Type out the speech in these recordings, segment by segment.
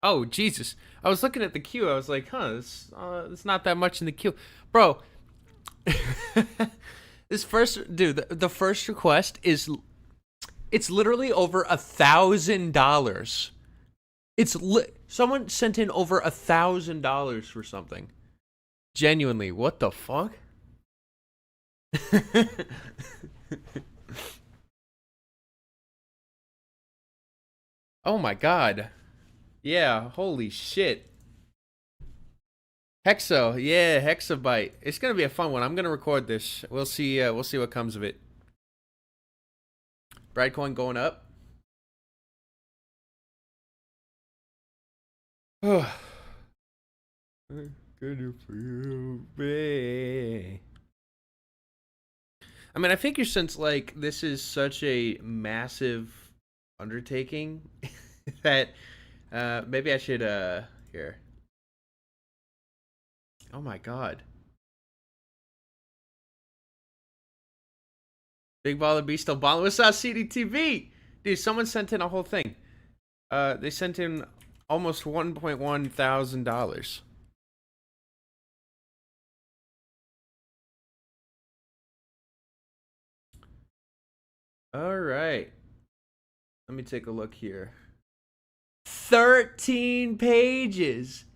Oh, Jesus. I was looking at the queue. I was like, huh, it's not that much in the queue. Bro, this first, dude, the first request is, it's literally over $1,000. Someone sent in over $1,000 for something. Genuinely, what the fuck? Oh my god. Yeah, holy shit. Hexo, yeah, Hexabyte. It's gonna be a fun one. I'm gonna record this. We'll see. We'll see what comes of it. Britecoin going up. Good for you, babe. I mean, I figure since like this is such a massive undertaking that maybe I should here. Oh my god. Big Baller B still balling. What's up, CDTV? Dude, someone sent in a whole thing. They sent in almost $1,100. All right. Let me take a look here. 13 pages.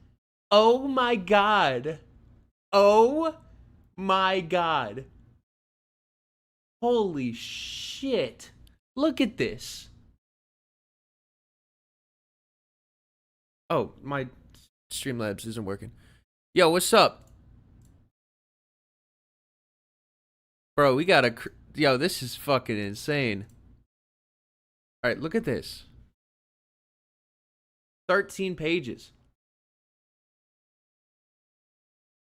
Oh my god. Oh my god. Holy shit. Look at this. Oh, my Streamlabs isn't working. Yo, what's up? Bro, we got a... Yo, this is fucking insane. Alright, look at this. 13 pages.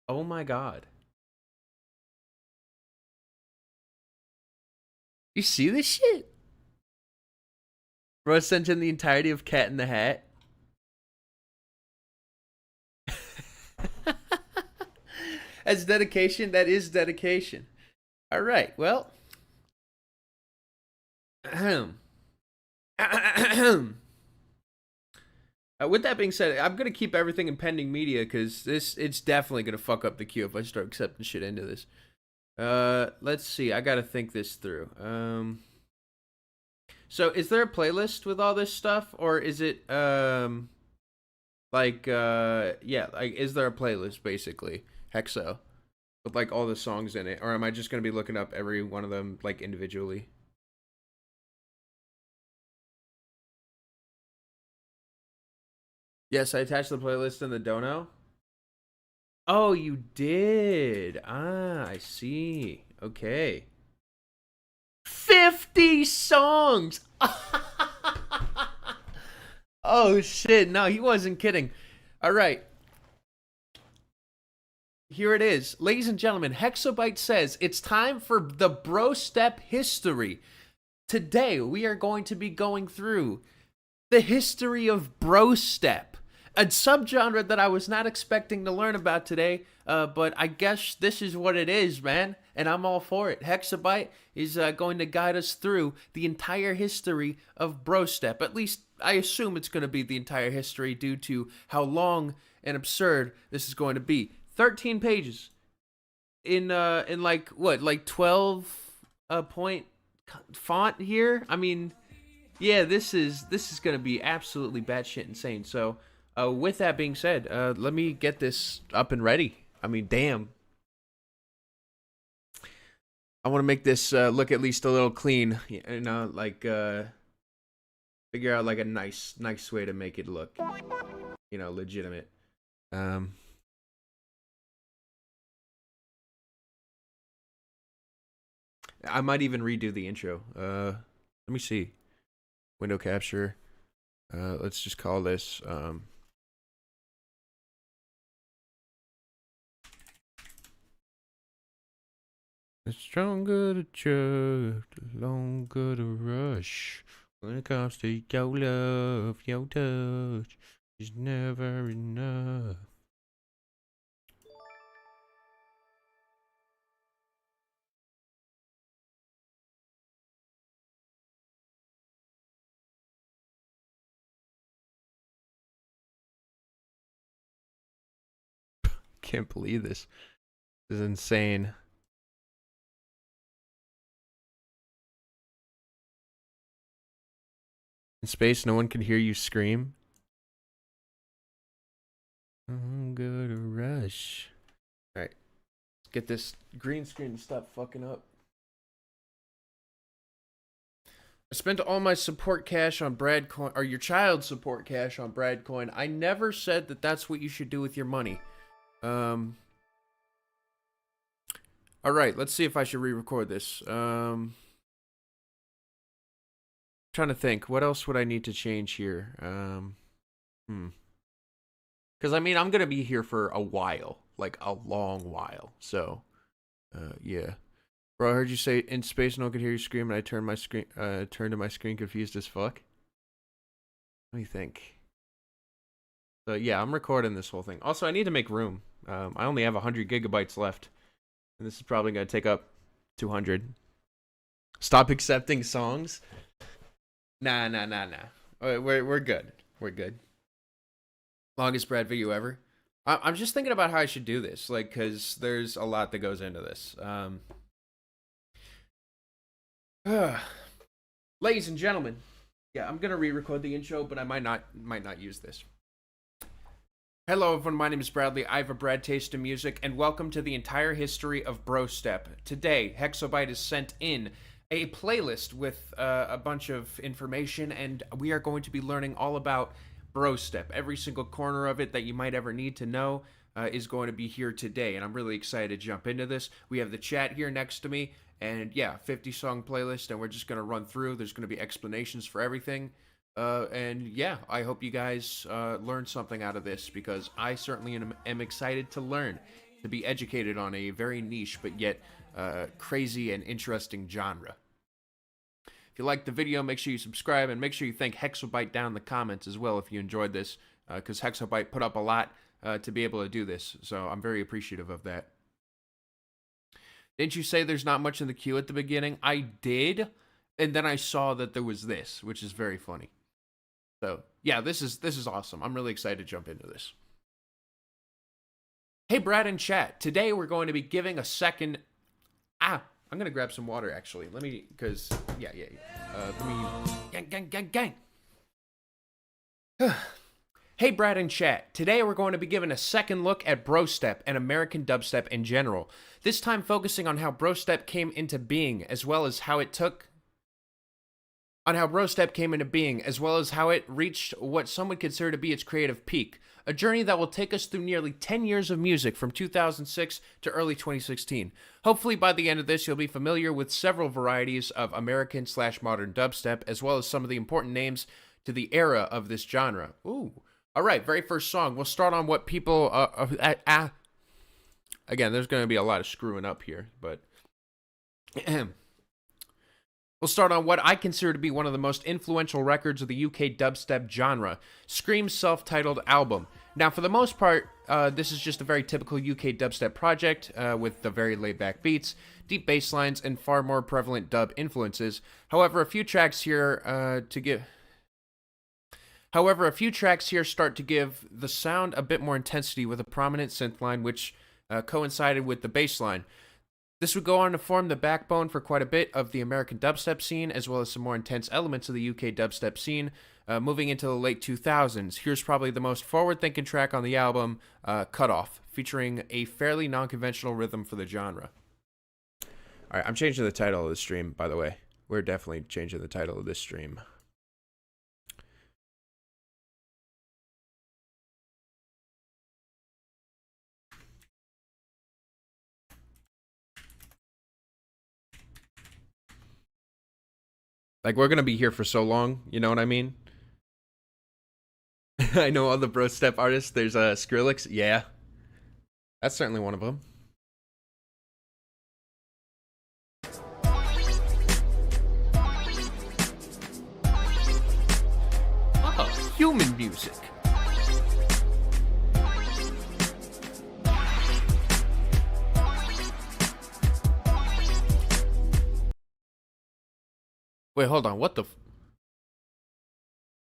Oh my god. You see this shit? Bro sent in the entirety of Cat in the Hat. That's dedication. That is dedication. All right. Well. With that being said, I'm gonna keep everything in pending media because it's definitely gonna fuck up the queue if I start accepting shit into this. Let's see. I gotta think this through. So is there a playlist with all this stuff, or is it like yeah, like is there a playlist basically Hexo with like all the songs in it, or am I just gonna be looking up every one of them like individually? Yes, I attached the playlist in the dono. Oh, you did. Ah, I see. Okay. 50 songs. Oh shit. No, he wasn't kidding. All right. Here it is. Ladies and gentlemen, Hexabyte says it's time for the Brostep history. Today, we are going to be going through the history of Brostep, a subgenre that I was not expecting to learn about today, but I guess this is what it is, man, and I'm all for it. Hexabyte is going to guide us through the entire history of Brostep. At least, I assume it's going to be the entire history due to how long and absurd this is going to be. 13 pages in like what, like 12 point font here. I mean, yeah, this is gonna be absolutely batshit insane. So, with that being said, let me get this up and ready. I mean, damn, I want to make this look at least a little clean. You know, like figure out like a nice way to make it look, you know, legitimate. Um, I might even redo the intro. Let me see. Window capture. Let's just call this. The stronger the chug, the longer the rush. When it comes to your love, your touch is never enough. can't believe this. This is insane. In space, no one can hear you scream. I'm gonna rush. Alright. Let's get this green screen to stop fucking up. I spent all my support cash on Bradcoin, or your child's support cash on Bradcoin. I never said that that's what you should do with your money. Alright, let's see if I should re-record this. Trying to think, what else would I need to change here? Because, I mean, I'm going to be here for a while. Like, a long while. So, yeah. Bro, I heard you say in space no one could hear you scream, and I turned to my screen confused as fuck. Let me think. So, yeah, I'm recording this whole thing. Also, I need to make room. I only have 100 gigabytes left. And this is probably going to take up 200. Stop accepting songs? Nah. We're good. We're good. Longest Brad video ever. I'm just thinking about how I should do this, like, because there's a lot that goes into this. Ladies and gentlemen, yeah, I'm gonna re-record the intro, but I might not use this. Hello, everyone. My name is Bradley. I have a Brad taste in music, and welcome to the entire history of Brostep. Today, Hexobyte has sent in a playlist with a bunch of information, and we are going to be learning all about Brostep. Every single corner of it that you might ever need to know is going to be here today, and I'm really excited to jump into this. We have the chat here next to me, and yeah, 50-song playlist, and we're just going to run through. There's going to be explanations for everything, and yeah, I hope you guys learn something out of this, because I certainly am excited to learn, to be educated on a very niche but yet crazy and interesting genre. If you liked the video, make sure you subscribe, and make sure you thank Hexobyte down in the comments as well if you enjoyed this, because Hexobyte put up a lot to be able to do this, so I'm very appreciative of that. Didn't you say there's not much in the queue at the beginning? I did, and then I saw that there was this, which is very funny. So, yeah, this is awesome. I'm really excited to jump into this. Hey, Brad in chat. Today we're going to be giving a second... I'm gonna grab some water, actually. Let me, because, yeah. Let me, gang. Hey, Brad in chat. Today we're going to be giving a second look at Brostep and American dubstep in general. This time focusing on how Brostep came into being, as well as how it reached what some would consider to be its creative peak. A journey that will take us through nearly 10 years of music from 2006 to early 2016. Hopefully by the end of this, you'll be familiar with several varieties of American/modern dubstep, as well as some of the important names to the era of this genre. Ooh. All right, very first song. We'll start on what people... Again, there's going to be a lot of screwing up here, but... We'll start on what I consider to be one of the most influential records of the UK dubstep genre, Scream's self-titled album. Now, for the most part, this is just a very typical UK dubstep project with the very laid-back beats, deep bass lines, and far more prevalent dub influences. However, a few tracks here start to give the sound a bit more intensity with a prominent synth line, which coincided with the bass line. This would go on to form the backbone for quite a bit of the American dubstep scene, as well as some more intense elements of the UK dubstep scene, moving into the late 2000s. Here's probably the most forward-thinking track on the album, Cut Off, featuring a fairly non-conventional rhythm for the genre. Alright, I'm changing the title of the stream, by the way. We're definitely changing the title of this stream. Like, we're gonna be here for so long, you know what I mean? I know all the Brostep artists. There's Skrillex, yeah. That's certainly one of them. Oh, human music. Wait, hold on. What the?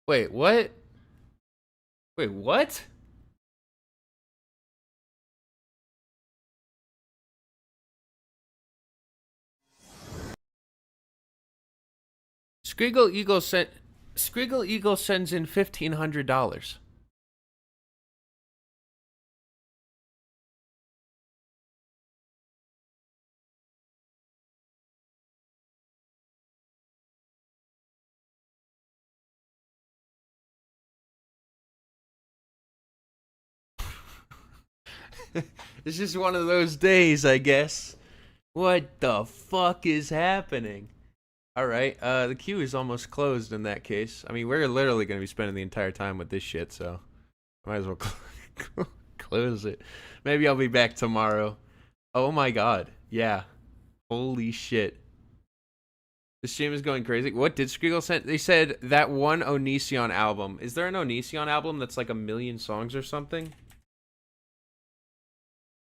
Wait, what? Wait, what? Scriggle Eagle sends in $1,500. It's just one of those days, I guess. What the fuck is happening? All right, the queue is almost closed in that case. I mean, we're literally going to be spending the entire time with this shit, so might as well close it. Maybe I'll be back tomorrow. Oh my god, yeah. Holy shit. The stream is going crazy. What did Skriggle send? They said that one Onision album. Is there an Onision album that's like 1,000,000 songs or something?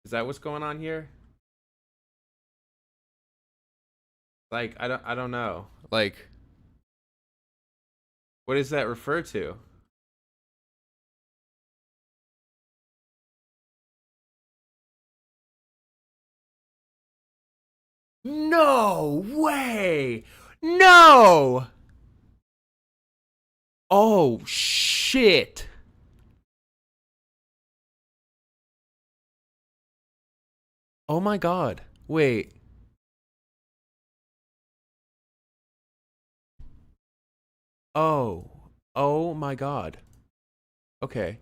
Is that what's going on here? Like, I don't know. Like, what does that refer to? No way! No! Oh, shit. Oh my god. Wait. Oh. Oh my god. Okay.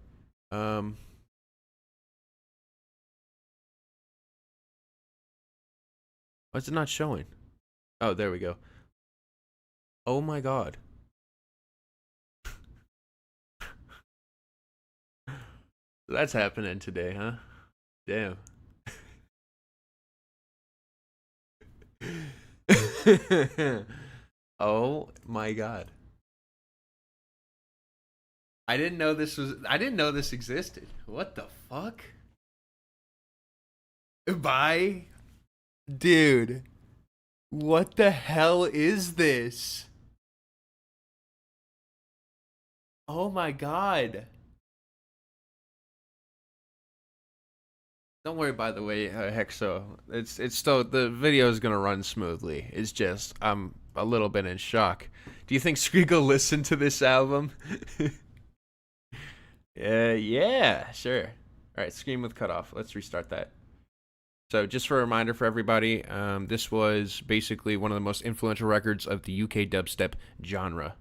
Why is it not showing? Oh, there we go. Oh my god. That's happening today, huh? Damn. Oh my god. I didn't know this existed. What the fuck? Bye. Dude. What the hell is this? Oh my god. Don't worry, by the way, Hexo. It's still, the video is gonna run smoothly. It's just I'm a little bit in shock. Do you think Skriggle listened to this album? Yeah, sure. All right, Scream with Cutoff. Let's restart that. So just for a reminder for everybody, this was basically one of the most influential records of the UK dubstep genre.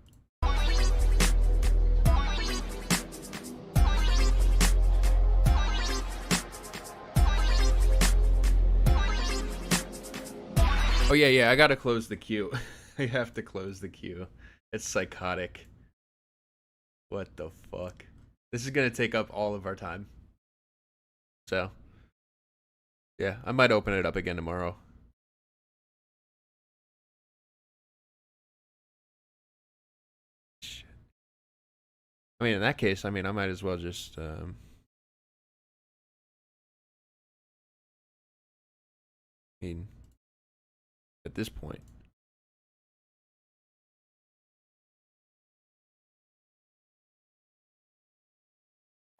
Oh yeah, I gotta close the queue. I have to close the queue. It's psychotic. What the fuck? This is gonna take up all of our time. So, yeah, I might open it up again tomorrow. Shit. I mean, in that case, I might as well just, at this point.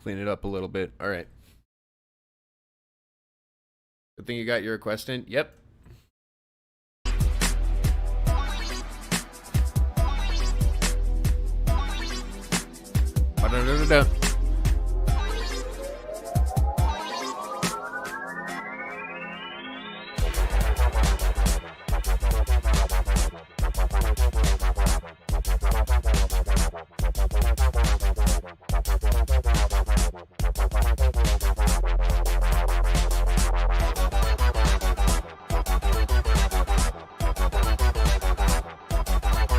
Clean it up a little bit. All right. Good thing you got your request in. Yep. Da-da-da-da-da.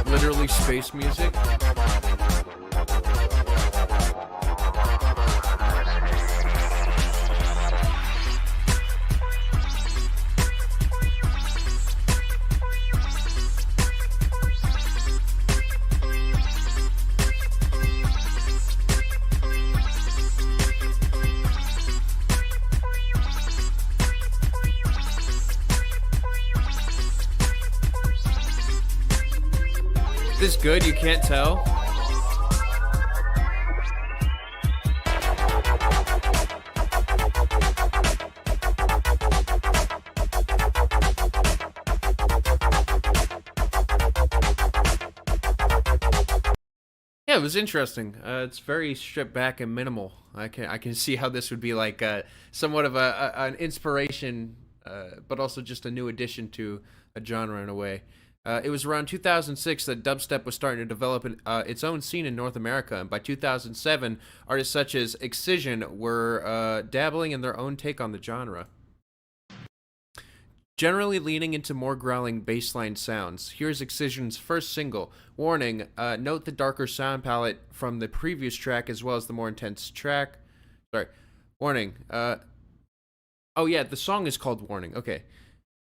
Literally space music. Is this good? You can't tell? Yeah, it was interesting. It's very stripped back and minimal. I can see how this would be like somewhat of an inspiration, but also just a new addition to a genre in a way. It was around 2006 that dubstep was starting to develop its own scene in North America, and by 2007, artists such as Excision were dabbling in their own take on the genre, generally leaning into more growling bassline sounds. Here's Excision's first single. Warning, note the darker sound palette from the previous track as well as the more intense track. Sorry. Warning. Oh yeah, the song is called Warning. Okay.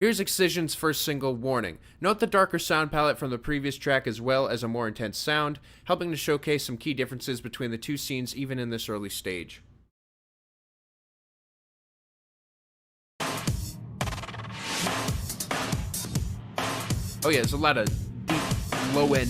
Here's Excision's first single, Warning. Note the darker sound palette from the previous track as well as a more intense sound, helping to showcase some key differences between the two scenes even in this early stage. Oh yeah, there's a lot of deep, low end.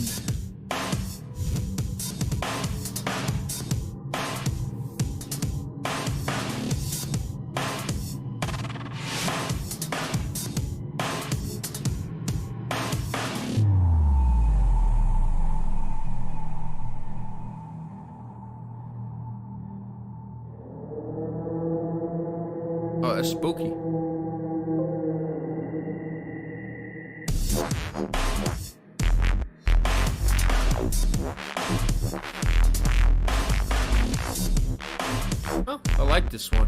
Oh, that's spooky. Oh, I like this one.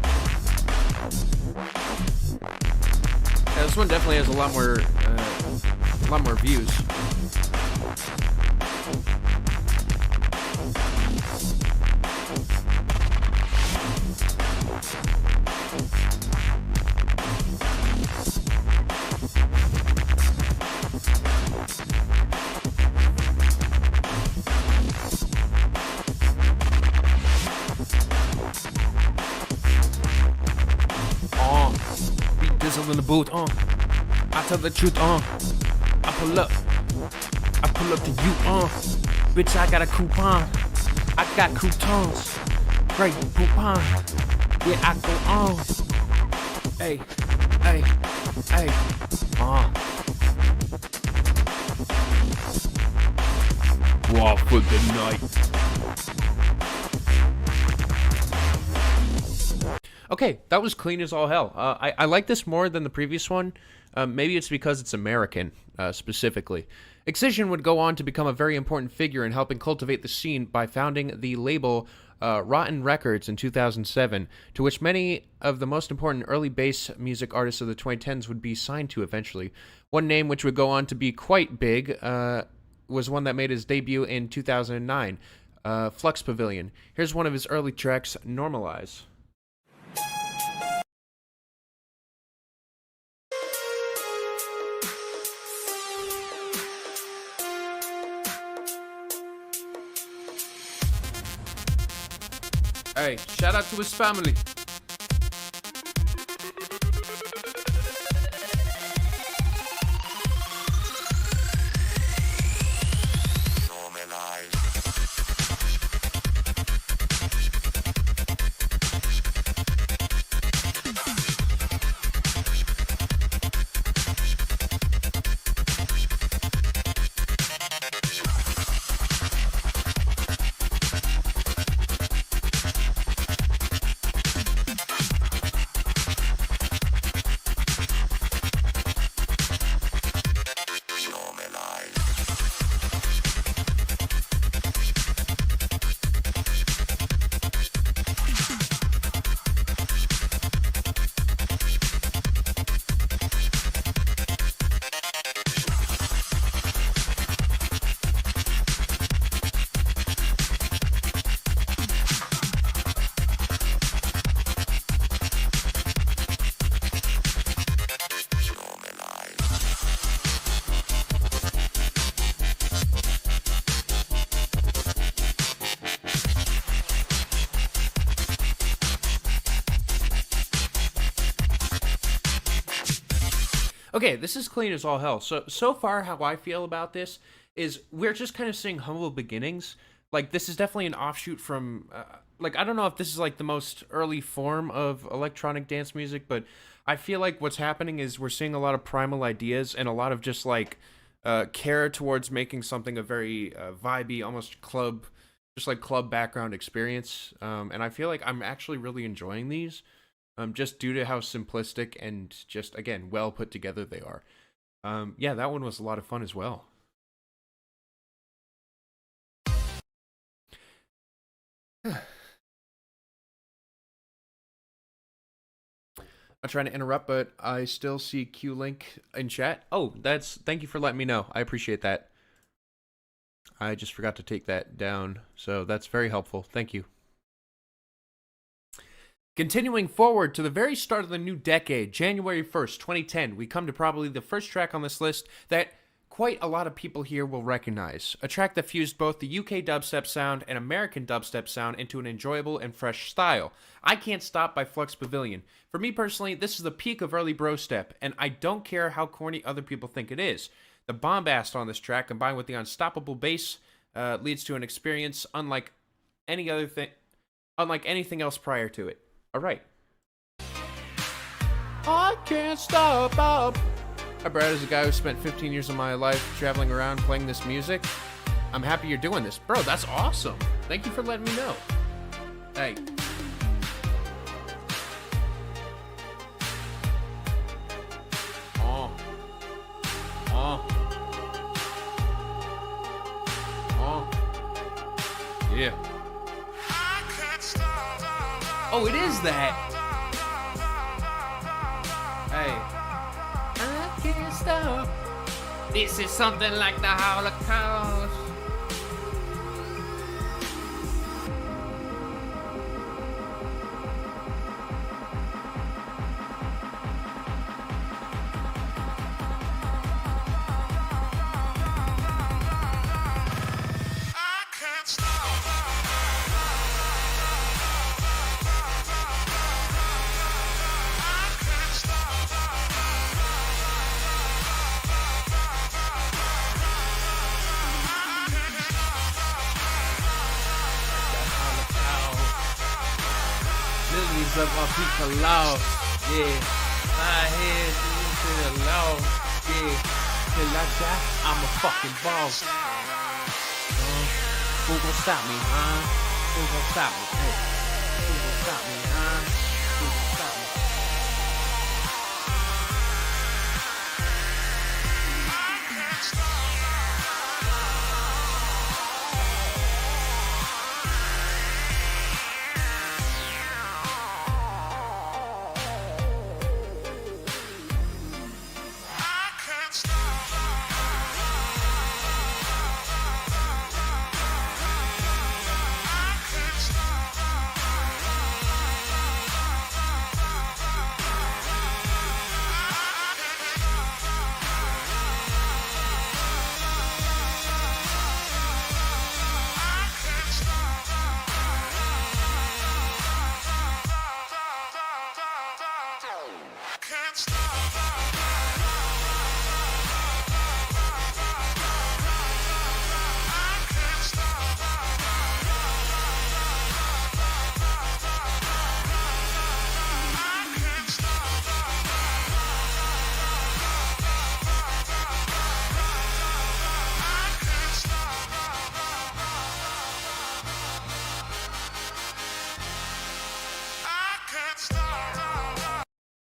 Yeah, this one definitely has a lot more views. In the booth, I tell the truth, I pull up to you, bitch, I got a coupon, I got croutons, great coupon, yeah, I go on, hey, war for the night. Okay, that was clean as all hell. I like this more than the previous one. Maybe it's because it's American, specifically. Excision would go on to become a very important figure in helping cultivate the scene by founding the label Rotten Records in 2007, to which many of the most important early bass music artists of the 2010s would be signed to eventually. One name which would go on to be quite big was one that made his debut in 2009, Flux Pavilion. Here's one of his early tracks, Normalize. Hey, shout out to his family. Okay, this is clean as all hell. So far, how I feel about this is we're just kind of seeing humble beginnings. Like, this is definitely an offshoot from, like, I don't know if this is like the most early form of electronic dance music, but I feel like what's happening is we're seeing a lot of primal ideas and a lot of just like care towards making something a very vibey, almost club, just like club background experience. And I feel like I'm actually really enjoying these, just due to how simplistic and just, again, well put together they are. Yeah, that one was a lot of fun as well. I'm trying to interrupt, but I still see Q Link in chat. Oh, thank you for letting me know. I appreciate that. I just forgot to take that down, so that's very helpful. Thank you. Continuing forward to the very start of the new decade, January 1st, 2010, we come to probably the first track on this list that quite a lot of people here will recognize. A track that fused both the UK dubstep sound and American dubstep sound into an enjoyable and fresh style. I Can't Stop by Flux Pavilion. For me personally, this is the peak of early Brostep, and I don't care how corny other people think it is. The bombast on this track, combined with the unstoppable bass, leads to an experience unlike anything else prior to it. All right. I can't stop up. Hi, Brad, as a guy who spent 15 years of my life traveling around playing this music, I'm happy you're doing this. Bro, that's awesome. Thank you for letting me know. Hey. Oh. Yeah. Oh, it is that. Hey. I can't stop. This is something like the Holocaust. Of our people lost, yeah. My head to the law, yeah. Till I die, I'm a fucking boss. Who gon' stop me, huh? Who gon' stop me? Hey. Who gon' stop me, huh? Who gon' stop me?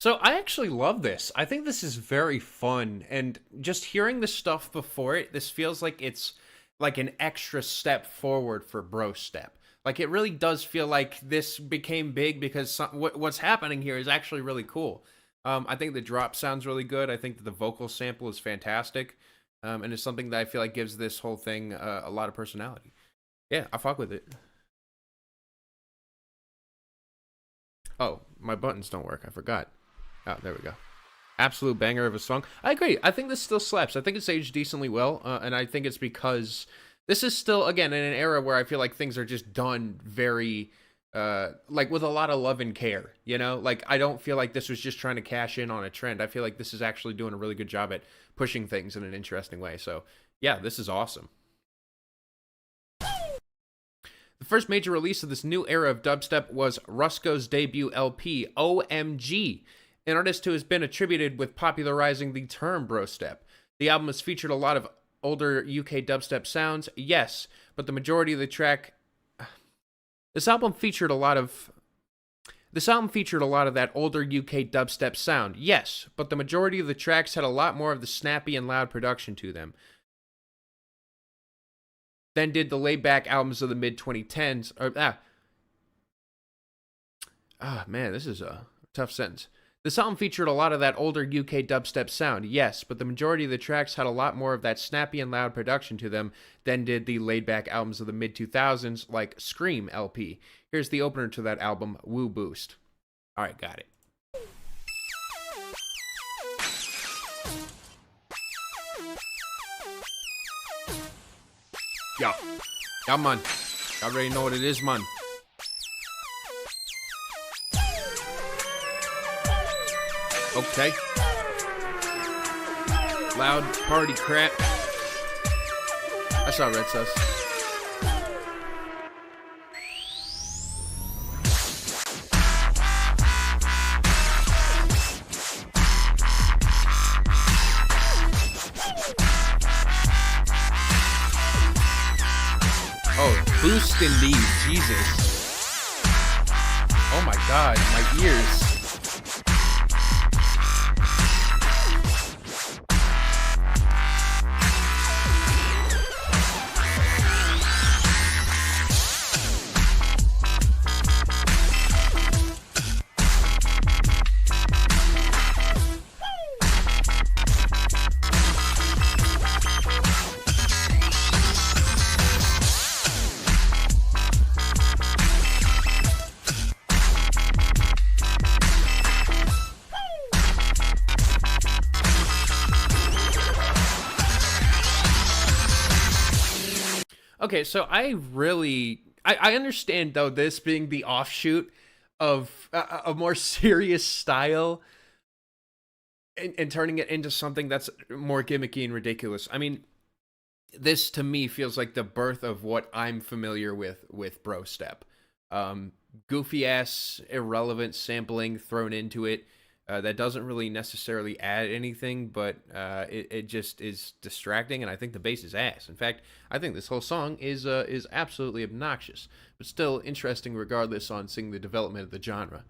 So I actually love this. I think this is very fun, and just hearing the stuff before it, this feels like it's like an extra step forward for Brostep. Like, it really does feel like this became big because what's happening here is actually really cool. I think the drop sounds really good. I think that the vocal sample is fantastic, and it's something that I feel like gives this whole thing a lot of personality. Yeah, I fuck with it. Oh, my buttons don't work. I forgot. Oh, there we go. Absolute banger of a song. I agree. I think this still slaps. I think it's aged decently well, and I think it's because this is still, again, in an era where I feel like things are just done very, like, with a lot of love and care, you know? Like, I don't feel like this was just trying to cash in on a trend. I feel like this is actually doing a really good job at pushing things in an interesting way. So, yeah, this is awesome. The first major release of this new era of dubstep was Rusko's debut LP, OMG, an artist who has been attributed with popularizing the term Brostep. The album has featured a lot of older UK dubstep sounds, yes, but the majority of the track This album featured a lot of that older UK dubstep sound, yes, but the majority of the tracks had a lot more of the snappy and loud production to them than did the laid-back albums of the mid-2010s. Man, this is a tough sentence. This album featured a lot of that older UK dubstep sound, yes, but the majority of the tracks had a lot more of that snappy and loud production to them than did the laid-back albums of the mid-2000s, like Scream LP. Here's the opener to that album, Woo Boost. All right, got it. Yeah, man. I already know what it is, man. Okay. Loud party crap. I saw Red Sus. Oh, boosting these, Jesus. Oh my God, my ears. Okay, so I understand, though, this being the offshoot of a more serious style and turning it into something that's more gimmicky and ridiculous. I mean, this to me feels like the birth of what I'm familiar with Brostep. Goofy ass, irrelevant sampling thrown into it. That doesn't really necessarily add anything, but it just is distracting, and I think the bass is ass. In fact, I think this whole song is absolutely obnoxious, but still interesting regardless on seeing the development of the genre.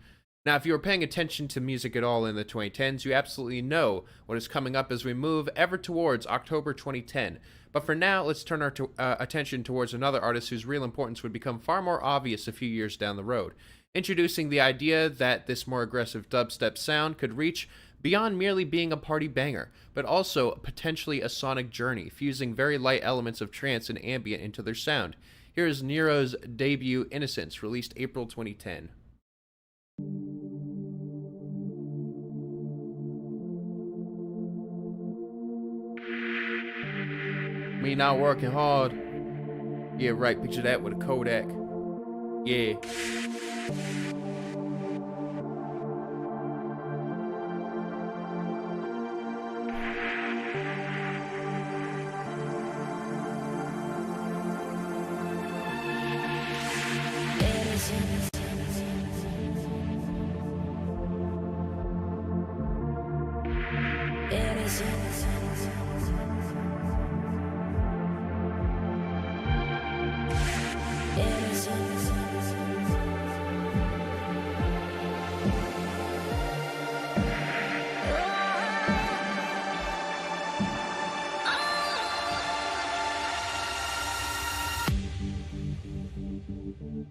Now, if you were paying attention to music at all in the 2010s, you absolutely know what is coming up as we move ever towards October 2010. But for now, let's turn our attention towards another artist whose real importance would become far more obvious a few years down the road. Introducing the idea that this more aggressive dubstep sound could reach beyond merely being a party banger, but also potentially a sonic journey, fusing very light elements of trance and ambient into their sound. Here is Nero's debut, Innocence, released April 2010. Me not working hard. Yeah, right, picture that with a Kodak. Yeah.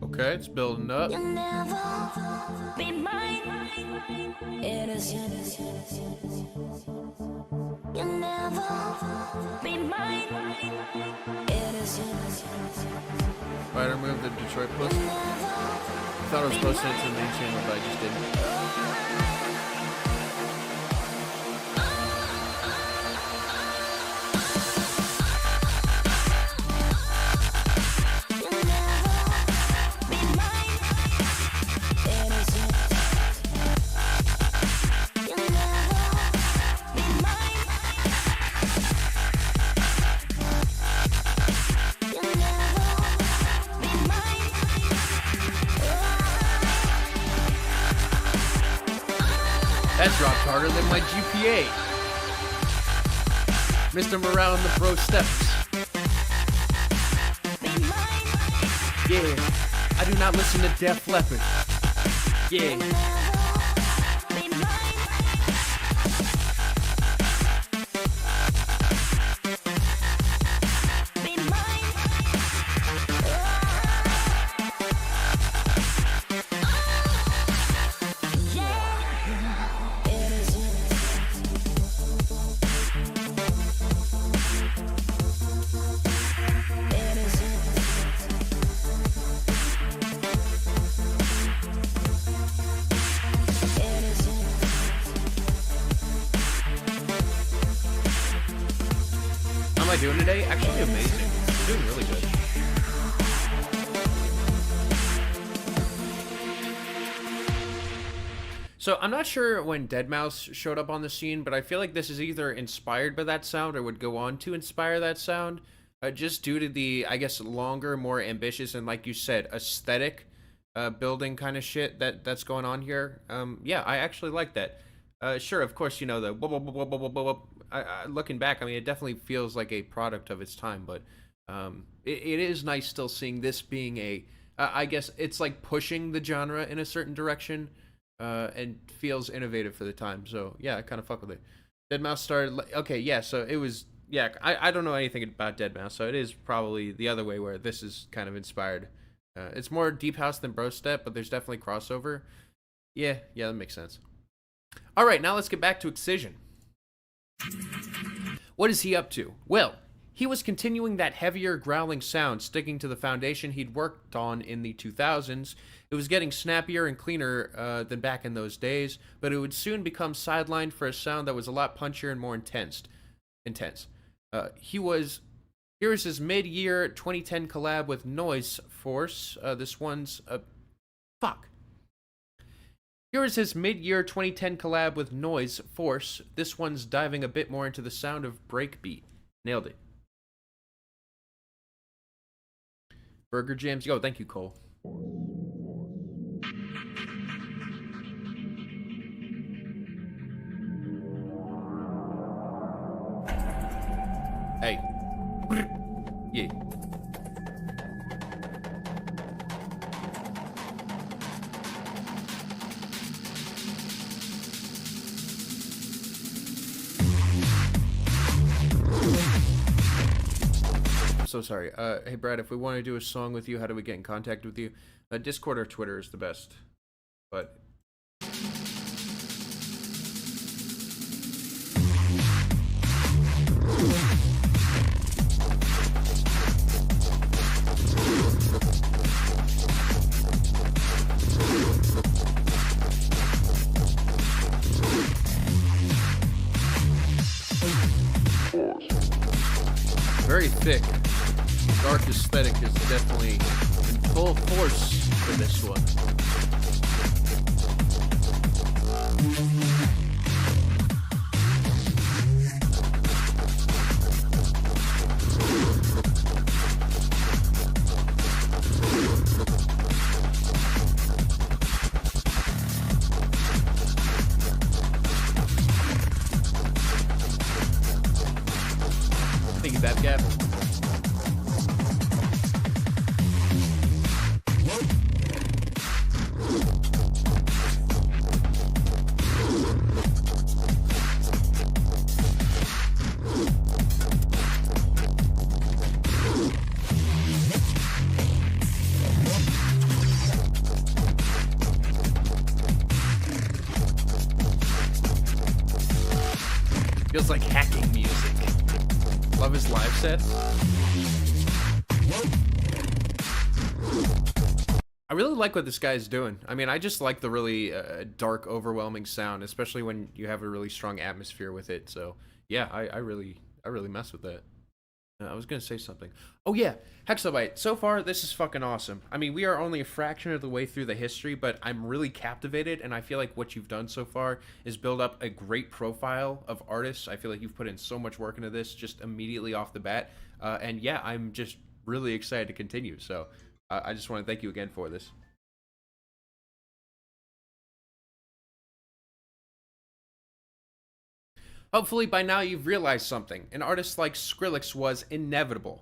Okay, it's building up. You'll never be mine. Innocent. You'll never be mine. Innocent. Right, I removed the Detroit Puss. I thought I was posting it to the main channel, but I just didn't. That dropped harder than my GPA. Mr. Morale and the Brostep. Yeah, I I do not listen to Def Leppard. Yeah. Be mine. Be mine. Yeah. How am I doing today? Actually amazing. I'm doing really good. So I'm not sure when deadmau5 showed up on the scene, but I feel like this is either inspired by that sound or would go on to inspire that sound, just due to the, I guess, longer, more ambitious, and like you said, aesthetic building kind of shit that's going on here. Yeah, I actually like that. Sure, of course, you know, the whoop, whoop, whoop, whoop, whoop, whoop. Looking back, I mean, it definitely feels like a product of its time, but it is nice still seeing this being a, I guess it's like pushing the genre in a certain direction, and feels innovative for the time. So yeah, I kind of fuck with it. deadmau5 started, okay, yeah, so it was, yeah, I don't know anything about deadmau5, so it is probably the other way where this is kind of inspired. It's more deep house than Brostep, but there's definitely crossover. Yeah, that makes sense. All right, now let's get back to Excision. What is he up to? Well, he was continuing that heavier growling sound, sticking to the foundation he'd worked on in the 2000s. It was getting snappier and cleaner than back in those days, but it would soon become sidelined for a sound that was a lot punchier and more intense. Here's his mid-year 2010 collab with Noise Force. This one's fuck. Here is his mid-year 2010 collab with Noise Force. This one's diving a bit more into the sound of breakbeat. Nailed it. Burger Jams. Yo, thank you, Cole. Hey. Yeah. So sorry. Hey Brad, if we want to do a song with you, how do we get in contact with you? Discord or Twitter is the best. But very thick. Dark aesthetic is definitely in full force for this one. Thank you, Babgap. Feels like hacking music. Love his live set. I really like what this guy's doing. I mean, I just like the really dark, overwhelming sound, especially when you have a really strong atmosphere with it. So yeah, I really mess with that. I was gonna say something. Oh yeah, Hexabyte. So far, this is fucking awesome. I mean, we are only a fraction of the way through the history, but I'm really captivated, and I feel like what you've done so far is build up a great profile of artists. I feel like you've put in so much work into this just immediately off the bat, and yeah, I'm just really excited to continue. So I just want to thank you again for this. Hopefully by now you've realized something. An artist like Skrillex was inevitable.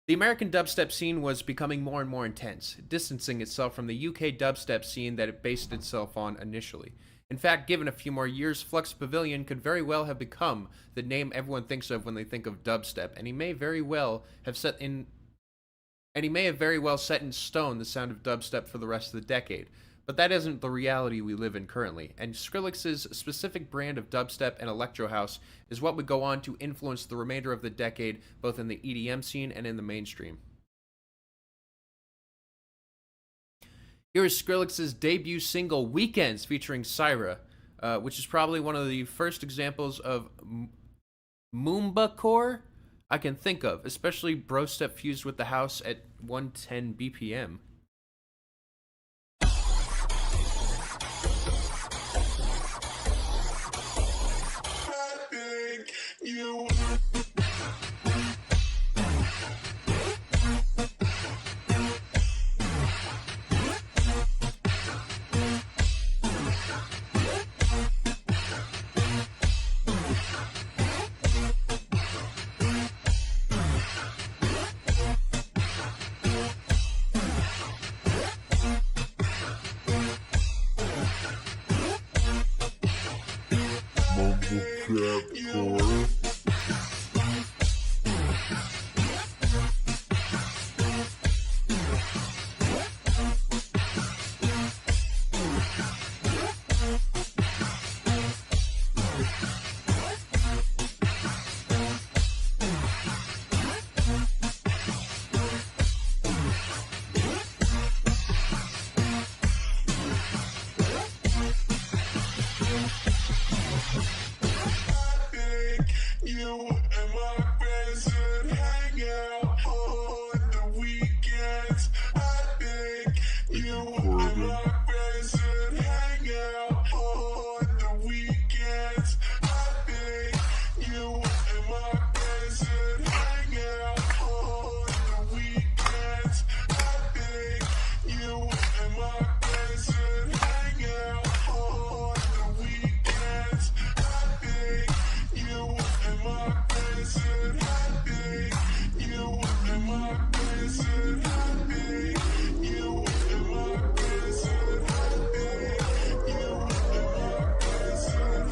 The American dubstep scene was becoming more and more intense, distancing itself from the UK dubstep scene that it based itself on initially. In fact, given a few more years, Flux Pavilion could very well have become the name everyone thinks of when they think of dubstep, and he may have very well set in stone the sound of dubstep for the rest of the decade. But that isn't the reality we live in currently, and Skrillex's specific brand of dubstep and electro house is what would go on to influence the remainder of the decade, both in the EDM scene and in the mainstream. Here is Skrillex's debut single "Weekends" featuring Syra, which is probably one of the first examples of Moombacore I can think of, especially Brostep fused with the house at 110 BPM. You and my friends should hang out on the weekends. I think you and my friends should hang out on the weekends. I think you and my friends should hang out on the weekends. I think you and my friends should hang out on the weekends. I think you and my friends should happy. You and my friends should happy. You and my friends should happy. You and my friends should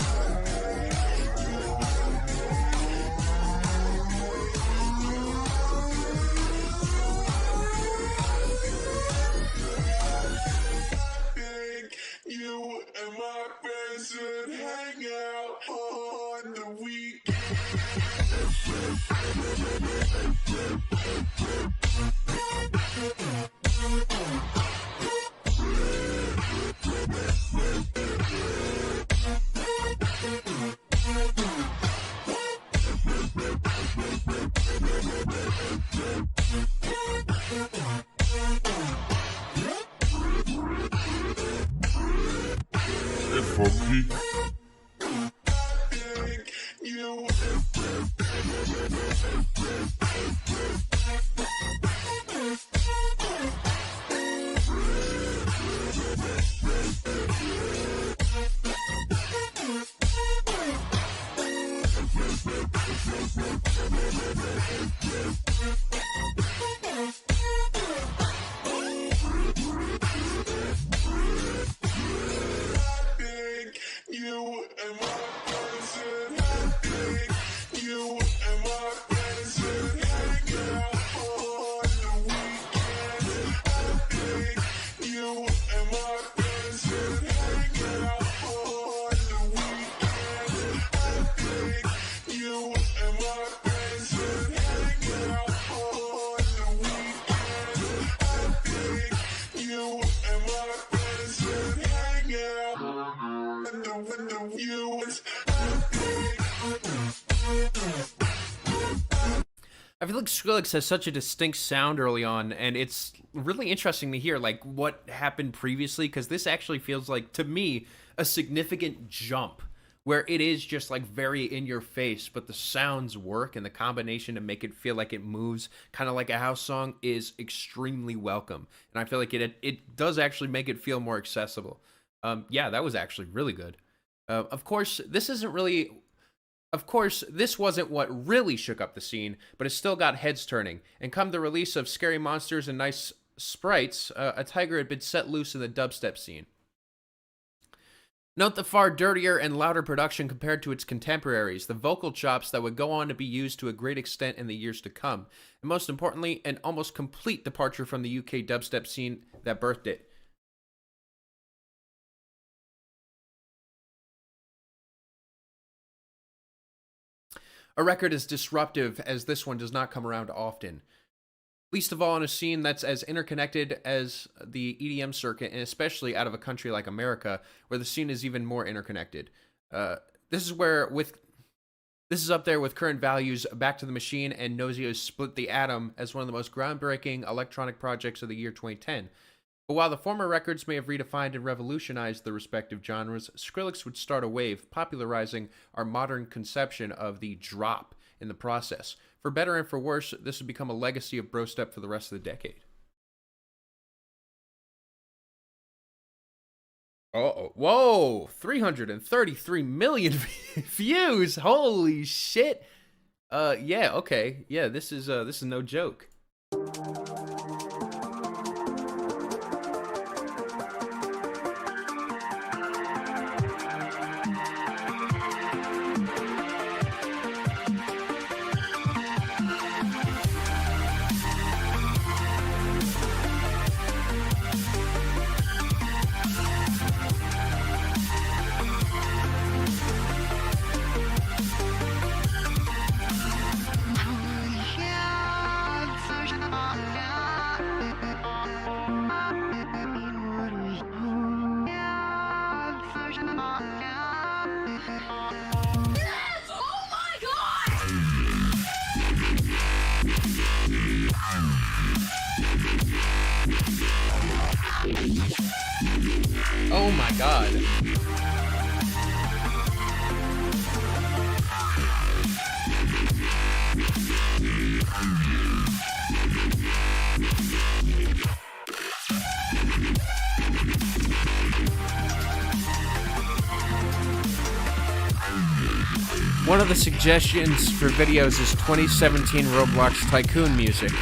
think you and my friends should hang out on the weekend. É funky. Think you think you and my friends should happy. You and my friends should hang out on the weekend. I think you and my friends should hang out on the weekend. I think you and my friends should hang out on the weekend. I think you and my friends should hang out on the weekend. I feel like Skrillex has such a distinct sound early on, and it's really interesting to hear like what happened previously, because this actually feels like, to me, a significant jump where it is just like very in your face, but the sounds work and the combination to make it feel like it moves kind of like a house song is extremely welcome. And I feel like it does actually make it feel more accessible. Yeah, that was actually really good. Of course, this isn't really Of course, this wasn't what really shook up the scene, but it still got heads turning. And come the release of Scary Monsters and Nice Sprites, a tiger had been set loose in the dubstep scene. Note the far dirtier and louder production compared to its contemporaries, the vocal chops that would go on to be used to a great extent in the years to come, and most importantly, an almost complete departure from the UK dubstep scene that birthed it. A record as disruptive as this one does not come around often. Least of all in a scene that's as interconnected as the EDM circuit, and especially out of a country like America, where the scene is even more interconnected. This is where, this is up there with Current Values, Back to the Machine, and Nozio's Split the Atom as one of the most groundbreaking electronic projects of the year 2010. But while the former records may have redefined and revolutionized the respective genres, Skrillex would start a wave, popularizing our modern conception of the drop in the process. For better and for worse, this would become a legacy of Brostep for the rest of the decade. Oh, whoa, 333 million views. Holy shit. Yeah, okay. Yeah, this is no joke. Oh my god. One of the suggestions for videos is 2017 Roblox Tycoon music.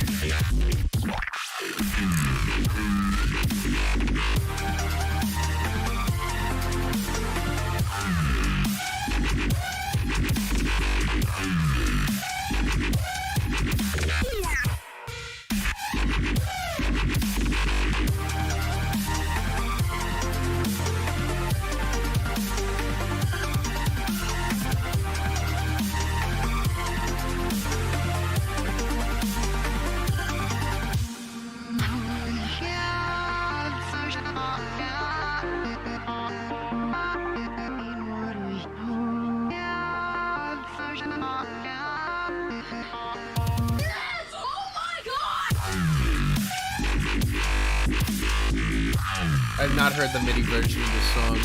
I've not heard the MIDI version of this song.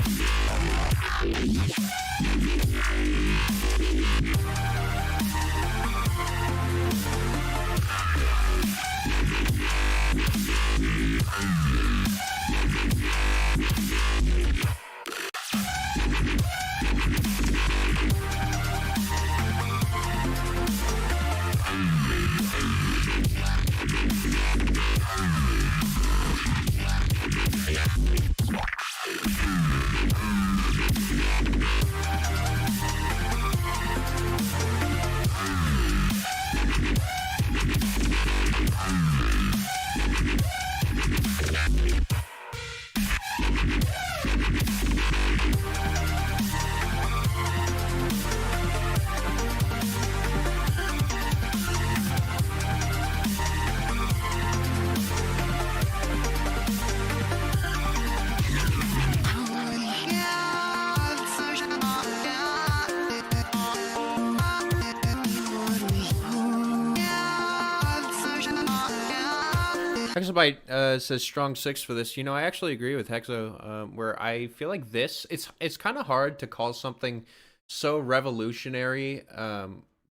Hexabyte says strong 6 for this. You know, I actually agree with Hexo, where I feel like this, it's kind of hard to call something so revolutionary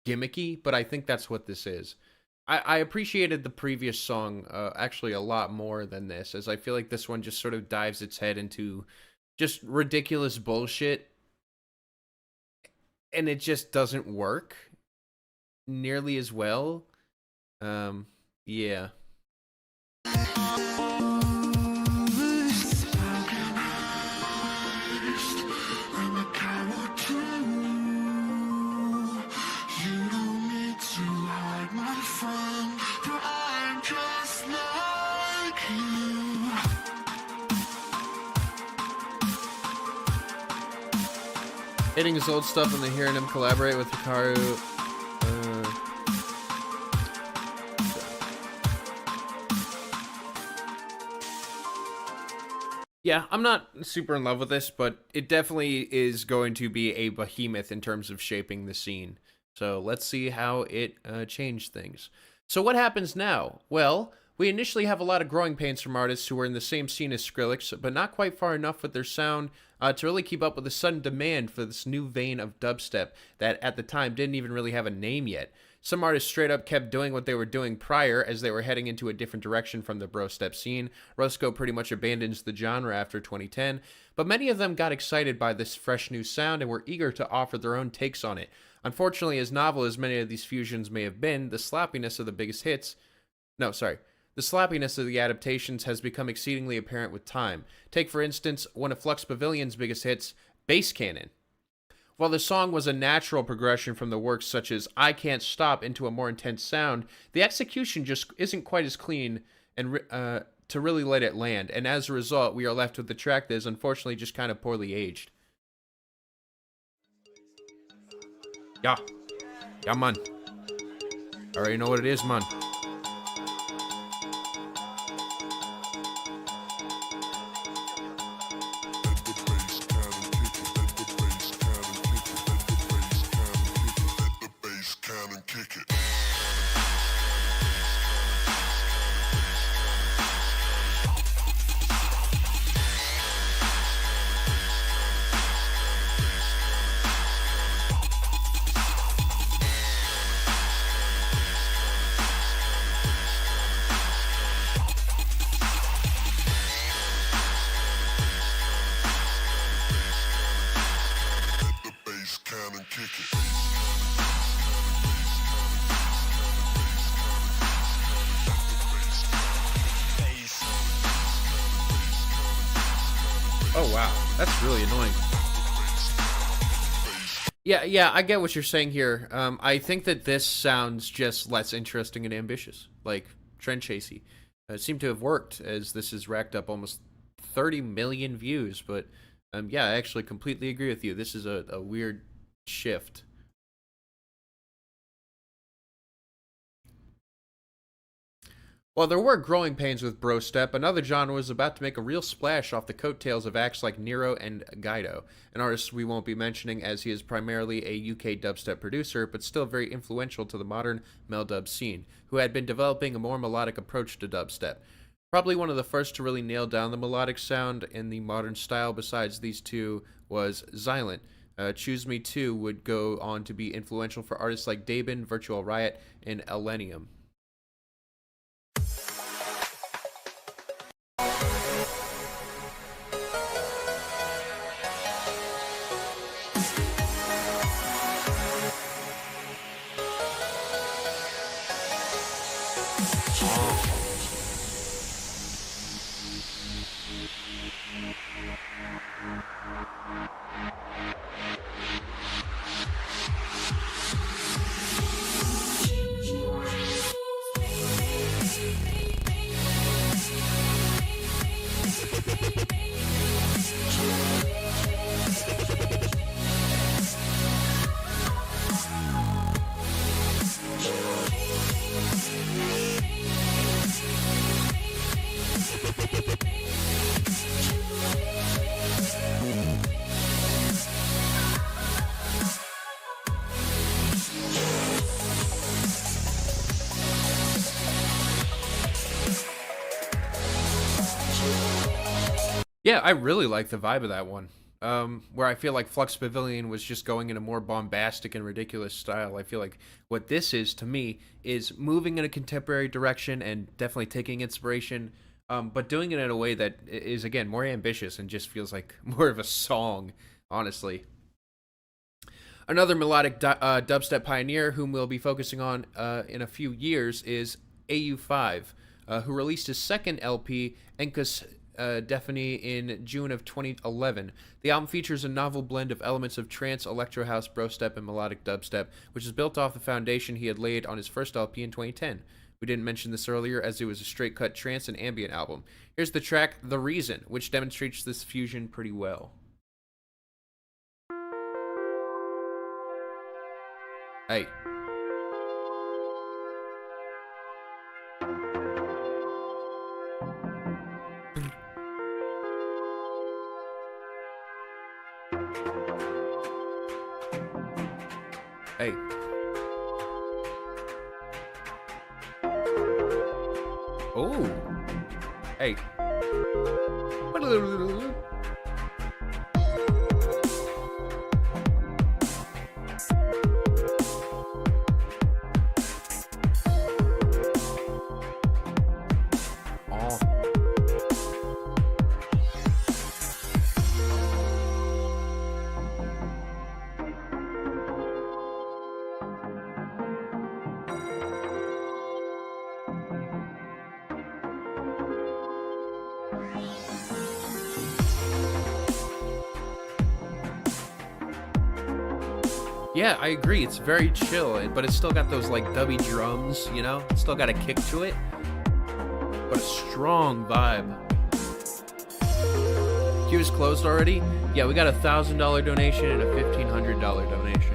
gimmicky, but I think that's what this is. I appreciated the previous song actually a lot more than this, as I feel like this one just sort of dives its head into just ridiculous bullshit. and it just doesn't work nearly as well. Yeah. Hitting his old stuff and then hearing him collaborate with Hikaru. Yeah, I'm not super in love with this, but it definitely is going to be a behemoth in terms of shaping the scene. So let's see how it changed things. So what happens now? Well, we initially have a lot of growing pains from artists who are in the same scene as Skrillex, but not quite far enough with their sound to really keep up with the sudden demand for this new vein of dubstep that at the time didn't even really have a name yet. Some artists straight up kept doing what they were doing prior as they were heading into a different direction from the Brostep scene. Roscoe pretty much abandons the genre after 2010, but many of them got excited by this fresh new sound and were eager to offer their own takes on it. Unfortunately, as novel as many of these fusions may have been, the sloppiness of the biggest hits... No, sorry. The sloppiness of the adaptations has become exceedingly apparent with time. Take, for instance, one of Flux Pavilion's biggest hits, Bass Cannon. While the song was a natural progression from the works such as I Can't Stop into a more intense sound, the execution just isn't quite as clean and to really let it land, and as a result, we are left with the track that is unfortunately just kind of poorly aged. Yeah. Yeah, man. Already know what it is, man. Oh, wow. That's really annoying. Yeah, I get what you're saying here. I think that this sounds just less interesting and ambitious, like trend chasey. It seemed to have worked, as this has racked up almost 30 million views, but yeah, I actually completely agree with you. This is a weird shift. While there were growing pains with Brostep, another genre was about to make a real splash off the coattails of acts like Nero and Guido, an artist we won't be mentioning as he is primarily a UK dubstep producer, but still very influential to the modern meldub scene, who had been developing a more melodic approach to dubstep. Probably one of the first to really nail down the melodic sound in the modern style besides these two was Xylent. Choose Me Too would go on to be influential for artists like Dabin, Virtual Riot, and Elenium. Yeah, I really like the vibe of that one. Where I feel like Flux Pavilion was just going in a more bombastic and ridiculous style. I feel like what this is, to me, is moving in a contemporary direction and definitely taking inspiration, but doing it in a way that is, again, more ambitious and just feels like more of a song, honestly. Another melodic dubstep pioneer whom we'll be focusing on in a few years is AU5, who released his second LP, Enkus Defini, in June of 2011. The album features a novel blend of elements of trance, electro house, brostep, and melodic dubstep, which is built off the foundation he had laid on his first LP in 2010. We didn't mention this earlier as it was a straight-cut trance and ambient album. Here's the track, The Reason, which demonstrates this fusion pretty well. Hey. Hey. Oh. Hey. Oh. Yeah, I agree. It's very chill, but it's still got those like dubby drums, you know? It's still got a kick to it, but a strong vibe. Queue is closed already? Yeah, we got a $1,000 donation and a $1,500 donation.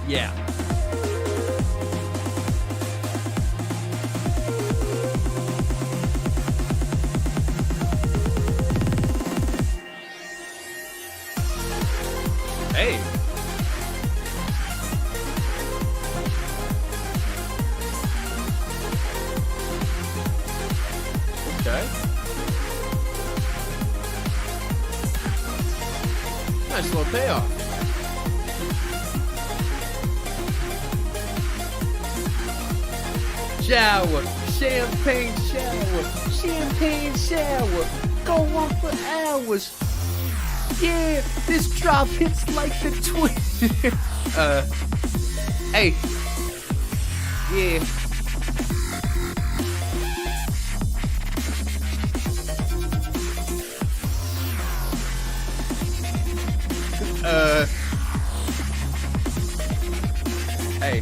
Yeah. Hey. Okay. Nice little payoff. Shower, champagne shower, go on for hours. Yeah, this drop hits like the twin. Hey. Yeah. Hey.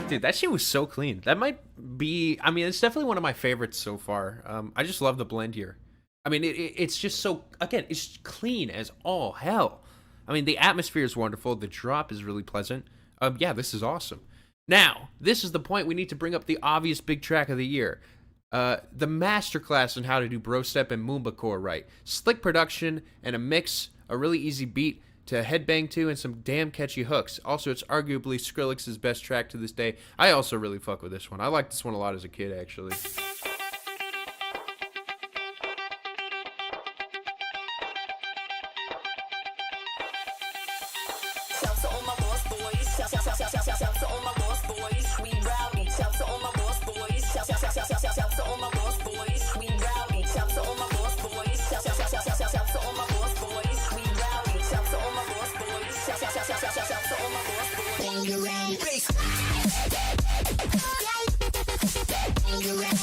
Dude, that shit was so clean. That might be, I mean, it's definitely one of my favorites so far. I just love the blend here. I mean, it's just so, again, it's clean as all hell. I mean, the atmosphere is wonderful. The drop is really pleasant. Yeah, this is awesome. Now, this is the point we need to bring up the obvious big track of the year. The masterclass on how to do brostep and moombacore right. Slick production and a mix, a really easy beat to headbang to, and some damn catchy hooks. Also, it's arguably Skrillex's best track to this day. I also really fuck with this one. I liked this one a lot as a kid, actually. Shout to all my lost boys. Shout to all my lost boys. We rowdy. Shout to all my lost boys. Shout to all my lost boys. We rowdy. Shout to all my lost boys. Shout to all my lost boys. We rowdy. Shout to all my lost boys. Shout to all my lost boys. Bang your ass. Bang your ass.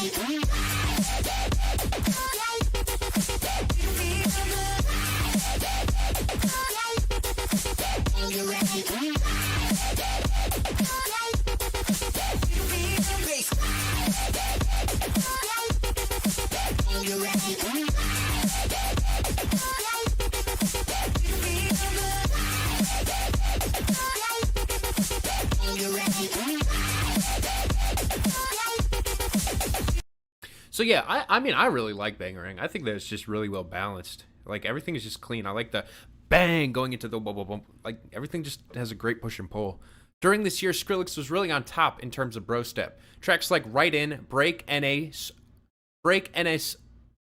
So yeah, I mean, I really like Bangarang. I think that it's just really well balanced. Like, everything is just clean. I like the bang going into the bum, bum, bum. Like, everything just has a great push and pull. During this year, Skrillex was really on top in terms of brostep. Tracks like Right In, Break, NA,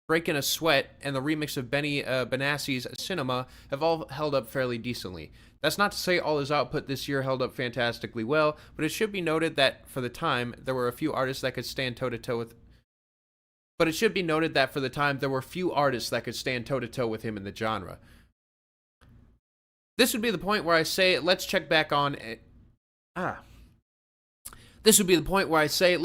Breaking a Sweat, and the remix of Benny Benassi's Cinema have all held up fairly decently. That's not to say all his output this year held up fantastically well, but it should be noted that for the time, there were a few artists that could stand toe-to-toe with... But it should be noted that for the time, there were few artists that could stand toe-to-toe with him in the genre. This would be the point where I say, let's check back on... This would be the point where I say,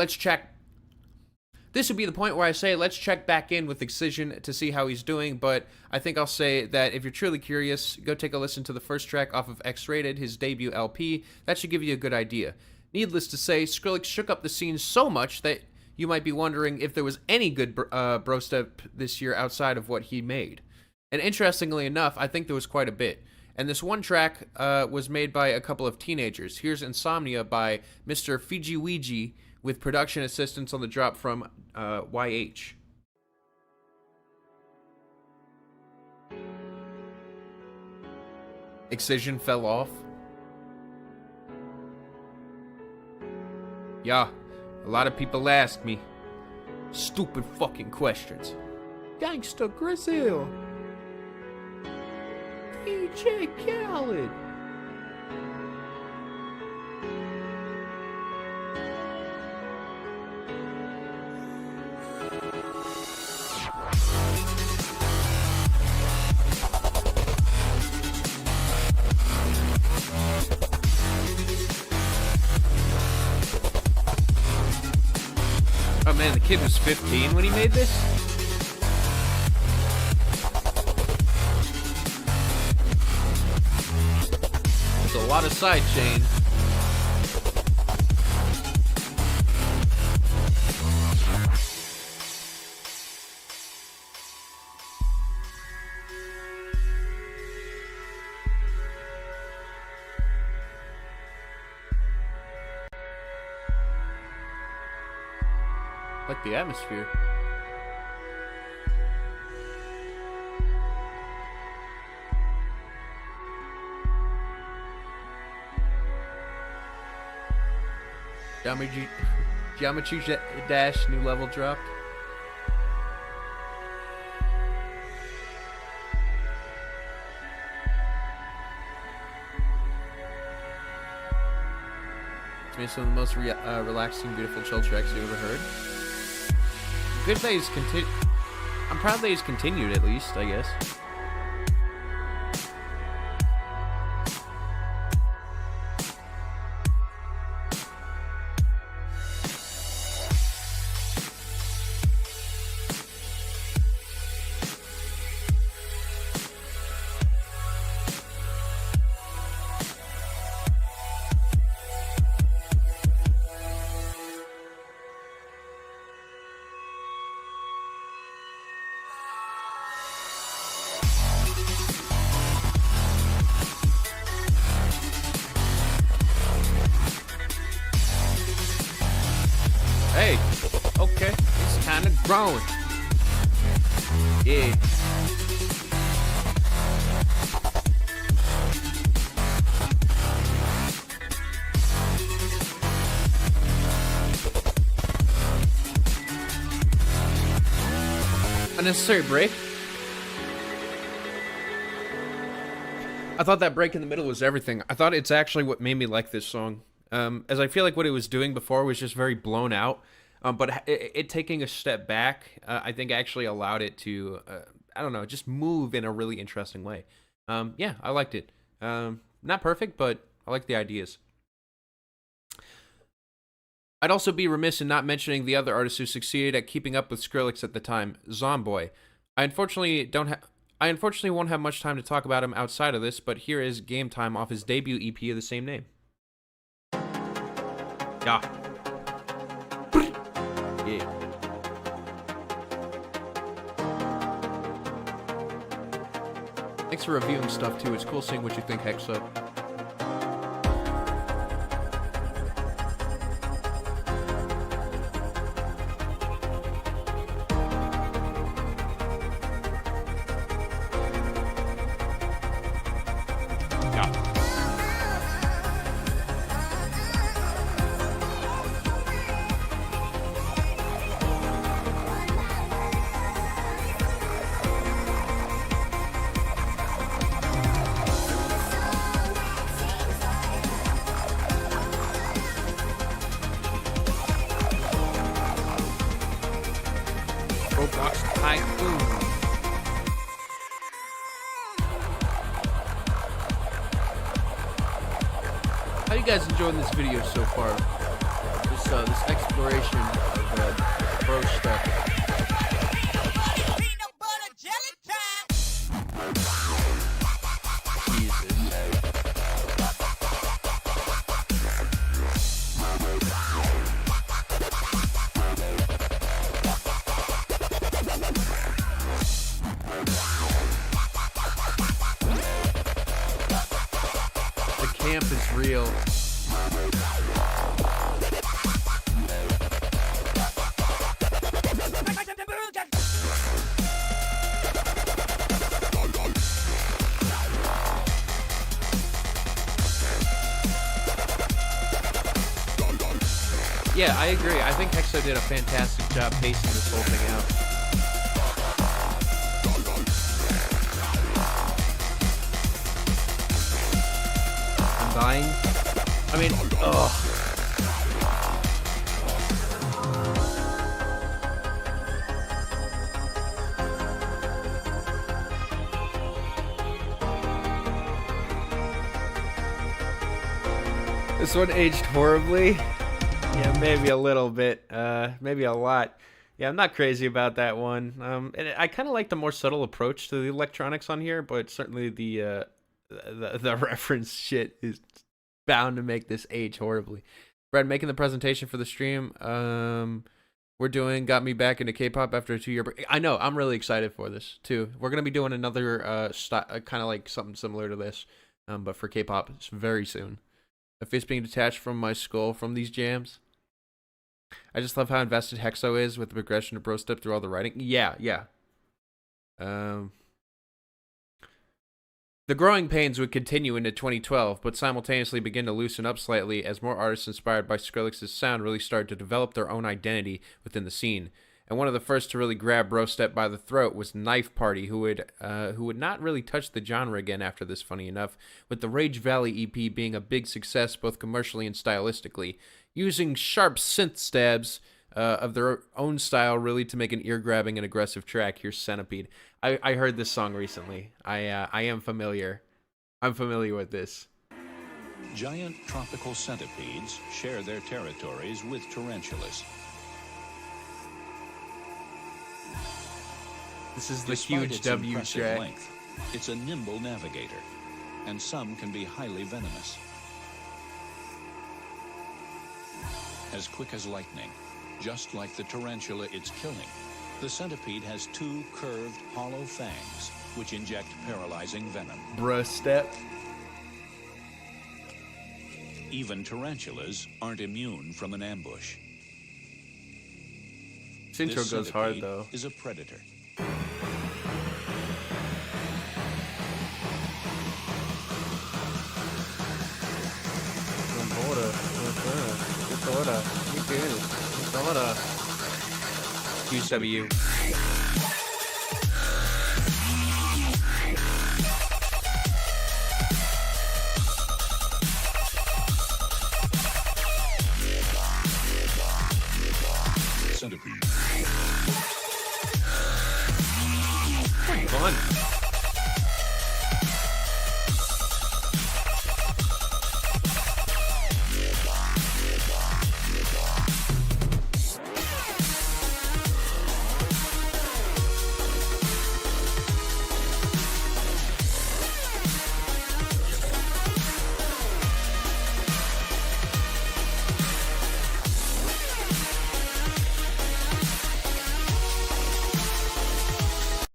let's check back in with Excision to see how he's doing, but I think I'll say that if you're truly curious, go take a listen to the first track off of X-Rated, his debut LP. That should give you a good idea. Needless to say, Skrillex shook up the scene so much that you might be wondering if there was any good Brostep this year outside of what he made. And interestingly enough, I think there was quite a bit. And this one track was made by a couple of teenagers. Here's Insomnia by Mr. Fiji Ouija, with production assistance on the drop from YH. Excision fell off. Yeah, a lot of people ask me stupid fucking questions. Gangsta Grizzle. DJ Khaled. Oh man, the kid was 15 when he made this? There's a lot of sidechain. Like the atmosphere. Geometry Dash new level dropped. It's maybe some of the most relaxing, beautiful chill tracks you've ever heard. Good that he's I'm proud that he's continued, at least, I guess. Hey, okay, it's kind of growing. Yeah. Unnecessary break. I thought that break in the middle was everything. I thought it's actually what made me like this song. As I feel like what it was doing before was just very blown out. But it taking a step back, I think actually allowed it to, I don't know, just move in a really interesting way. Yeah, I liked it. Not perfect, but I like the ideas. I'd also be remiss in not mentioning the other artist who succeeded at keeping up with Skrillex at the time, Zomboy. I unfortunately won't have much time to talk about him outside of this, but here is Game Time off his debut EP of the same name. Yeah. Yeah. Thanks for reviewing stuff too. It's cool seeing what you think, Hexa. Roblox Tycoon. How you guys enjoying this video so far? This exploration of Brostep. Peanut butter jelly time. Jesus. The camp is real. Yeah, I agree. I think Hexo did a fantastic job pacing this whole thing out. I'm buying. I mean, ugh. This one aged horribly. Yeah, maybe a little bit. Maybe a lot. Yeah, I'm not crazy about that one. And I kind of like the more subtle approach to the electronics on here, but certainly the reference shit is bound to make this age horribly. Brad, making the presentation for the stream. We're doing got me back into K-pop after a 2-year break. I know. I'm really excited for this too. We're gonna be doing another kind of like something similar to this, but for K-pop very soon. A face being detached from my skull from these jams. I just love how invested Hexo is with the progression of Brostep through all the writing. Yeah. The growing pains would continue into 2012, but simultaneously begin to loosen up slightly as more artists inspired by Skrillex's sound really started to develop their own identity within the scene. And one of the first to really grab Brostep by the throat was Knife Party, who would not really touch the genre again after this, funny enough, with the Rage Valley EP being a big success both commercially and stylistically, using sharp synth stabs of their own style really to make an ear-grabbing and aggressive track. Here's Centipede. I heard this song recently. I am familiar. I'm familiar with this. Giant tropical centipedes share their territories with tarantulas. This is the Despite huge its W impressive track. length, it's a nimble navigator, and some can be highly venomous. As quick as lightning, just like the tarantula it's killing, the centipede has 2 curved, hollow fangs, which inject paralyzing venom. Brostep. Even tarantulas aren't immune from an ambush. This intro This goes hard centipede though. is a predator. Huge W. Centipede. Fun.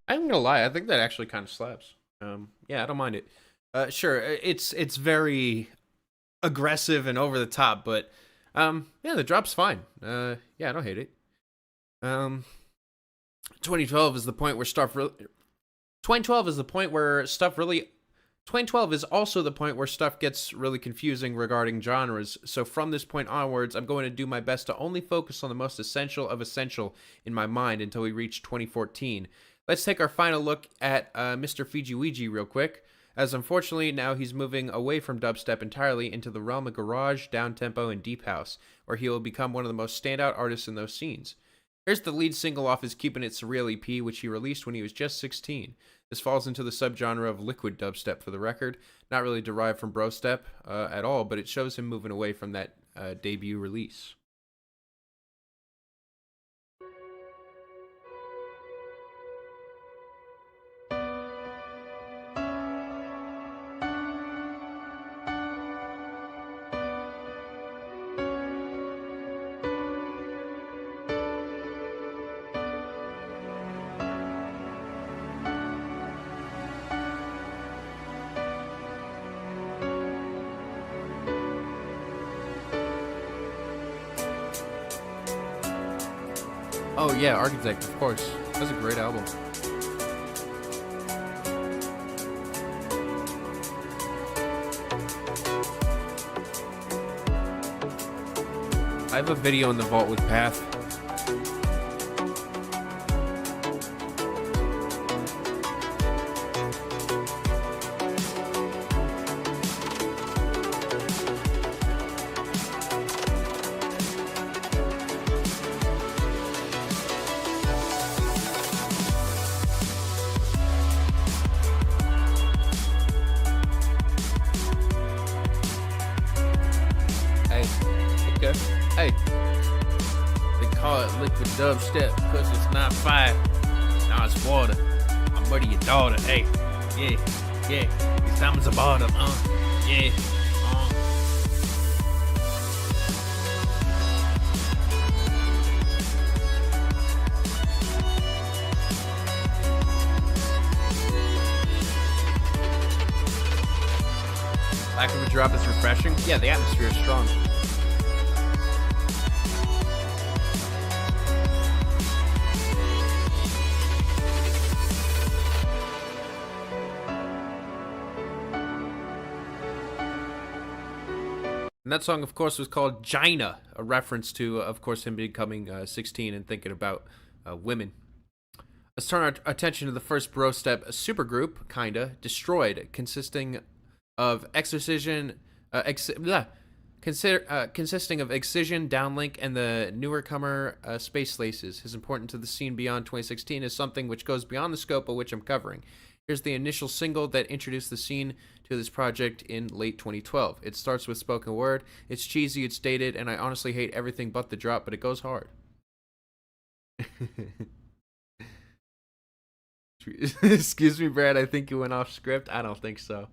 I'm gonna lie, I think that actually kind of slaps. Yeah, I don't mind it. Sure, it's very aggressive and over the top, but yeah, the drop's fine. Yeah, I don't hate it. 2012 is the point where stuff really. 2012 is the point where stuff really. 2012 is also the point where stuff gets really confusing regarding genres. So from this point onwards, I'm going to do my best to only focus on the most essential of essential in my mind until we reach 2014. Let's take our final look at Mr. Fiji Ouija real quick, as unfortunately now he's moving away from dubstep entirely into the realm of garage, downtempo, and deep house, where he will become one of the most standout artists in those scenes. Here's the lead single off his Keepin' It Surreal EP, which he released when he was just 16. This falls into the subgenre of liquid dubstep for the record, not really derived from Brostep at all, but it shows him moving away from that debut release. Oh yeah, Architect, of course. That's a great album. I have a video in the vault with Path. Hey, they call it liquid dubstep because it's not fire. Now it's water. I'm murder your daughter. Hey, yeah. These diamonds are bottom. Yeah. Lack of a drop is refreshing. Yeah, the atmosphere is strong. And that song, of course, was called Gina, a reference to, of course, him becoming 16 and thinking about women. Let's turn our attention to the first Brostep supergroup, kinda, Destroyed, consisting of Excision, Downlink, and the newer comer Spaceashes. His importance to the scene beyond 2016 is something which goes beyond the scope of which I'm covering. Here's the initial single that introduced the scene to this project in late 2012. It starts with spoken word. It's cheesy, it's dated, and I honestly hate everything but the drop, but it goes hard. Excuse me, Brad, I think you went off script. I don't think so.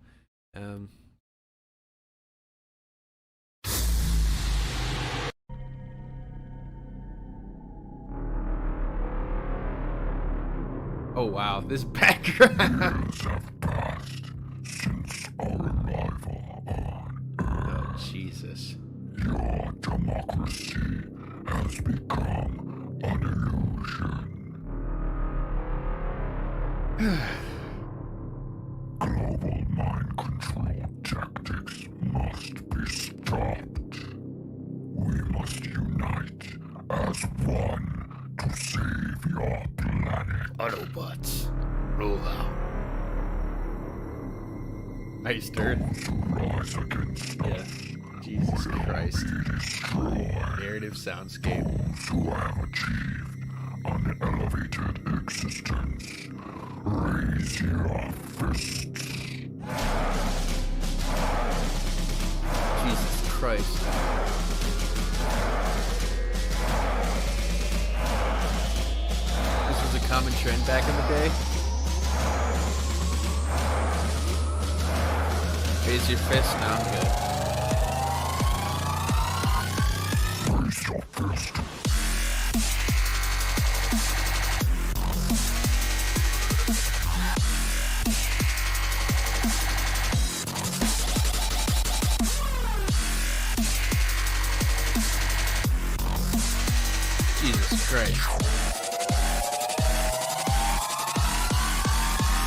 Oh wow, this background. Years have passed since our arrival on Earth. Oh Jesus. Your democracy has become an illusion. Global mind control tactics must be stopped. We must unite as one to save your planet. Autobots, roll out. Nice turn. Those who rise against Yeah. us Jesus will Christ. be destroyed. Narrative soundscape. Those who have achieved an elevated existence, raise your fists. Jesus Christ. This was a common trend back in the day. Raise your fist now. Good. Raise your fist. Jesus Christ.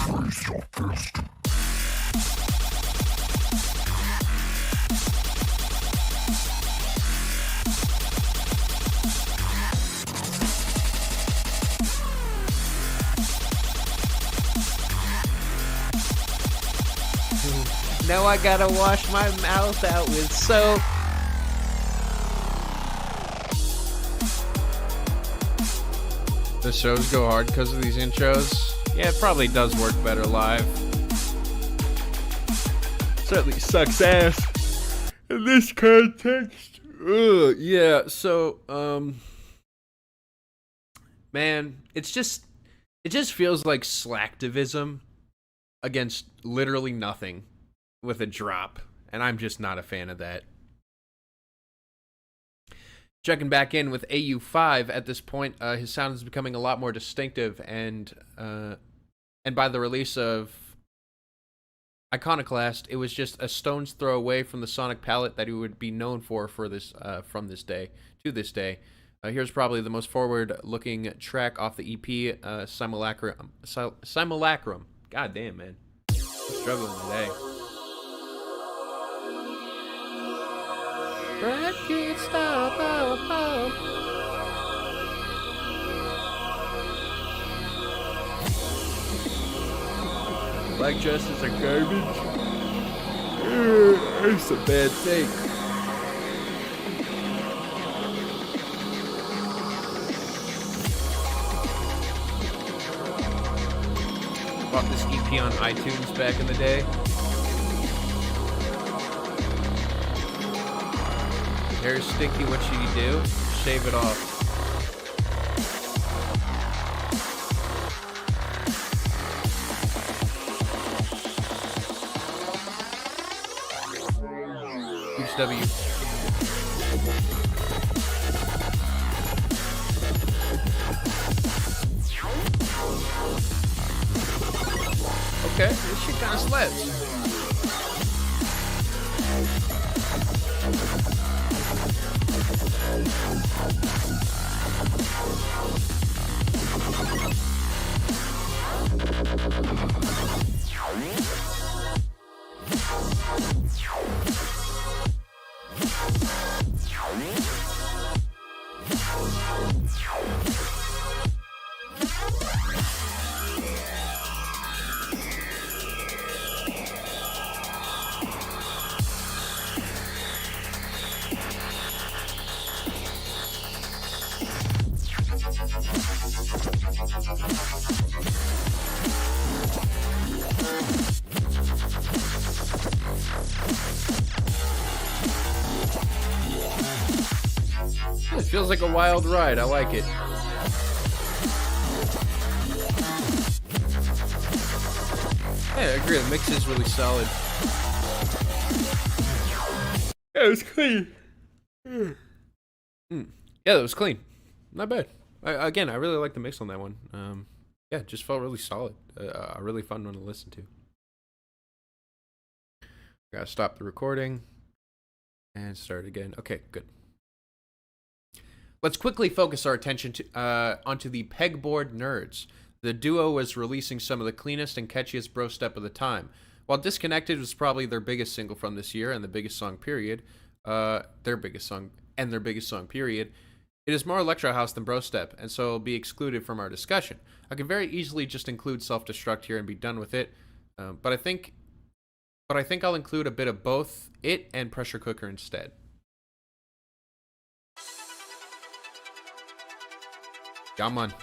Raise your fist. Now I gotta wash my mouth out with soap. The shows go hard because of these intros. Yeah, it probably does work better live. Certainly sucks ass in this context. Ugh, yeah, so, man, it just feels like slacktivism against literally nothing with a drop, and I'm just not a fan of that. Checking back in with AU5 at this point, his sound is becoming a lot more distinctive, and by the release of Iconoclast, it was just a stone's throw away from the sonic palette that he would be known for this from this day to this day. Here's probably the most forward-looking track off the EP, Simulacrum. God damn, man. Struggling today. Bracket stop, Black dresses are garbage. It's a bad take. Bought this EP on iTunes back in the day. Hair's sticky, what should you do? Shave it off. Huge W. Okay, this shit kinda slaps. It feels like a wild ride. I like it. Yeah, I agree. The mix is really solid. Yeah, it was clean. Yeah, that was clean. Not bad. Again, I really like the mix on that one. Yeah, it just felt really solid. A really fun one to listen to. Gotta stop the recording and start again. Okay, good. Let's quickly focus our attention onto the Pegboard Nerds. The duo was releasing some of the cleanest and catchiest Brostep of the time. While Disconnected was probably their biggest single from this year and the biggest song period, their biggest song period, it is more electro house than Brostep, and so it'll be excluded from our discussion. I could very easily just include Self-Destruct here and be done with it, but I think I'll include a bit of both it and Pressure Cooker instead. Come on.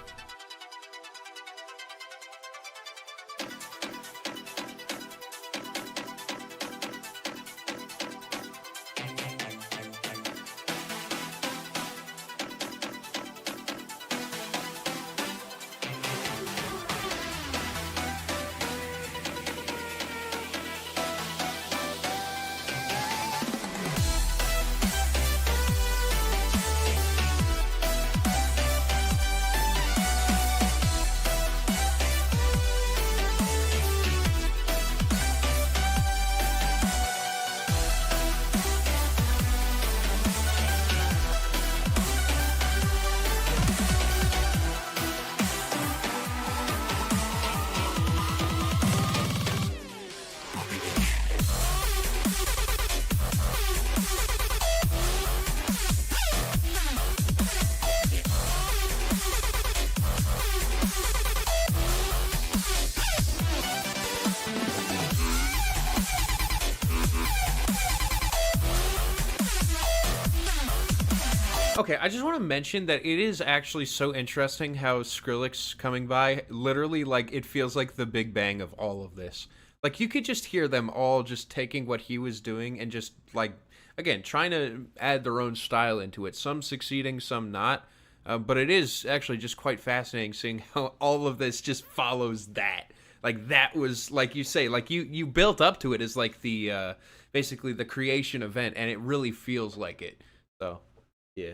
Okay, I just want to mention that it is actually so interesting how Skrillex coming by, literally, like, it feels like the Big Bang of all of this. Like, you could just hear them all just taking what he was doing and just, like, again, trying to add their own style into it. Some succeeding, some not. But it is actually just quite fascinating seeing how all of this just follows that. Like, that was, like you say, like, you built up to it as, like, the, basically the creation event, and it really feels like it. So, yeah.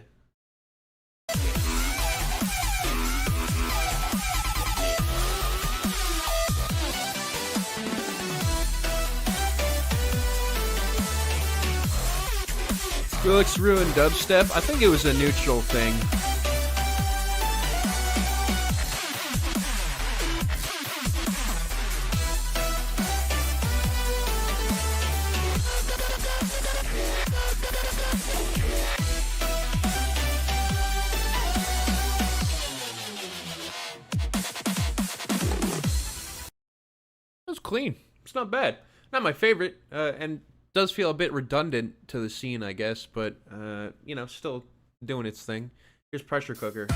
Skrillex ruined dubstep. I think it was a neutral thing. It was clean. It's not bad. Not my favorite, and does feel a bit redundant to the scene, I guess, but, you know, still doing its thing. Here's Pressure Cooker.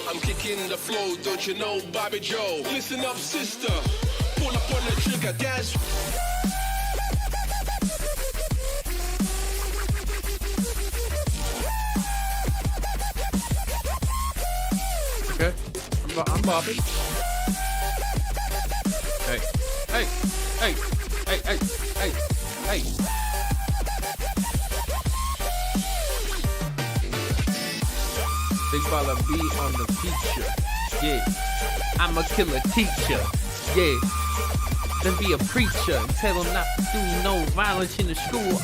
I'm kicking the flow, don't you know, Bobby Joe? Listen up, sister. Pull up on the trigger, dance. Okay, I'm bopping. Hey, hey, hey, hey, hey, hey, hey. Big baller B on the feature. Yeah, I'm a killer teacher. Yeah, then be a preacher and tell them not to do no violence in the school.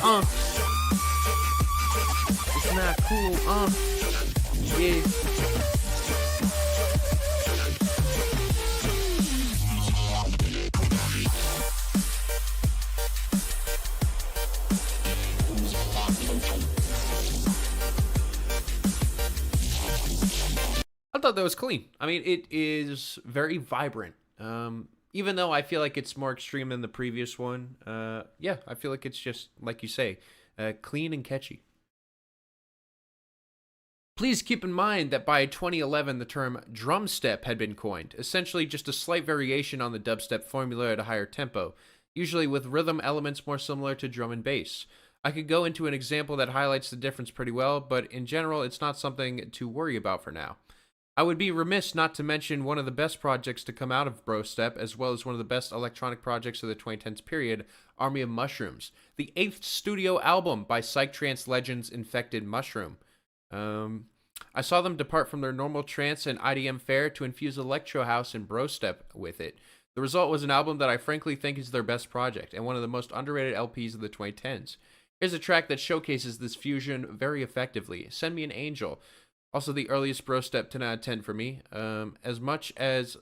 It's not cool. Yeah. I thought that was clean. I mean, it is very vibrant. Even though I feel like it's more extreme than the previous one, yeah, I feel like it's just, like you say, clean and catchy. Please keep in mind that by 2011, the term drum step had been coined, essentially just a slight variation on the dubstep formula at a higher tempo, usually with rhythm elements more similar to drum and bass. I could go into an example that highlights the difference pretty well, but in general, it's not something to worry about for now. I would be remiss not to mention one of the best projects to come out of Brostep, as well as one of the best electronic projects of the 2010s period, Army of Mushrooms, the 8th studio album by psytrance legends Infected Mushroom. I saw them depart from their normal trance and IDM fare to infuse electro house and Brostep with it. The result was an album that I frankly think is their best project, and one of the most underrated LPs of the 2010s. Here's a track that showcases this fusion very effectively, Send Me an Angel. Also the earliest Brostep 10 out of 10 for me. As much of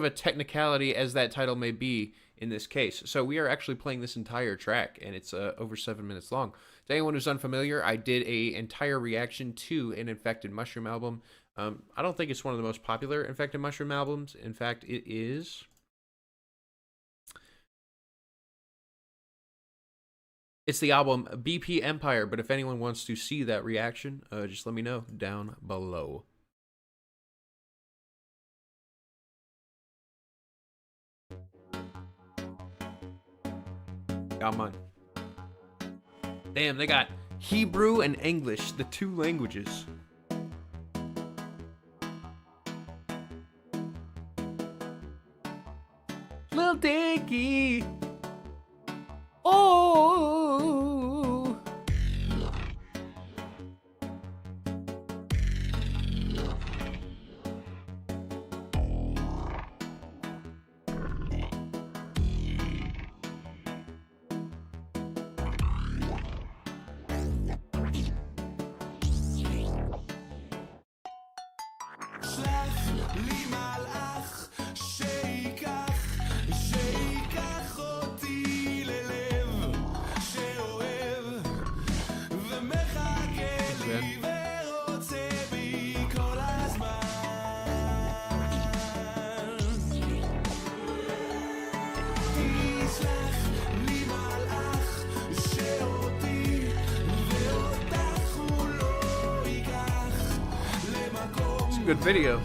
a technicality as that title may be in this case. So we are actually playing this entire track, and it's over 7 minutes long. To anyone who's unfamiliar, I did an entire reaction to an Infected Mushroom album. I don't think it's one of the most popular Infected Mushroom albums. In fact, it is. It's the album BP Empire, but if anyone wants to see that reaction, just let me know down below. Come on. Damn, they got Hebrew and English, the two languages. Lil Dicky. Oh. לי מלאך שיקח אותי good video.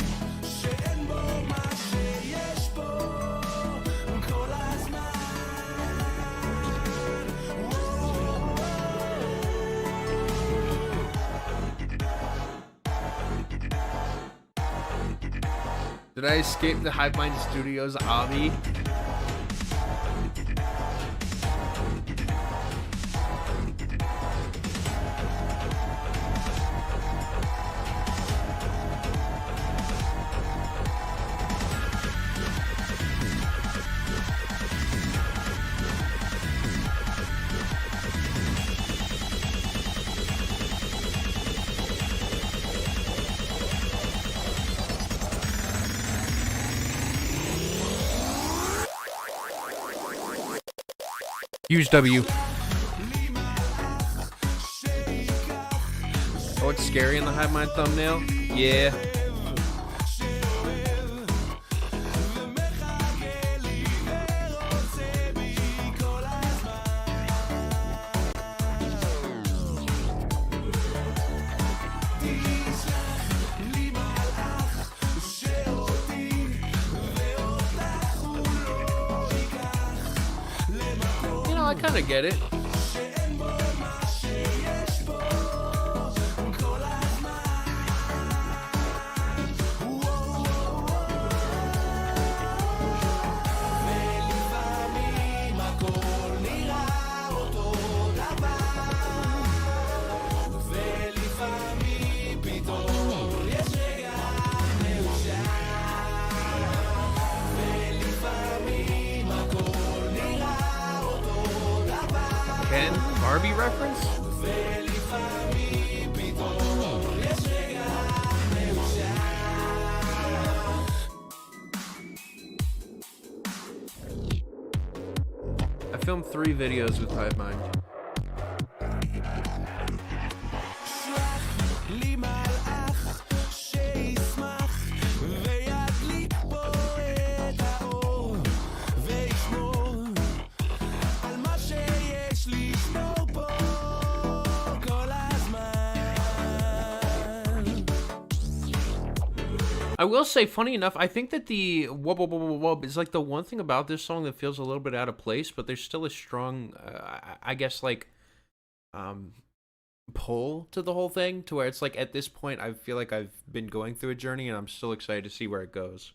Did I escape the Hive Mind Studios obby? Huge W. Oh, it's scary in the Hive Mind thumbnail? Yeah. I kind of get it. Ken Barbie reference? I filmed 3 videos with Hive Mind. I will say, funny enough, I think that the wub wub wub wub is like the one thing about this song that feels a little bit out of place, but there's still a strong, I guess, like, pull to the whole thing, to where it's like, at this point, I feel like I've been going through a journey, and I'm still excited to see where it goes.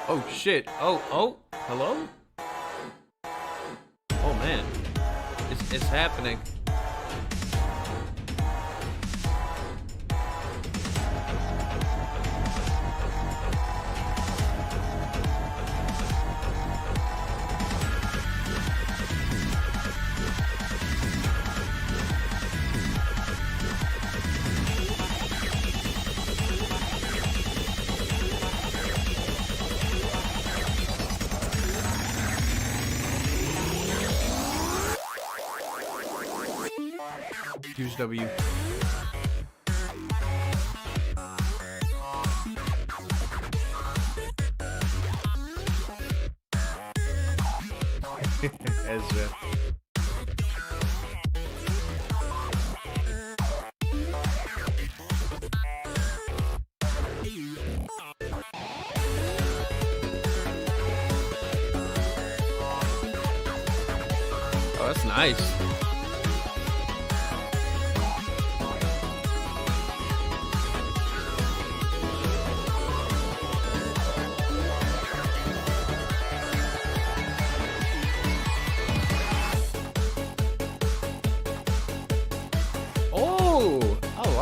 Oh shit. Oh, hello? Oh man. It's happening. Huge W. Ezra. Oh, that's nice.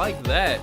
like that.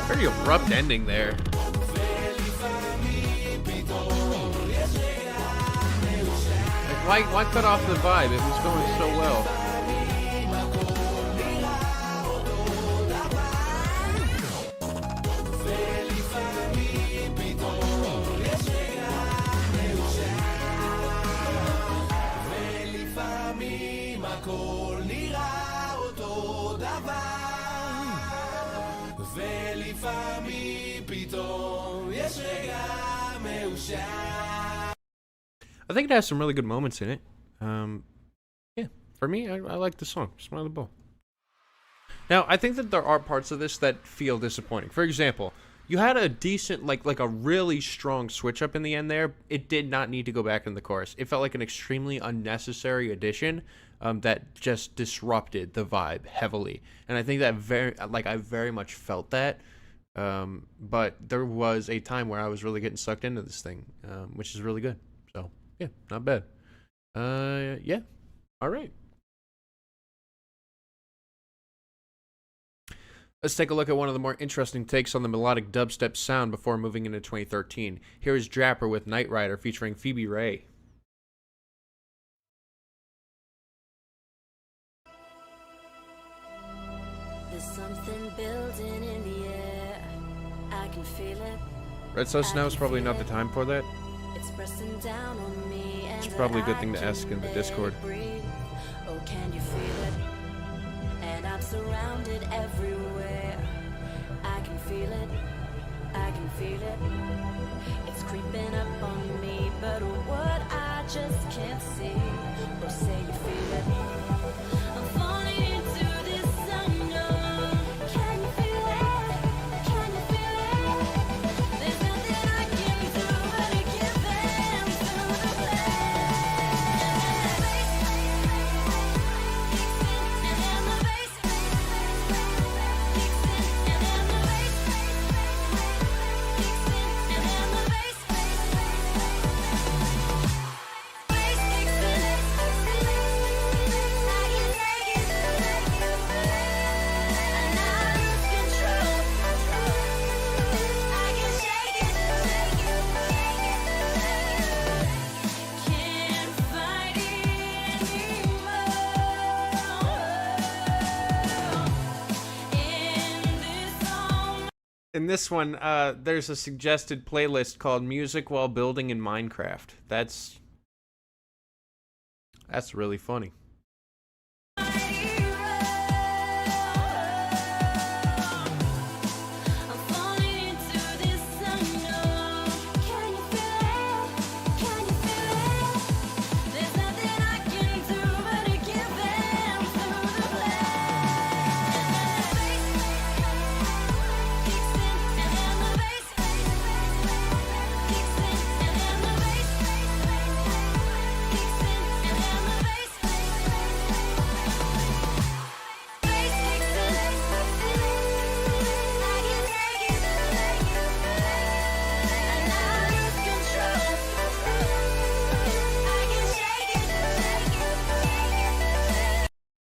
Pretty abrupt ending there. Like, why cut off the vibe? It was going so well. I think it has some really good moments in it. Yeah, for me, I like the song. Smile the Bowl. Now, I think that there are parts of this that feel disappointing. For example, you had a decent, like a really strong switch up in the end there. It did not need to go back in the chorus. It felt like an extremely unnecessary addition that just disrupted the vibe heavily. And I think that I very much felt that. But there was a time where I was really getting sucked into this thing, which is really good. So, yeah, not bad. Yeah, all right. Let's take a look at one of the more interesting takes on the melodic dubstep sound before moving into 2013. Here is Japper with Knight Rider featuring Phoebe Ray. There's something building in the air. I can feel it. Red Sauce now is probably not the time for that. It's pressing down on me. It's probably a good thing to ask in the Discord. Oh, can you feel it? And I'm surrounded everywhere. I can feel it. I can feel it. It's creeping up on me, but what I just can't see. Or say you feel it. I'm falling into this unknown. Can you feel it? Can you feel it? There's nothing I can do but to give them to the In this one, there's a suggested playlist called Music While Building in Minecraft. That's really funny.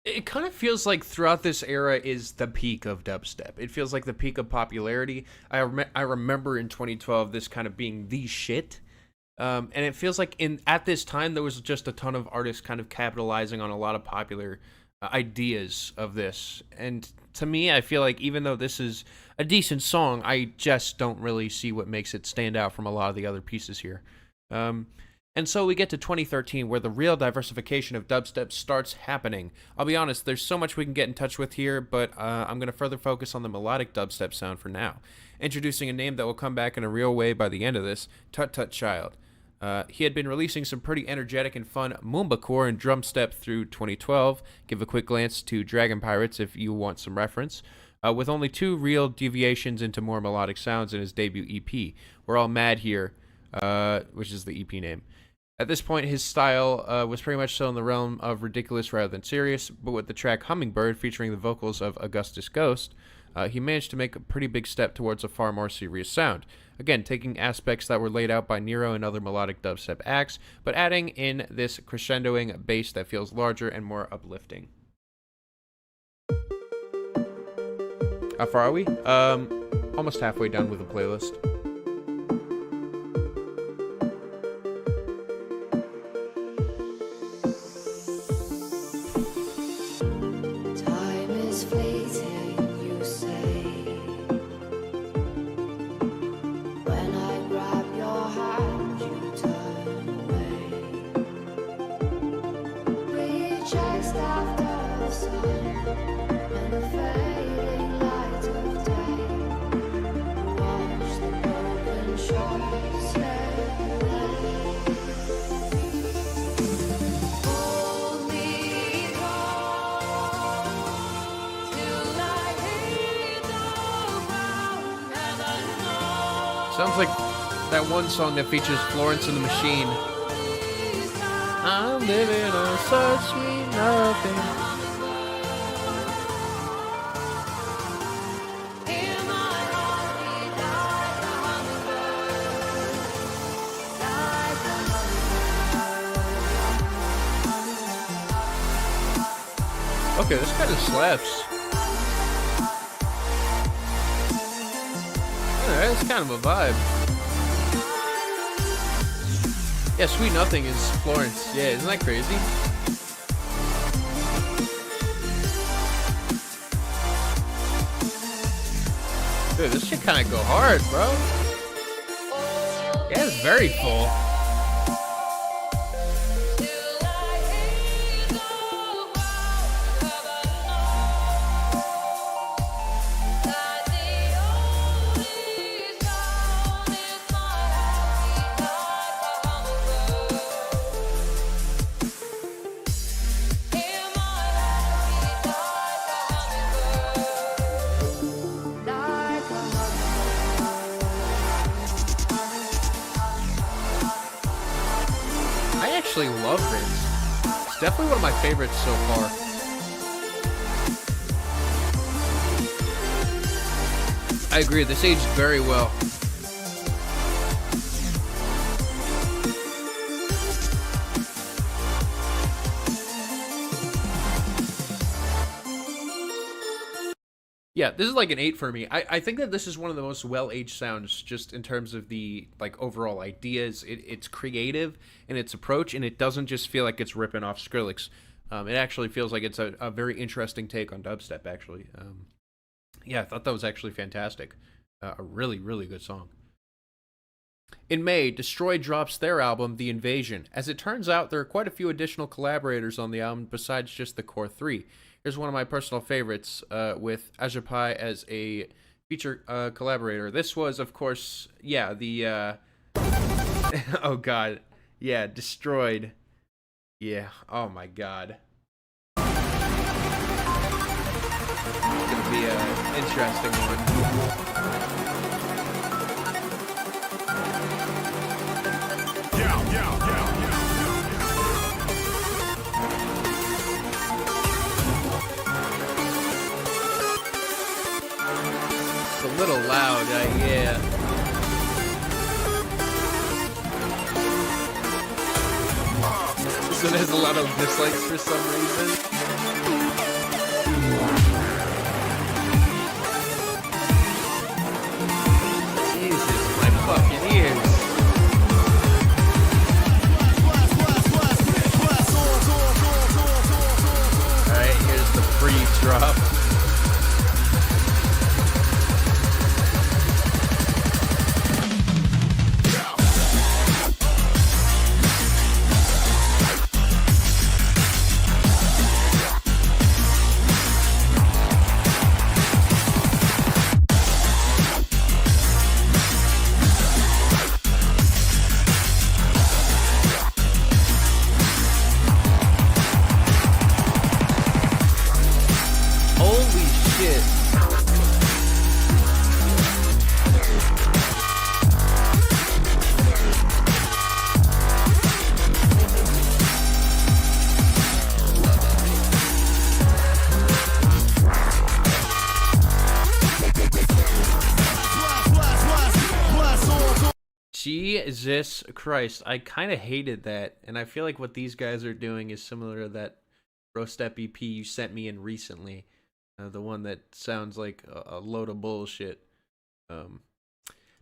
It kind of feels like throughout this era is the peak of dubstep. It feels like the peak of popularity. I remember in 2012 this kind of being the shit. And it feels like at this time there was just a ton of artists kind of capitalizing on a lot of popular ideas of this. And to me, I feel like even though this is a decent song, I just don't really see what makes it stand out from a lot of the other pieces here. And so we get to 2013, where the real diversification of dubstep starts happening. I'll be honest, there's so much we can get in touch with here, but I'm going to further focus on the melodic dubstep sound for now. Introducing a name that will come back in a real way by the end of this, Tut Tut Child. He had been releasing some pretty energetic and fun Moombacore and drum step through 2012. Give a quick glance to Dragon Pirates if you want some reference. With only 2 real deviations into more melodic sounds in his debut EP. We're All Mad Here, which is the EP name. At this point, his style was pretty much still in the realm of ridiculous rather than serious, but with the track Hummingbird featuring the vocals of Augustus Ghost, he managed to make a pretty big step towards a far more serious sound. Again, taking aspects that were laid out by Nero and other melodic dubstep acts, but adding in this crescendoing bass that feels larger and more uplifting. How far are we? Almost halfway done with the playlist. Time is fleeting, you say. When I grab your hand, you turn away. We chased after the sun and the fading light of day. Watch the broken shore slip away. Hold me close till I hear the ground heaven knows. Sounds like that one song that features Florence and the Machine. I'm living on such sweet nothing. In my heart beat like a hummingbird, like a hummingbird. Okay, this kind of slaps. Alright, it's kind of a vibe. Yeah, Sweet Nothing is Florence. Yeah, isn't that crazy? Dude, this shit kind of go hard, bro. Yeah, it's very full. Till I hear the ground heaven knows that the only sound is my heart beat like a hummingbird. In my heart beat like a I actually love this. It's definitely one of my favorites so far. I agree, this aged very well. Yeah, this is like an 8 for me. I think that this is one of the most well-aged sounds just in terms of the like overall ideas. It's creative in its approach, and it doesn't just feel like it's ripping off Skrillex. It actually feels like it's a very interesting take on dubstep, actually. Yeah, I thought that was actually fantastic. A really, really good song. In May, Destroy drops their album, The Invasion. As it turns out, there are quite a few additional collaborators on the album besides just the core 3. Here's one of my personal favorites, with Ajapai as a feature collaborator. This was, of course, yeah, the, oh god, yeah, Destroyed. Yeah, oh my god. It's gonna be an interesting one. It's a little loud, yeah. So there's a lot of dislikes for some reason. Jesus, my fucking ears. Alright, here's the pre-drop. Jesus Christ, I kind of hated that, and I feel like what these guys are doing is similar to that Brostep EP you sent me in recently, the one that sounds like a load of bullshit.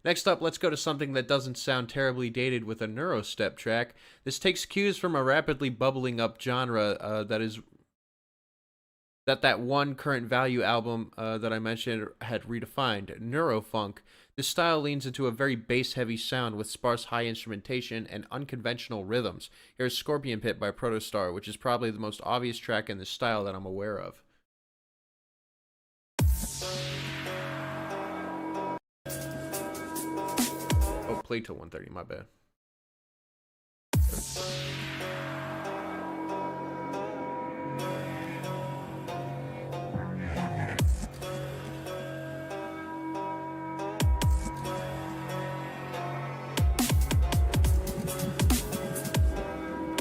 Next up, let's go to something that doesn't sound terribly dated with a Neurostep track. This takes cues from a rapidly bubbling up genre that one current value album that I mentioned had redefined, Neurofunk. This style leans into a very bass-heavy sound with sparse high instrumentation and unconventional rhythms. Here's Scorpion Pit by Protostar, which is probably the most obvious track in this style that I'm aware of. Oh, play till 1:30, my bad.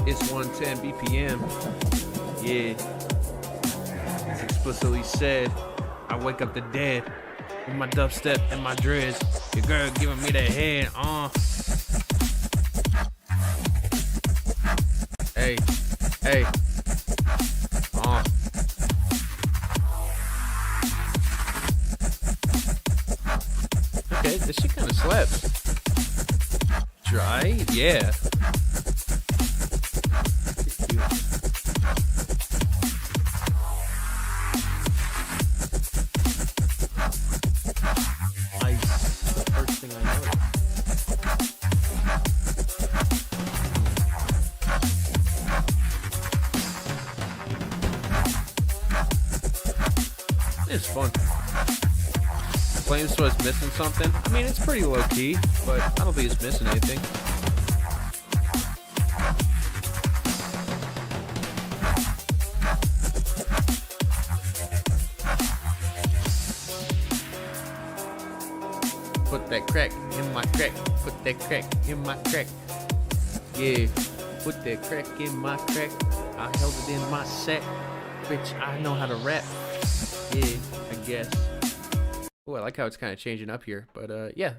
It's 110 BPM. Yeah. It's explicitly said. I wake up the dead with my dubstep and my dreads. Your girl giving me the head. Hey. Hey. Okay, this shit kind of slaps. Dry? Yeah. It's fun. Claims to us missing something. I mean, it's pretty low key, but I don't think it's missing anything. Put that crack in my crack. Put that crack in my crack. Yeah. Put that crack in my crack. I held it in my sack. Bitch, I know how to rap. Yeah, I guess. Oh, I like how it's kind of changing up here. But yeah,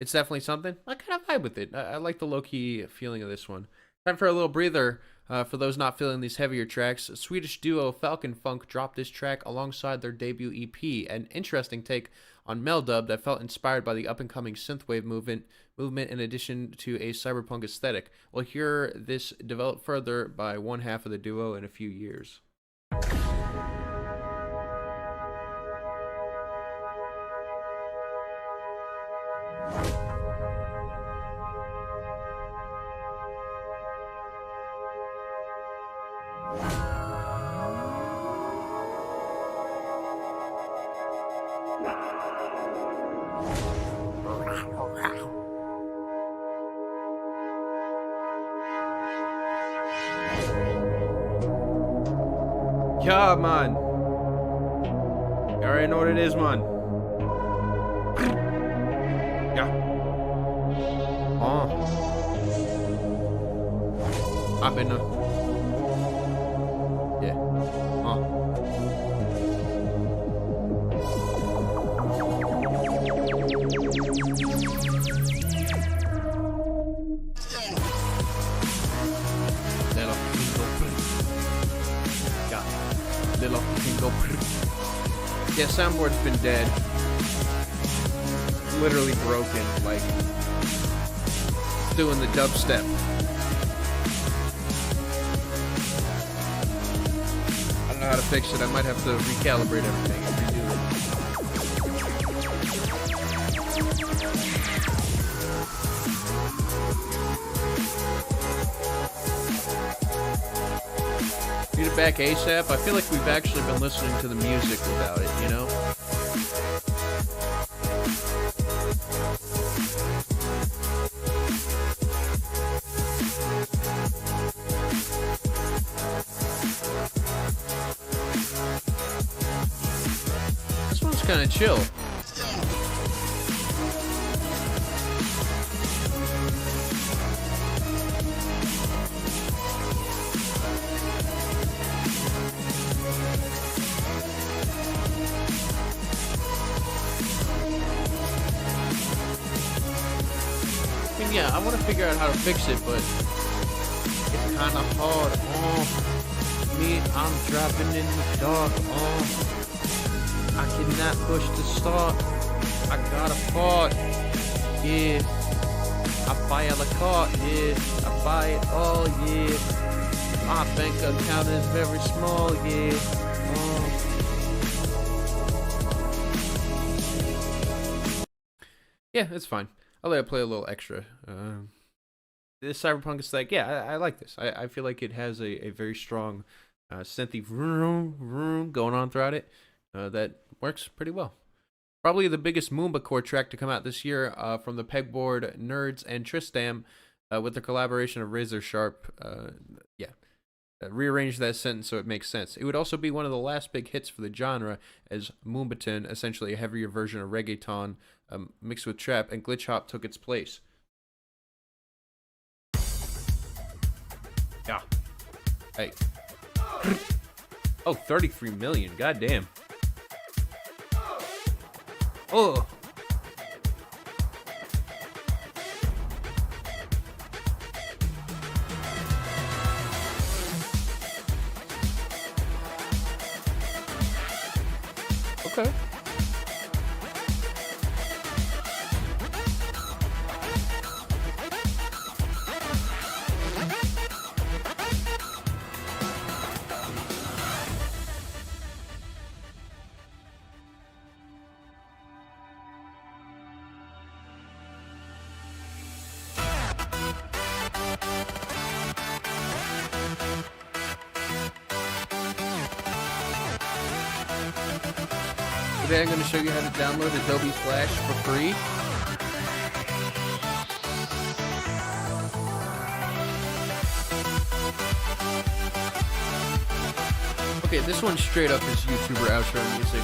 it's definitely something. I kind of vibe with it. I like the low-key feeling of this one. Time for a little breather. For those not feeling these heavier tracks, Swedish duo Falcon Funk dropped this track alongside their debut EP. An interesting take on Meldub that felt inspired by the up-and-coming synthwave movement in addition to a cyberpunk aesthetic. We'll hear this developed further by one half of the duo in a few years. Yeah, man. You already know what it is, man. Yeah. I've been yeah. Yeah, soundboard's been dead. Literally broken, like doing the dubstep. I don't know how to fix it. I might have to recalibrate everything and redo it. Need it back ASAP. I feel like we've actually been listening to the music without it, you know? This one's kind of chill. Yeah, I want to figure out how to fix it, but it's kind of hard. Me, I'm driving in the dark. I cannot push the start. I gotta fart. Yeah. I buy a la carte. Yeah. I buy it all. Yeah. My bank account is very small. Yeah. Yeah, it's fine. I'll let it play a little extra. This cyberpunk aesthetic, yeah, I like this. I feel like it has a very strong synthy vroom, vroom going on throughout it that works pretty well. Probably the biggest Moomba core track to come out this year from the Pegboard Nerds and Tristam with the collaboration of Razor Sharp. Rearrange that sentence so it makes sense. It would also be one of the last big hits for the genre, as Moombaton, essentially a heavier version of reggaeton mixed with trap, and glitch hop took its place. Yeah. Hey. Oh, 33 million. Goddamn. Oh. Okay. Today I'm going to show you how to download Adobe Flash for free. Okay, this one straight up is YouTuber outro music.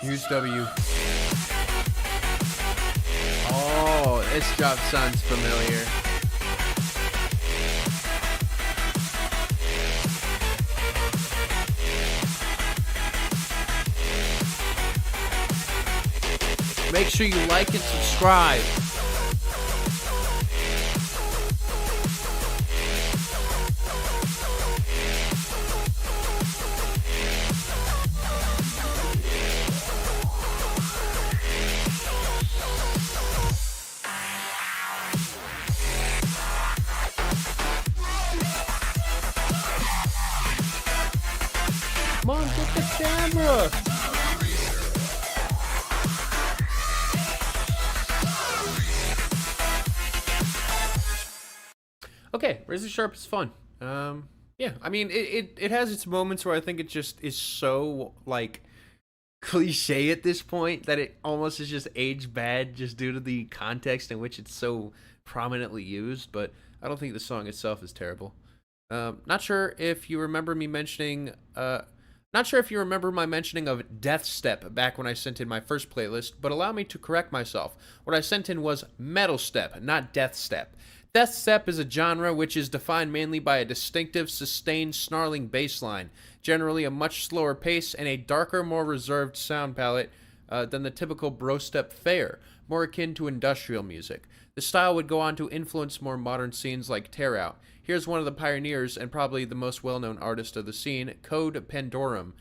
Here's W. Oh, this drop sounds familiar. Make sure you like and subscribe. Come on, get the camera. Okay, Razor Sharp is fun. Yeah, I mean, it has its moments where I think it just is so, like, cliche at this point that it almost is just aged bad just due to the context in which it's so prominently used, but I don't think the song itself is terrible. Not sure if you remember me mentioning, not sure if you remember my mentioning of Death Step back when I sent in my first playlist, but allow me to correct myself. What I sent in was Metal Step, not Death Step. Death Step is a genre which is defined mainly by a distinctive, sustained, snarling bass line, generally a much slower pace and a darker, more reserved sound palette than the typical Brostep fare, more akin to industrial music. The style would go on to influence more modern scenes like Tear Out. Here's one of the pioneers and probably the most well-known artist of the scene, Code Pandorum,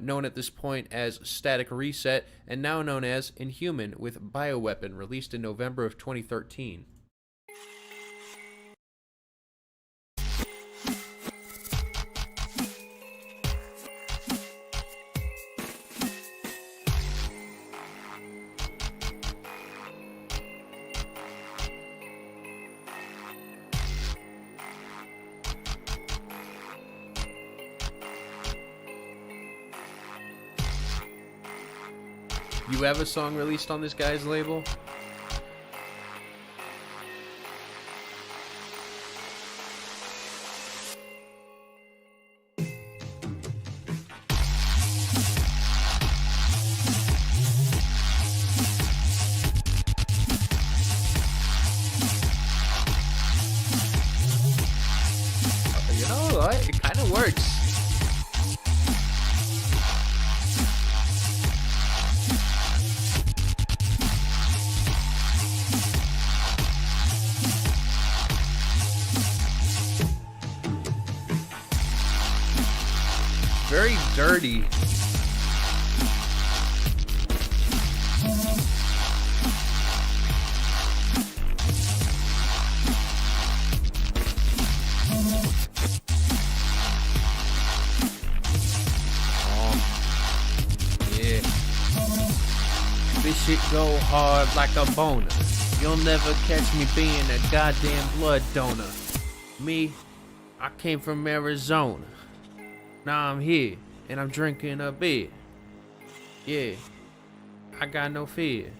known at this point as Static Reset and now known as Inhuman, with Bioweapon, released in November of 2013. You have a song released on this guy's label? very dirty. Yeah. This shit go hard like a boner. You'll never catch me being a goddamn blood donor. Me, I came from Arizona. Now I'm here, and I'm drinking a beer. Yeah, I got no fear.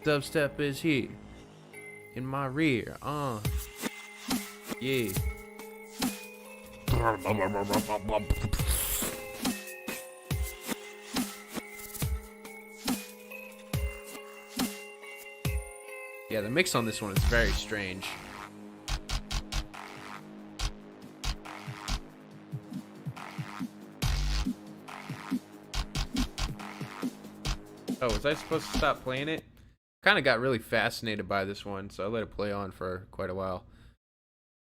Dubstep is here, in my rear, yeah. Yeah, the mix on this one is very strange. Oh, was I supposed to stop playing it? Kind of got really fascinated by this one, so I let it play on for quite a while.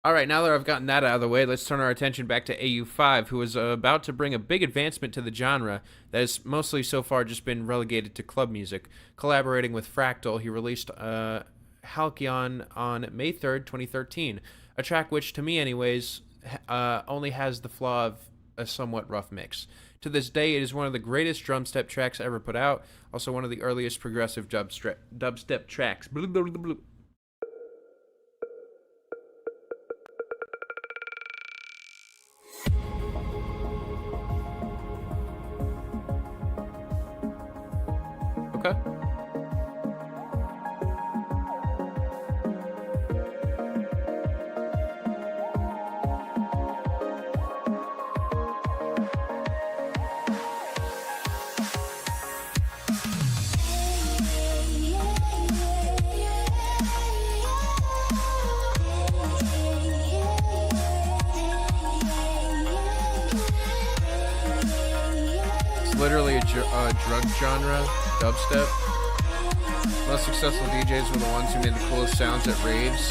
Alright, now that I've gotten that out of the way, let's turn our attention back to AU5, who is about to bring a big advancement to the genre that has mostly so far just been relegated to club music. Collaborating with Fractal, he released Halcyon on May 3rd, 2013, a track which, to me anyways, only has the flaw of a somewhat rough mix. To this day, it is one of the greatest drumstep tracks ever put out, also one of the earliest progressive dubstep tracks. Blah, blah, blah, blah. Okay. Literally a drug genre, dubstep. Most successful DJs were the ones who made the coolest sounds at raves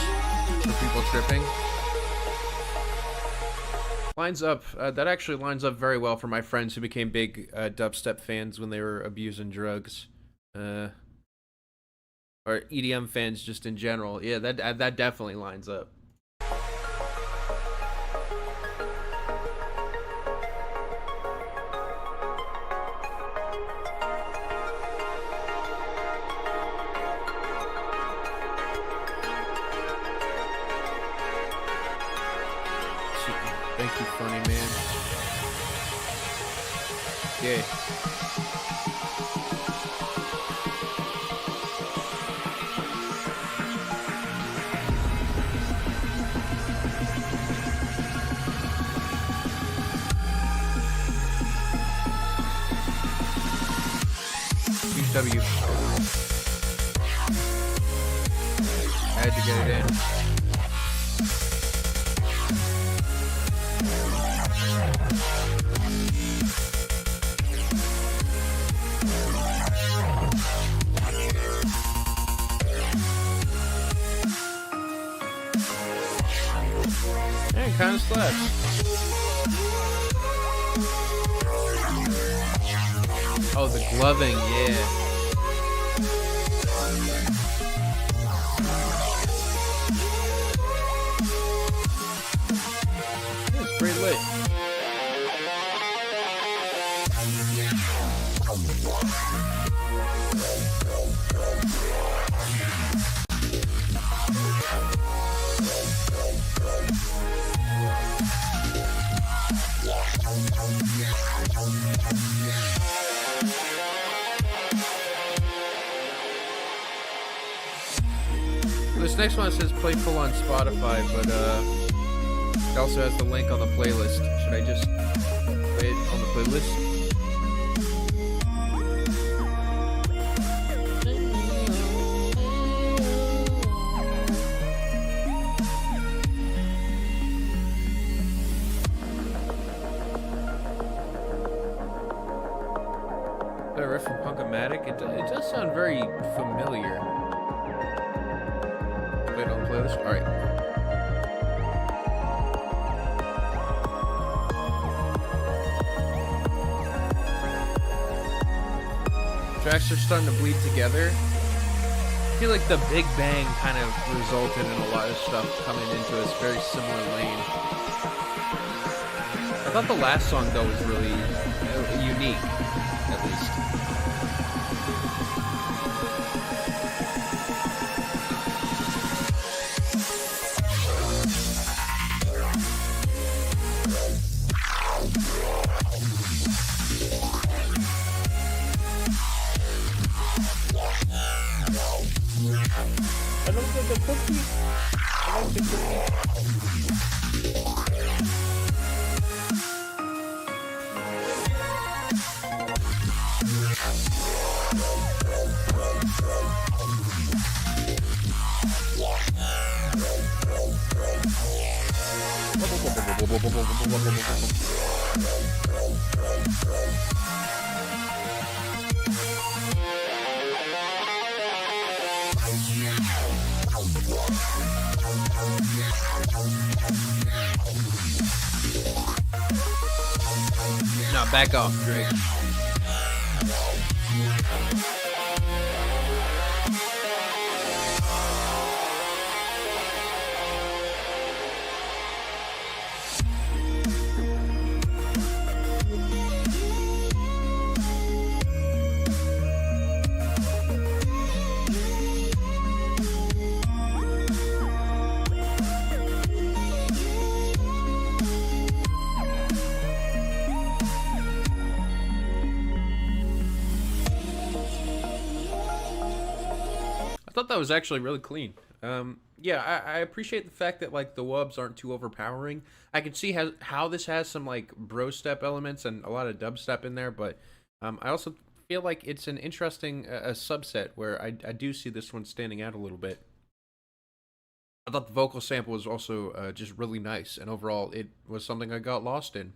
for people tripping. Lines up, that actually lines up very well for my friends who became big dubstep fans when they were abusing drugs. Or EDM fans just in general. Yeah, that definitely lines up. Thank you, funny man. Yeah. Huge W. I had to get it in. It kind of slaps. Oh, the gloving, yeah. It's pretty lit. This next one says play full on Spotify, but it also has the link on the playlist. Should I just play it on the playlist? The riff from Punkomatic, it does sound very familiar. Play it on the playlist? Alright. tracks are starting to bleed together. I feel like the Big Bang kind of resulted in a lot of stuff coming into this very similar lane. I thought the last song, though, was really unique, at least. I don't get the cookie. I like the cookie. Now back off, Drake. I thought that was actually really clean. Yeah, I appreciate the fact that like the wubs aren't too overpowering. I can see how this has some like Brostep elements and a lot of dubstep in there, but I also feel like it's an interesting a subset where I do see this one standing out a little bit. I thought the vocal sample was also just really nice, and overall it was something I got lost in.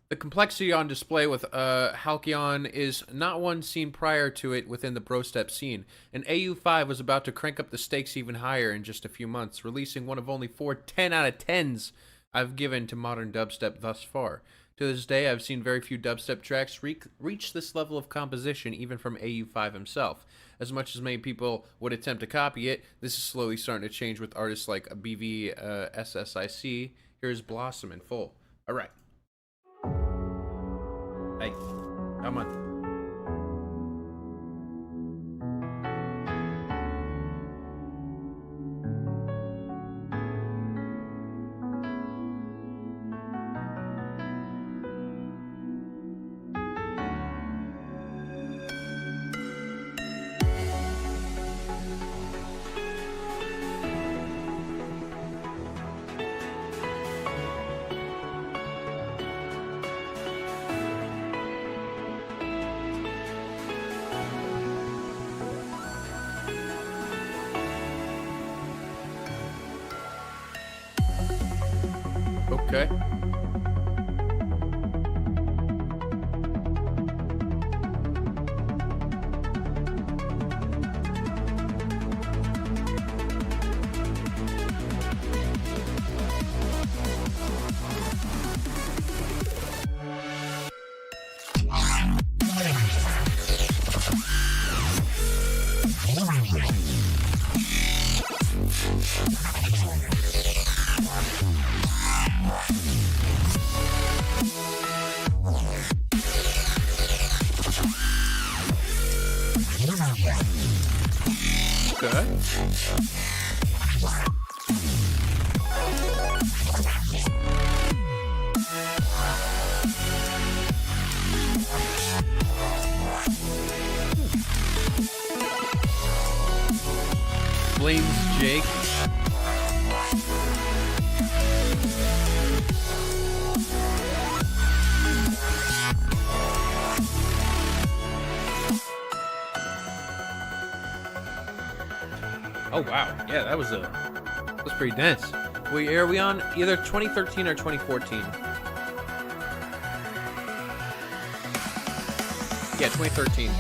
The complexity on display with Halcyon is not one seen prior to it within the Brostep scene, and AU5 was about to crank up the stakes even higher in just a few months, releasing one of only 4 10 out of 10s I've given to modern dubstep thus far. To this day, I've seen very few dubstep tracks reach this level of composition, even from AU5 himself. As much as many people would attempt to copy it, this is slowly starting to change with artists like BV SSIC. Here's Blossom in full. All right. Hey, come on. Okay. Okay. Blames Jake. Oh wow, yeah, that was pretty dense. Are we on either 2013 or 2014? Yeah, 2013.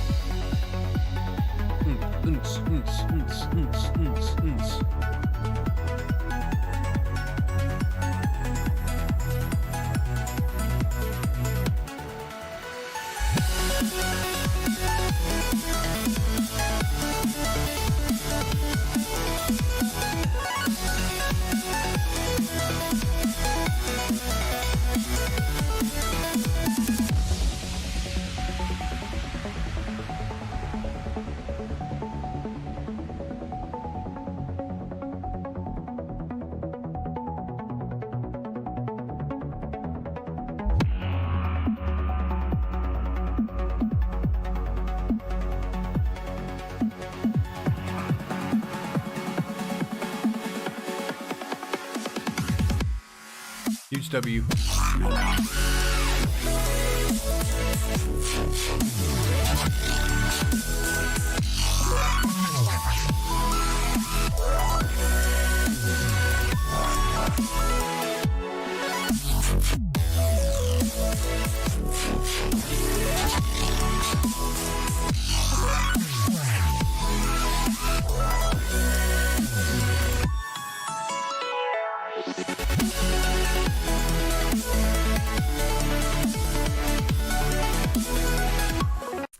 Huge W.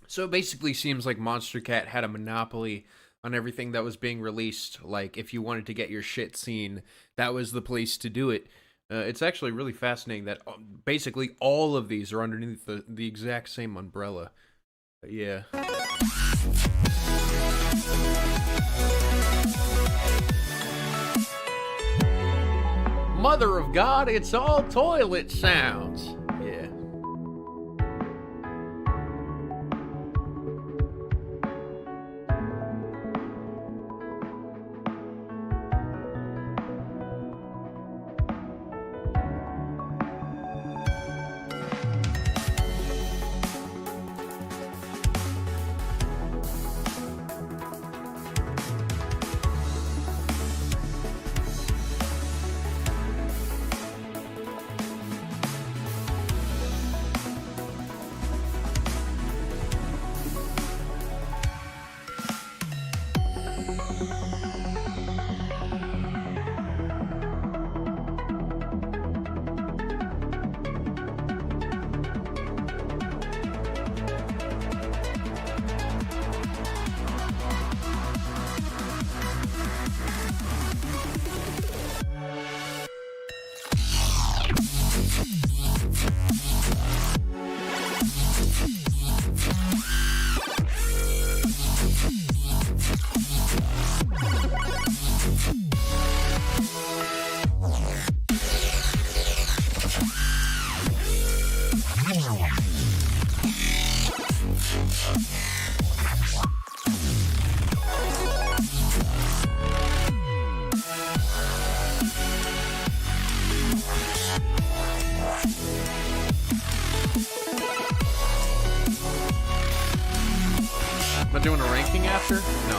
So it basically seems like Monster Cat had a monopoly on everything that was being released. Like, if you wanted to get your shit seen, that was the place to do it. It's actually really fascinating that basically all of these are underneath the exact same umbrella. But yeah. Mother of God, it's all toilet sounds. Yeah. Am I doing a ranking after? No.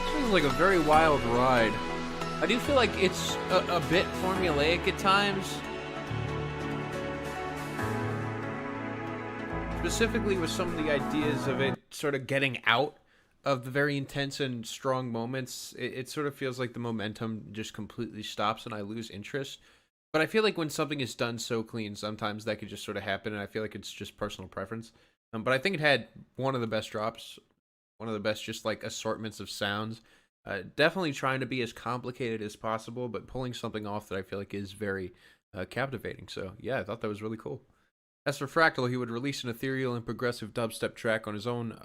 This was like a very wild ride. I do feel like it's a bit formulaic at times. Specifically with some of the ideas of it sort of getting out of the very intense and strong moments, it sort of feels like the momentum just completely stops and I lose interest. But I feel like when something is done so clean, sometimes that could just sort of happen, and I feel like it's just personal preference. But I think it had one of the best drops, one of the best just like assortments of sounds. Definitely trying to be as complicated as possible, but pulling something off that I feel like is very captivating. So yeah, I thought that was really cool. As for Fractal, he would release an ethereal and progressive dubstep track on his own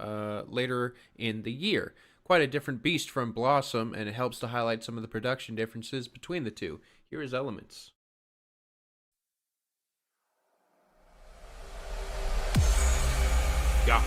later in the year. Quite a different beast from Blossom, and it helps to highlight some of the production differences between the two. Here is Elements. Yeah.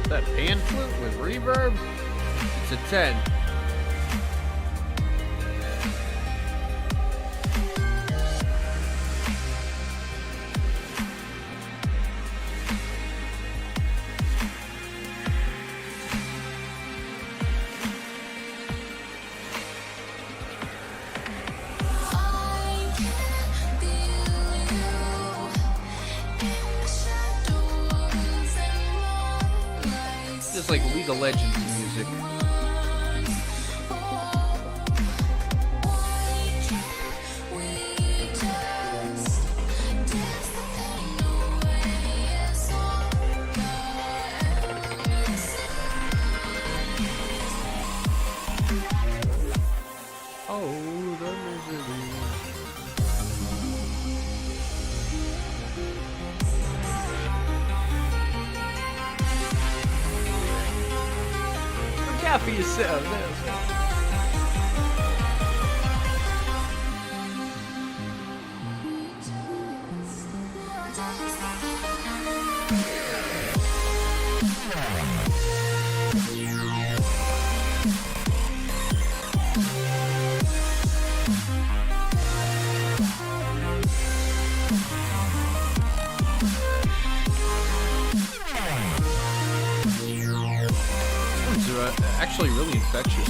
That pan flute with reverb? It's a 10. Just like League of Legends music. for yourselves. Actually really infectious.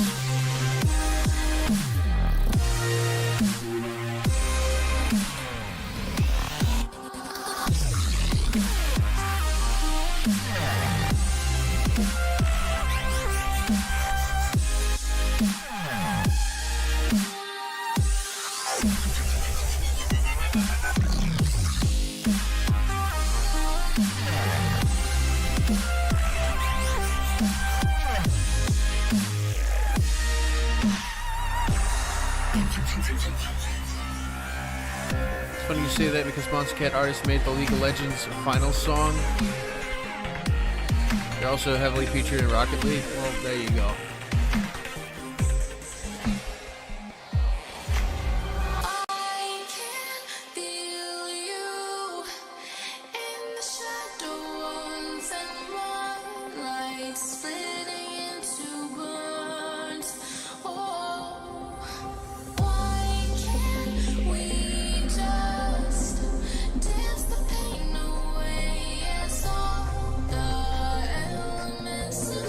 It's funny you say that because Monster Cat artists made the League of Legends final song. They're also heavily featured in Rocket League. Well, there you go. I can feel you in the shadows and moonlight splitting into burns. Oh, why can't we just dance the pain away as all the elements in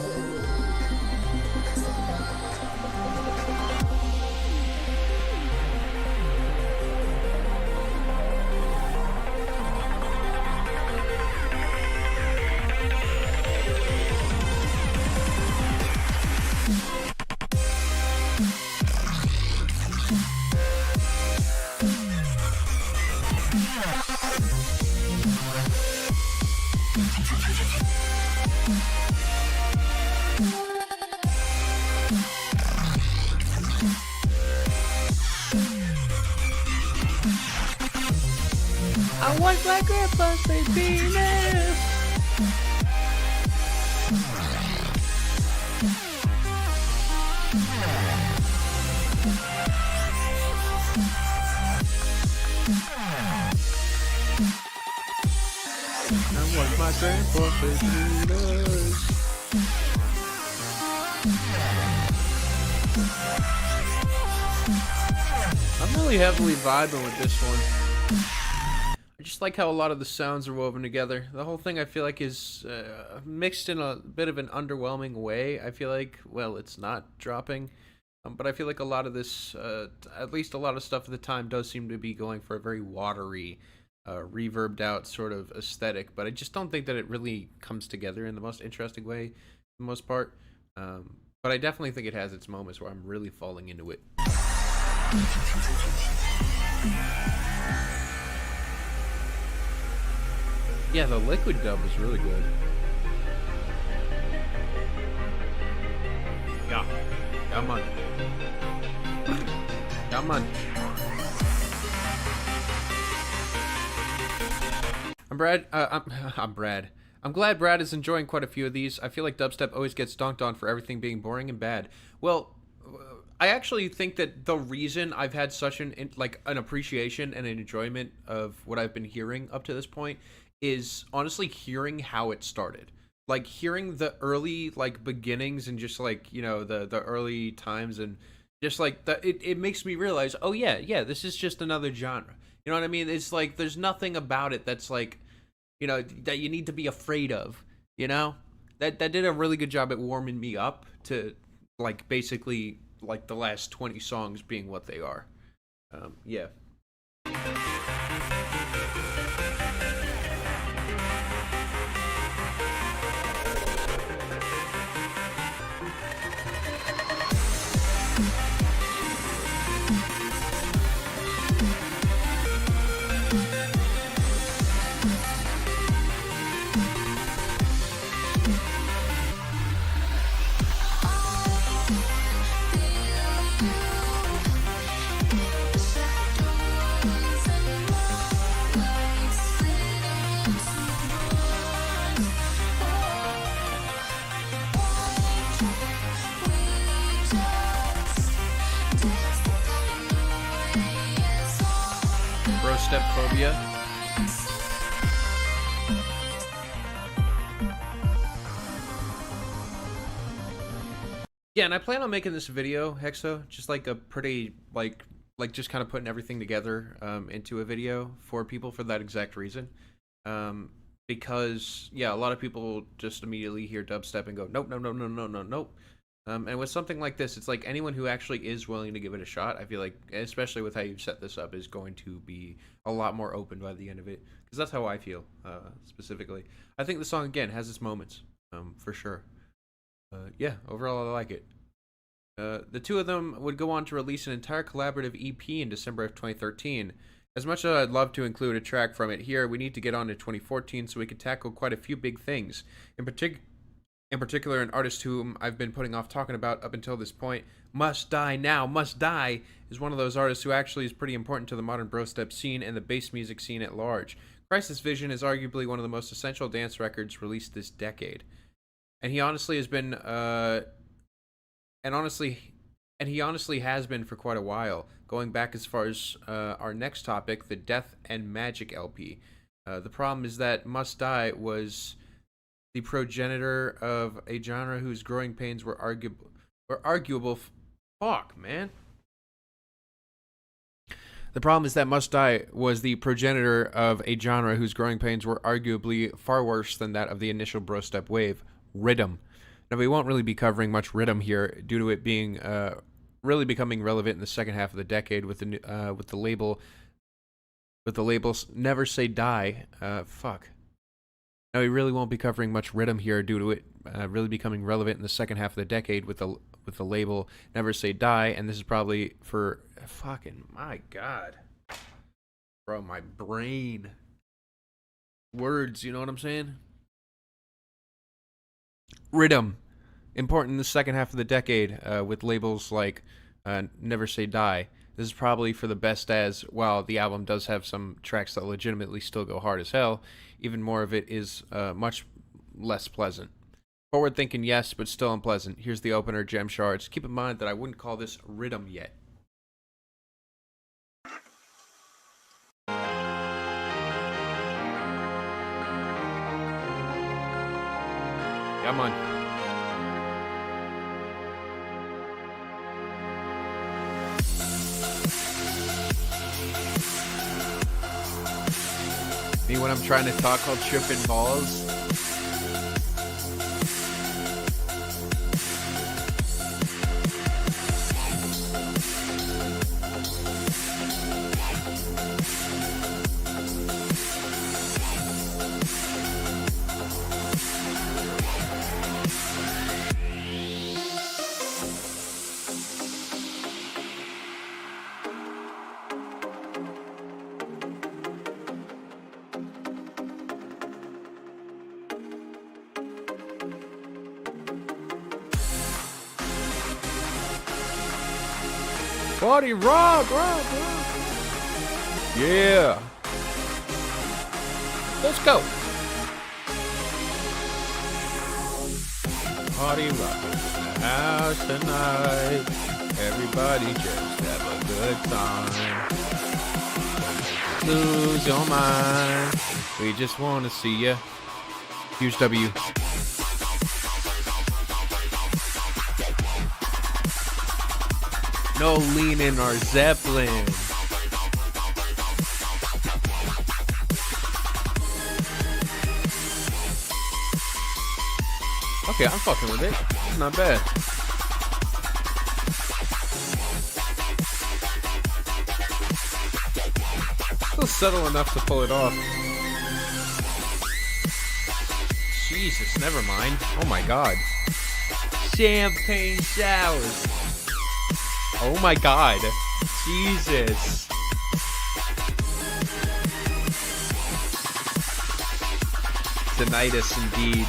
I want my grandpa's penis. I want my grandpa's penis. I'm really heavily vibing with this one. I just like how a lot of the sounds are woven together. The whole thing I feel like is mixed in a bit of an underwhelming way. I feel like, well, it's not dropping, but I feel like a lot of this, at least a lot of stuff at the time, does seem to be going for a very watery, reverbed out sort of aesthetic, but I just don't think that it really comes together in the most interesting way for the most part. But I definitely think it has its moments where I'm really falling into it. Yeah, the liquid dub is really good. Yeah. Come on. Come on. I'm Brad. I'm Brad. I'm glad Brad is enjoying quite a few of these. I feel like dubstep always gets dunked on for everything being boring and bad. Well, I actually think that the reason I've had such an appreciation and an enjoyment of what I've been hearing up to this point is honestly hearing how it started. Like hearing the early beginnings and just the early times and just it makes me realize, oh yeah, this is just another genre. You know what I mean? It's like there's nothing about it that's that you need to be afraid of, That did a really good job at warming me up to basically the last 20 songs being what they are. Yeah. shadows Brostep phobia. Yeah, and I plan on making this video, Hexo, just like a pretty, like just kind of putting everything together into a video for people for that exact reason. Because, yeah, a lot of people just immediately hear dubstep and go, nope, no, no, no, no, no, nope. And with something like this, it's like anyone who actually is willing to give it a shot, I feel like, especially with how you've set this up, is going to be a lot more open by the end of it. Because that's how I feel, specifically. I think the song, again, has its moments, for sure. Yeah, overall, I like it. The two of them would go on to release an entire collaborative EP in December of 2013. As much as I'd love to include a track from it here, we need to get on to 2014 so we can tackle quite a few big things. In particular, an artist whom I've been putting off talking about up until this point, Must Die Now, Must Die, is one of those artists who actually is pretty important to the modern Brostep scene and the bass music scene at large. Crisis Vision is arguably one of the most essential dance records released this decade. And he honestly has been, he honestly has been for quite a while, going back as far as our next topic, the Death and Magic LP. The problem is that Must Die was the progenitor of a genre whose growing pains were arguable. Fuck, man. The problem is that Must Die was the progenitor of a genre whose growing pains were arguably far worse than that of the initial Brostep wave, rhythm. Now, we won't really be covering much rhythm here due to it being really becoming relevant in the second half of the decade with the labels Never Say Die. Fuck. Now, we really won't be covering much rhythm here due to it really becoming relevant in the second half of the decade with the label Never Say Die, and this is probably for fucking, my God. Bro, my brain. Words, you know what I'm saying? Rhythm. Important in the second half of the decade with labels like Never Say Die. This is probably for the best as, while the album does have some tracks that legitimately still go hard as hell, even more of it is much less pleasant. Forward thinking, yes, but still unpleasant. Here's the opener, Gem Shards. Keep in mind that I wouldn't call this rhythm yet. Come on. Me when I'm trying to talk while tripping balls. Party rock, rock, rock. Yeah. Let's go. Party rock in the house tonight. Everybody just have a good time. Lose your mind. We just want to see ya. Huge W. No leaning or Zeppelin. Okay, I'm fucking with it. It's not bad. Still subtle enough to pull it off. Jesus, never mind. Oh my God. Champagne showers. Oh my God. Jesus. Tinnitus indeed.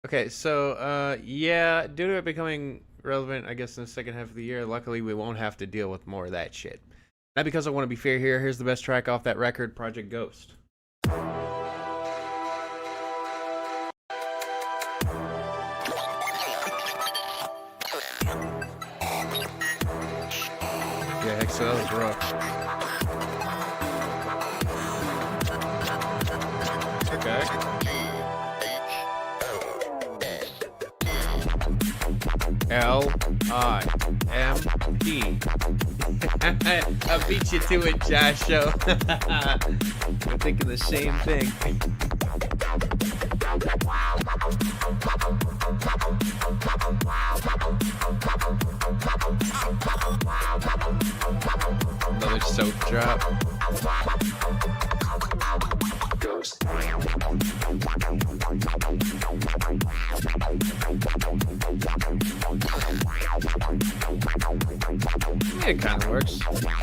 Okay, so yeah, due to it becoming relevant, I guess in the second half of the year, luckily we won't have to deal with more of that shit. Not because I want to be fair here. Here's the best track off that record, Project Ghost. Yeah, heck, so that was rough. Okay. L-I-M-P. I beat you to it, Joshua. I'm thinking the same thing. Another soap drop. Yeah, it kind of works. It's fine.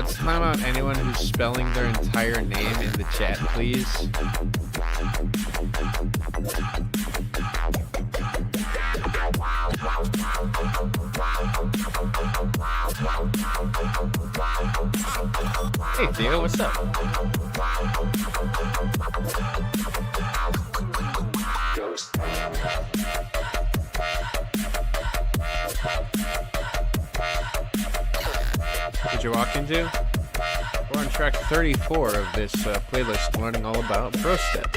It's time out anyone who's spelling their entire name in the chat, please. Hey Theo, what's up? Did you walk into? We're on track 34 of this playlist learning all about Brostep.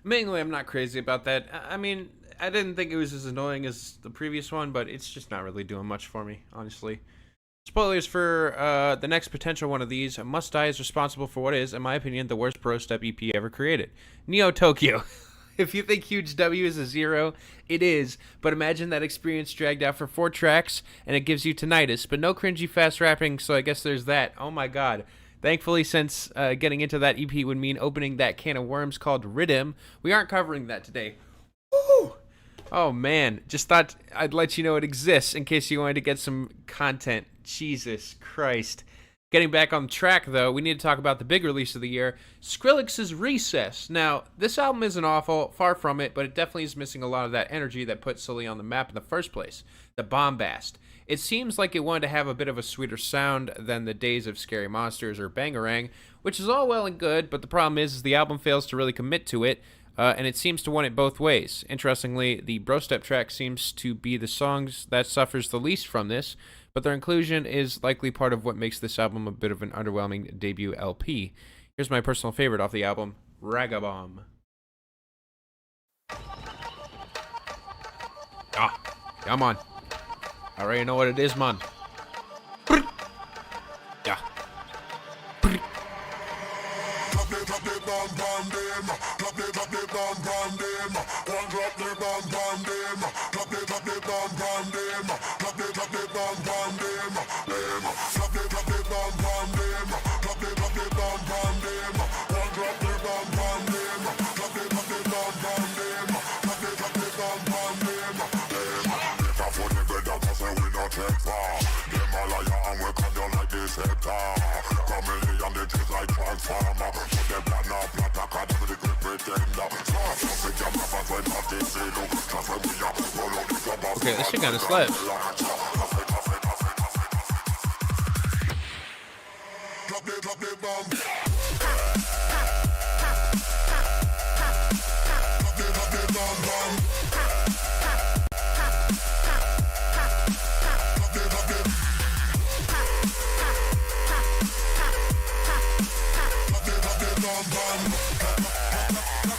Mainly, I'm not crazy about that. I mean, I didn't think it was as annoying as the previous one, but it's just not really doing much for me, honestly. Spoilers for the next potential one of these. Must Die is responsible for what is, in my opinion, the worst Brostep EP ever created. Neo Tokyo. If you think Huge W is a 0, it is. But imagine that experience dragged out for 4 tracks, and it gives you tinnitus. But no cringy fast rapping, so I guess there's that. Oh my god. Thankfully, since getting into that EP would mean opening that can of worms called Rhythm, we aren't covering that today. Woo! Oh man, just thought I'd let you know it exists in case you wanted to get some content. Jesus Christ. Getting back on track, though, we need to talk about the big release of the year, Skrillex's Recess. Now, this album isn't awful, far from it, but it definitely is missing a lot of that energy that put Sully on the map in the first place, the bombast. It seems like it wanted to have a bit of a sweeter sound than the days of Scary Monsters or Bangarang, which is all well and good, but the problem is the album fails to really commit to it, and it seems to want it both ways. Interestingly, the Brostep track seems to be the songs that suffers the least from this, but their inclusion is likely part of what makes this album a bit of an underwhelming debut LP. Here's my personal favorite off the album, Ragabomb. Ah, come on. I already know what it is, man. Yeah. Okay, this shit kinda slaps.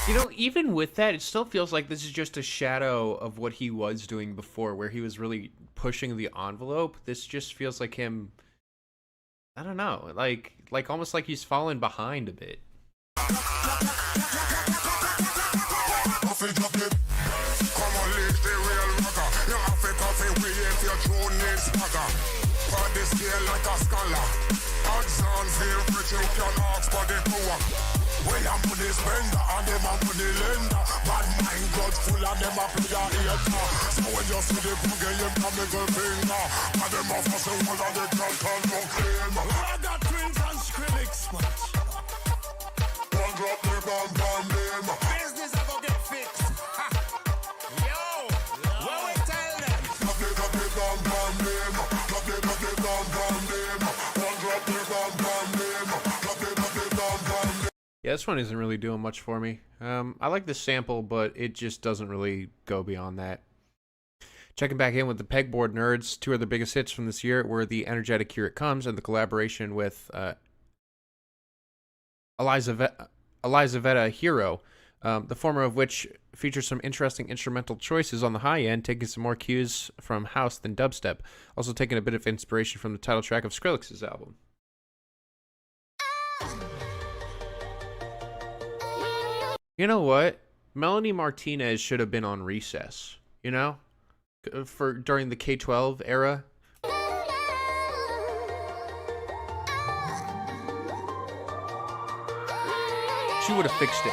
You know, even with that, it still feels like this is just a shadow of what he was doing before, where he was really pushing the envelope. This just feels like him, I don't know, like almost like he's fallen behind a bit. dollar. Odds on favorite, you can ask for the power. We a money spender and them a money lender. Bad mind grudge full of them a play a hater. So when you see the boogie, you can make a finger. And them a fuss the whole of the can't no claim. I got twins and Skrillex match. One drop the bomb bomb them. Business I go get fixed. Yo, what we tell them? Drop the bomb bomb them. Drop the bomb bomb them. One drop the bomb bomb them. Drop the bomb bomb them. Yeah, this one isn't really doing much for me. I like the sample, but it just doesn't really go beyond that. Checking back in with the Pegboard Nerds, two of their biggest hits from this year were the energetic Here It Comes and the collaboration with Elizaveta Hero, the former of which features some interesting instrumental choices on the high end, taking some more cues from house than dubstep, also taking a bit of inspiration from the title track of Skrillex's album. You know what? Melanie Martinez should have been on Recess, you know? During the K-12 era. She would have fixed it.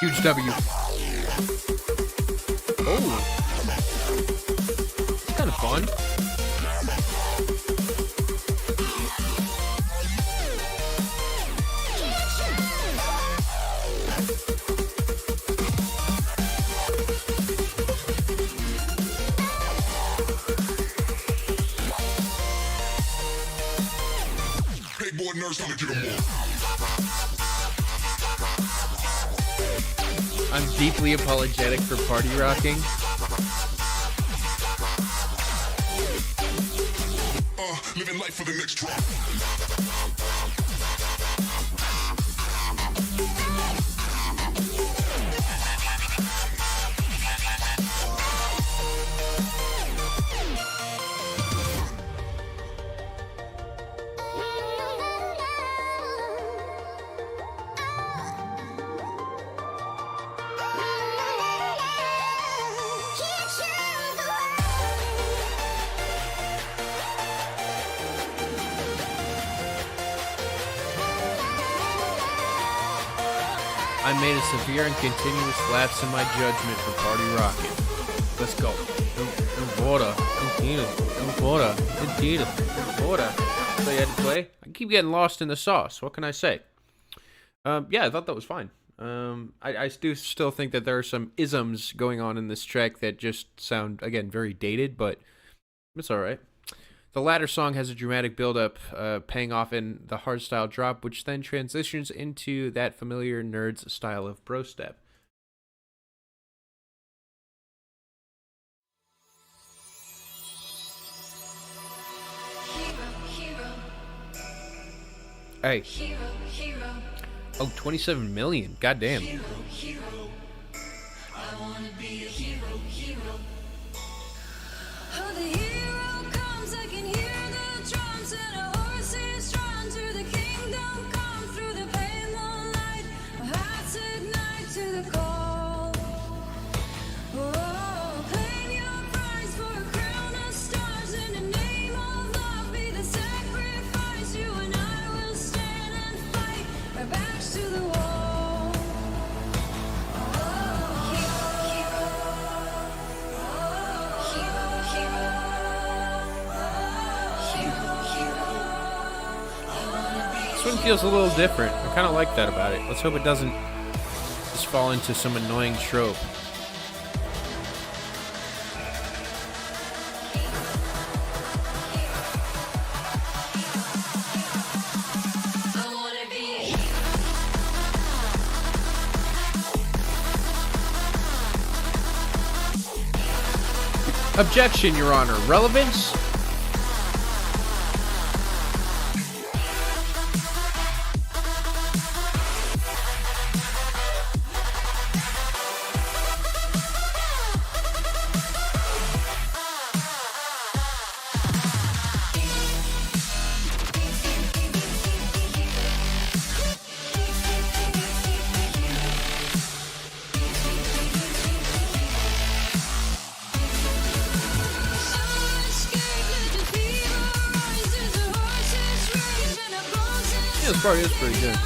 Huge W. Oh. It's kind of fun. Pegboard Nerds gonna get 'em more. I'm deeply apologetic for party rocking. Living life for the next drop. I made a severe and continuous lapse in my judgment for party rocking. Let's go. Water. So you had to play? I keep getting lost in the sauce. What can I say? Yeah, I thought that was fine. I do still think that there are some isms going on in this track that just sound, again, very dated, but it's alright. The latter song has a dramatic build-up, paying off in the hardstyle drop, which then transitions into that familiar Nerds style of Brostep. Hey. Oh, 27 million. Goddamn. Oh, the hero comes, I can hear the drums and a horse is drawn to the kingdom come through the pale moonlight. My heart's ignite to the call. Oh, claim your prize for a crown of stars in the name of love. Be the sacrifice. You and I will stand and fight our backs to the wall. Oh, hero, This one feels a little different. I kind of like that about it. Let's hope it doesn't just fall into some annoying trope. Objection, Your Honor. Relevance? this part is pretty good.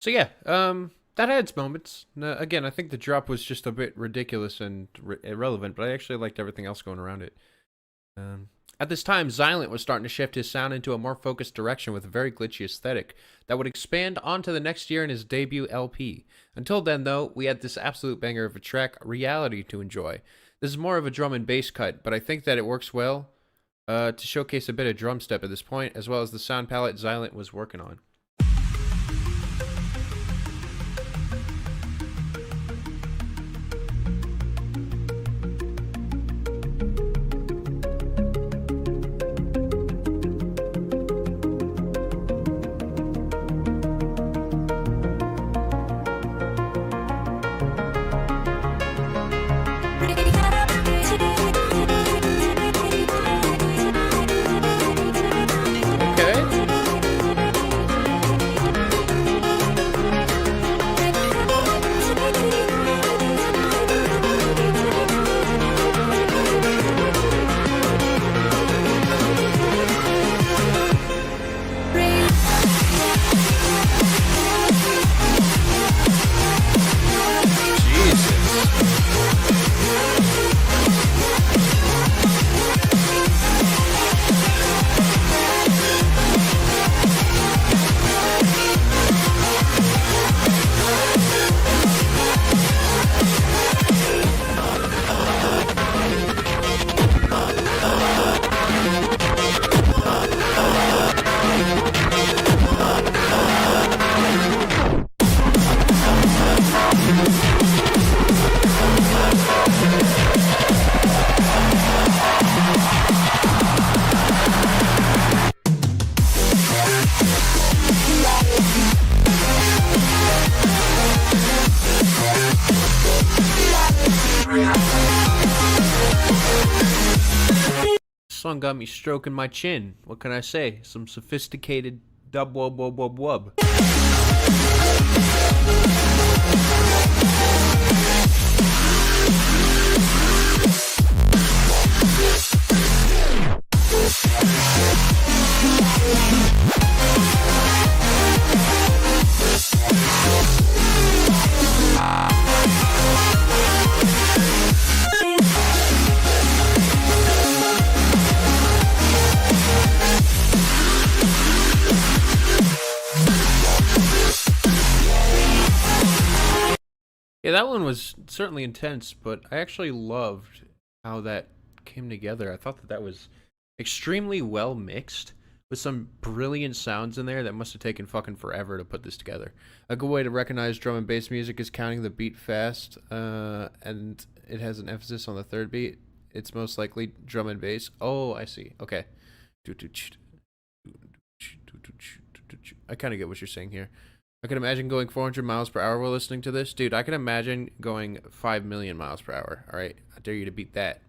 So yeah, that had its moments. Again, I think the drop was just a bit ridiculous and irrelevant, but I actually liked everything else going around it. At this time, Xylent was starting to shift his sound into a more focused direction with a very glitchy aesthetic that would expand onto the next year in his debut LP. Until then, though, we had this absolute banger of a track, Reality, to enjoy. This is more of a drum and bass cut, but I think that it works well to showcase a bit of drum step at this point, as well as the sound palette Xylent was working on. Song got me stroking my chin. What can I say? Some sophisticated dub wub wub wub wub. Yeah, that one was certainly intense, but I actually loved how that came together. I thought that that was extremely well mixed with some brilliant sounds in there that must have taken fucking forever to put this together. A good way to recognize drum and bass music is counting the beat fast, and it has an emphasis on the third beat. It's most likely drum and bass. Oh, I see. Okay. I kind of get what you're saying here. I can imagine going 400 miles per hour while listening to this. Dude, I can imagine going 5 million miles per hour. All right, I dare you to beat that.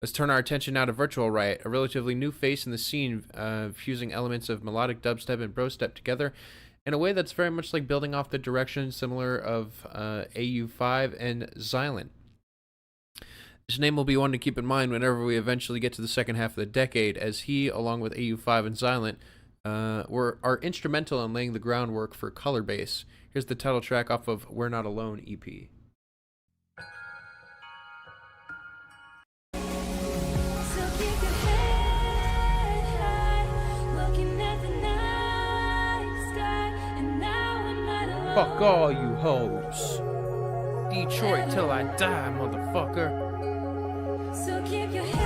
Let's turn our attention now to Virtual Riot, a relatively new face in the scene, fusing elements of melodic dubstep and brostep together in a way that's very much like building off the direction similar of AU5 and Xylent. This name will be one to keep in mind whenever we eventually get to the second half of the decade, as he, along with AU5 and Xylent, are instrumental in laying the groundwork for color bass. Here's the title track off of We're Not Alone EP. Fuck all you hoes. Detroit till I die, motherfucker. So keep your head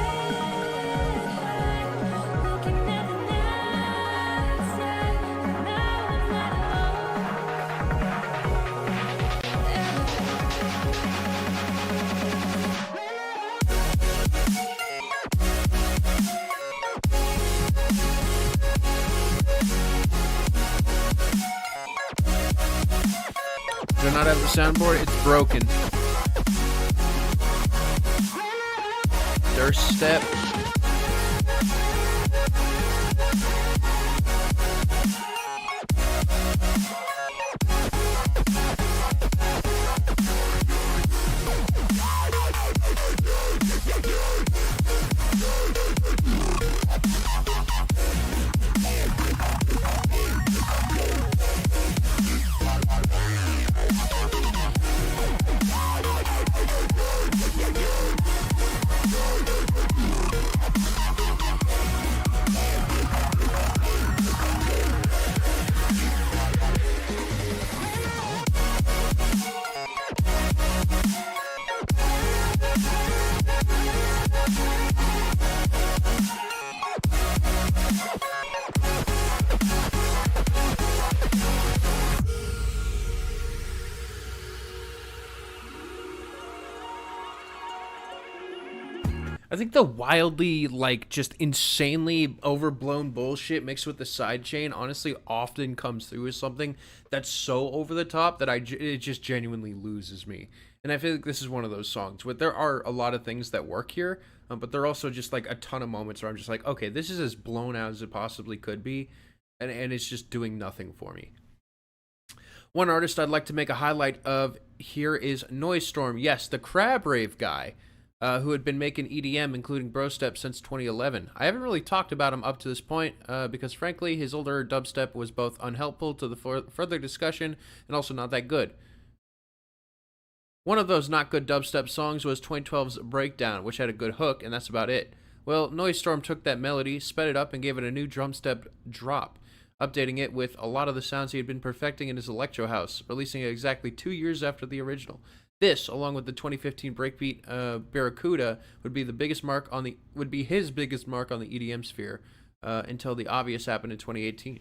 high, looking at the night sky, and now I'm not alone. Do not have the soundboard. It's broken. Brostep. I think the wildly, like, just insanely overblown bullshit mixed with the sidechain honestly often comes through as something that's so over the top that it just genuinely loses me. And I feel like this is one of those songs where there are a lot of things that work here, but there are also just like a ton of moments where I'm just like, okay, this is as blown out as it possibly could be, and it's just doing nothing for me. One artist I'd like to make a highlight of here is Noise Storm. Yes, the Crab Rave guy. Who had been making EDM, including Brostep, since 2011. I haven't really talked about him up to this point, because frankly, his older dubstep was both unhelpful to the further discussion and also not that good. One of those not good dubstep songs was 2012's Breakdown, which had a good hook, and that's about it. Well, Noise Storm took that melody, sped it up, and gave it a new drum step drop, updating it with a lot of the sounds he had been perfecting in his electro house, releasing it exactly 2 years after the original. This, along with the 2015 breakbeat Barracuda, would be his biggest mark on the EDM sphere until the obvious happened in 2018.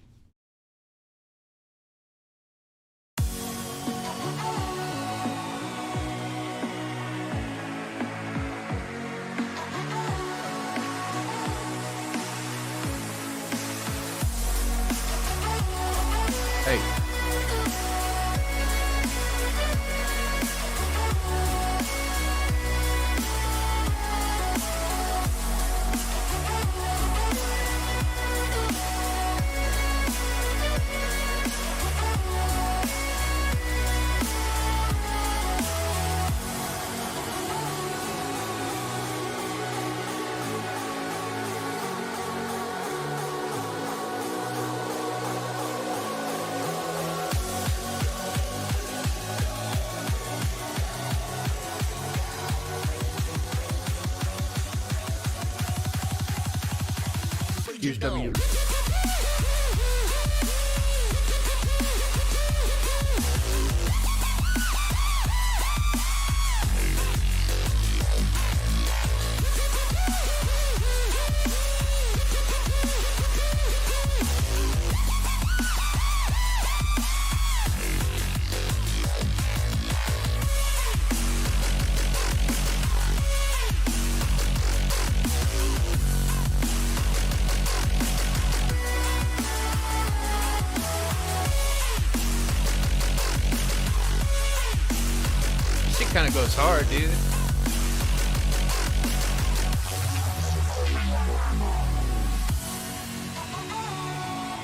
Hey. Use W. Kind of goes hard, dude.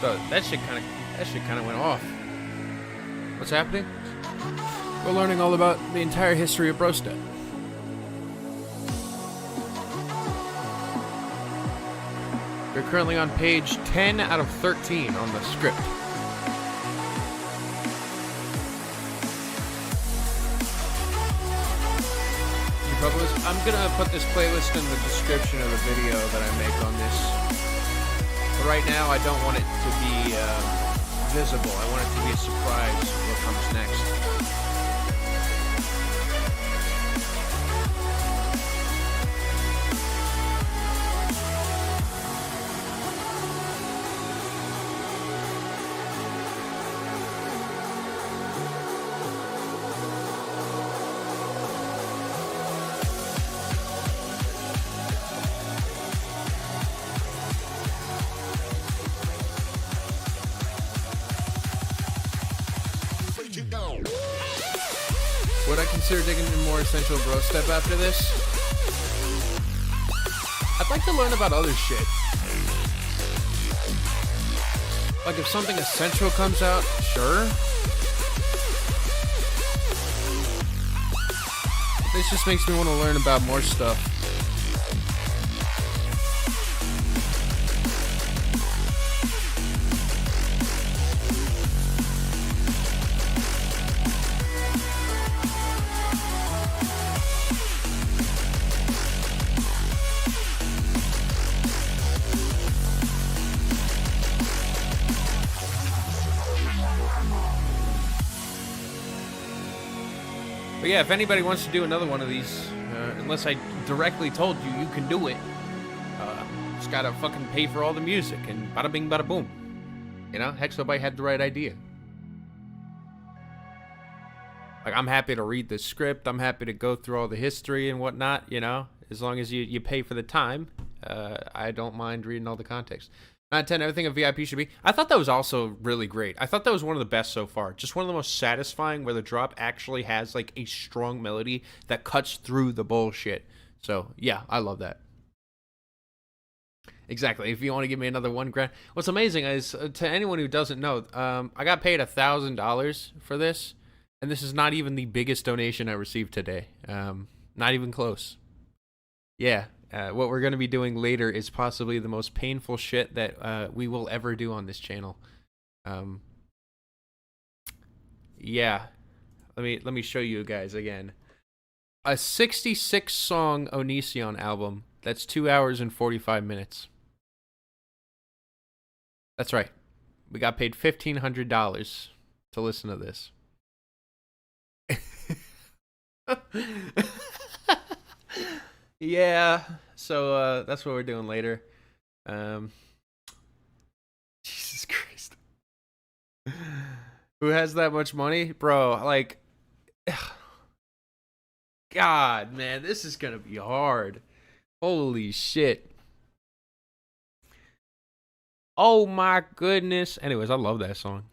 So that shit kind of went off. What's happening? We're learning all about the entire history of Brostep. We're currently on page 10 out of 13 on the script. I'm gonna put this playlist in the description of the video that I make on this. But right now, I don't want it to be visible. I want it to be a surprise what comes next. Would I consider digging into more essential Brostep after this? I'd like to learn about other shit. Like if something essential comes out, sure. This just makes me want to learn about more stuff. But yeah, if anybody wants to do another one of these, unless I directly told you you can do it, just gotta fucking pay for all the music and bada bing bada boom. You know, Hexobyte had the right idea. Like, I'm happy to read the script, I'm happy to go through all the history and whatnot, you know, as long as you pay for the time. I don't mind reading all the context. 9 out of 10, everything a VIP should be. I thought that was also really great. I thought that was one of the best so far. Just one of the most satisfying, where the drop actually has like a strong melody that cuts through the bullshit. So yeah, I love that. Exactly. If you want to give me another $1,000. What's amazing is, to anyone who doesn't know, I got paid $1,000 for this, and this is not even the biggest donation I received today. Not even close. Yeah. What we're going to be doing later is possibly the most painful shit that we will ever do on this channel. Yeah. Let me show you guys again. A 66-song Onision album. That's 2 hours and 45 minutes. That's right. We got paid $1,500 to listen to this. Yeah, so that's what we're doing later. Jesus Christ. Who has that much money? Bro, like, God, man, this is gonna be hard. Holy shit. Oh my goodness. Anyways, I love that song.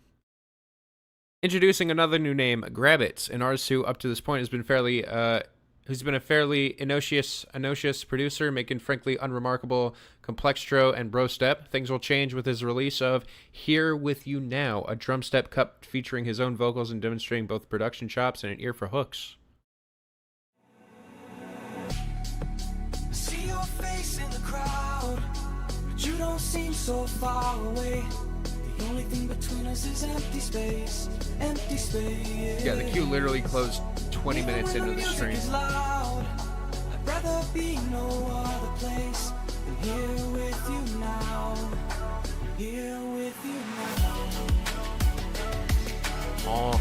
Introducing another new name, Grabbits, an artist who up to this point has been fairly who's been a fairly innocuous producer, making frankly unremarkable Complextro and Brostep. Things will change with his release of Here With You Now, a drum step cut featuring his own vocals and demonstrating both production chops and an ear for hooks. I see your face in the crowd, but you don't seem so far away. The only thing between us is empty space, empty space. Yeah, the queue literally closed 20 minutes into the stream. Loud, I'd rather be no other place than here with you now. Here with you now. Oh.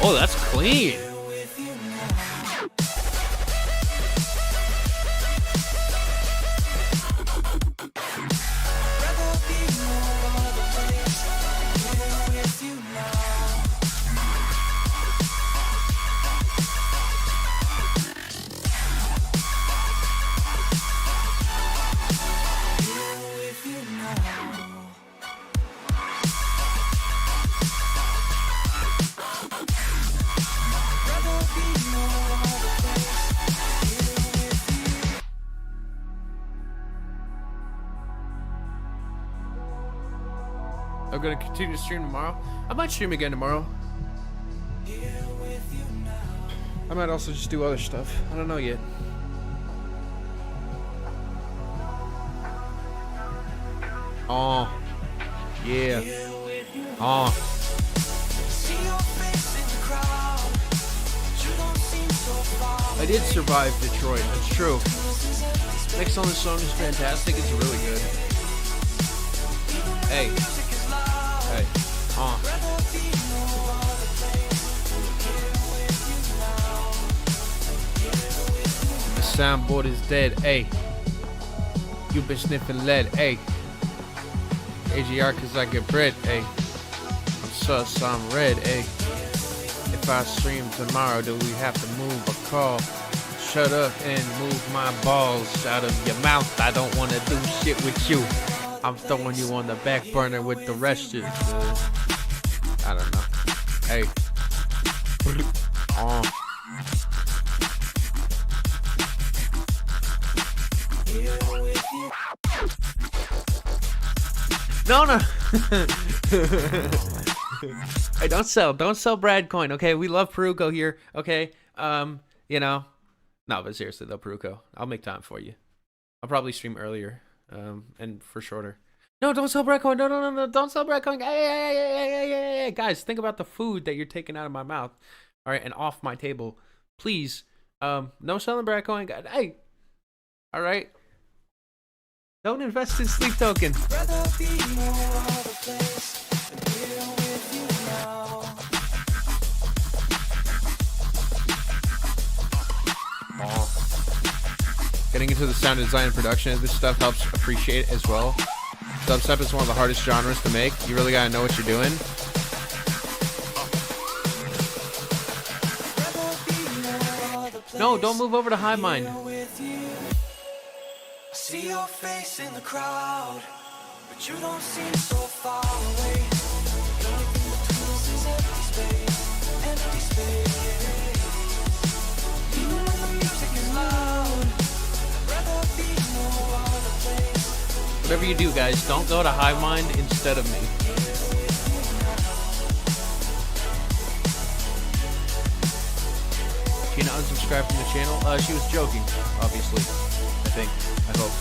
Oh, that's clean. I'm gonna continue to stream tomorrow. I might stream again tomorrow. I might also just do other stuff. I don't know yet. Oh. Yeah. Oh. I did survive Detroit, that's true. Mix on this song is fantastic. It's really good. Hey. Hey. The soundboard is dead. Hey. You been sniffing lead. Hey. AGR cause I get bread. Hey. I'm sus, I'm red. Hey. If I stream tomorrow, do we have to move a call? Shut up and move my balls out of your mouth. I don't want to do shit with you. I'm throwing you on the back burner with the rest of I don't know. Hey. No. Hey, don't sell Brad coin. Okay, we love Peruco here. Okay, you know. No, but seriously though, Peruco, I'll make time for you. I'll probably stream earlier, and for shorter. No, don't sell Brad coin. No, don't sell Brad coin. Hey, guys, think about the food that you're taking out of my mouth, all right, and off my table, please. No selling Brad coin. Hey, all right. Don't invest in sleep token. Getting into the sound design and production of this stuff helps appreciate it as well. Dubstep is one of the hardest genres to make. You really gotta know what you're doing. No, don't move over to High Mind. I see your face in the crowd, but you don't seem so far away. The only thing between us is empty space. Even when the music is loud, I'd rather be no other place. Whatever you do, guys, don't go to High Mind instead of me. Tina unsubscribed from the channel. She was joking, obviously. I think. I hope.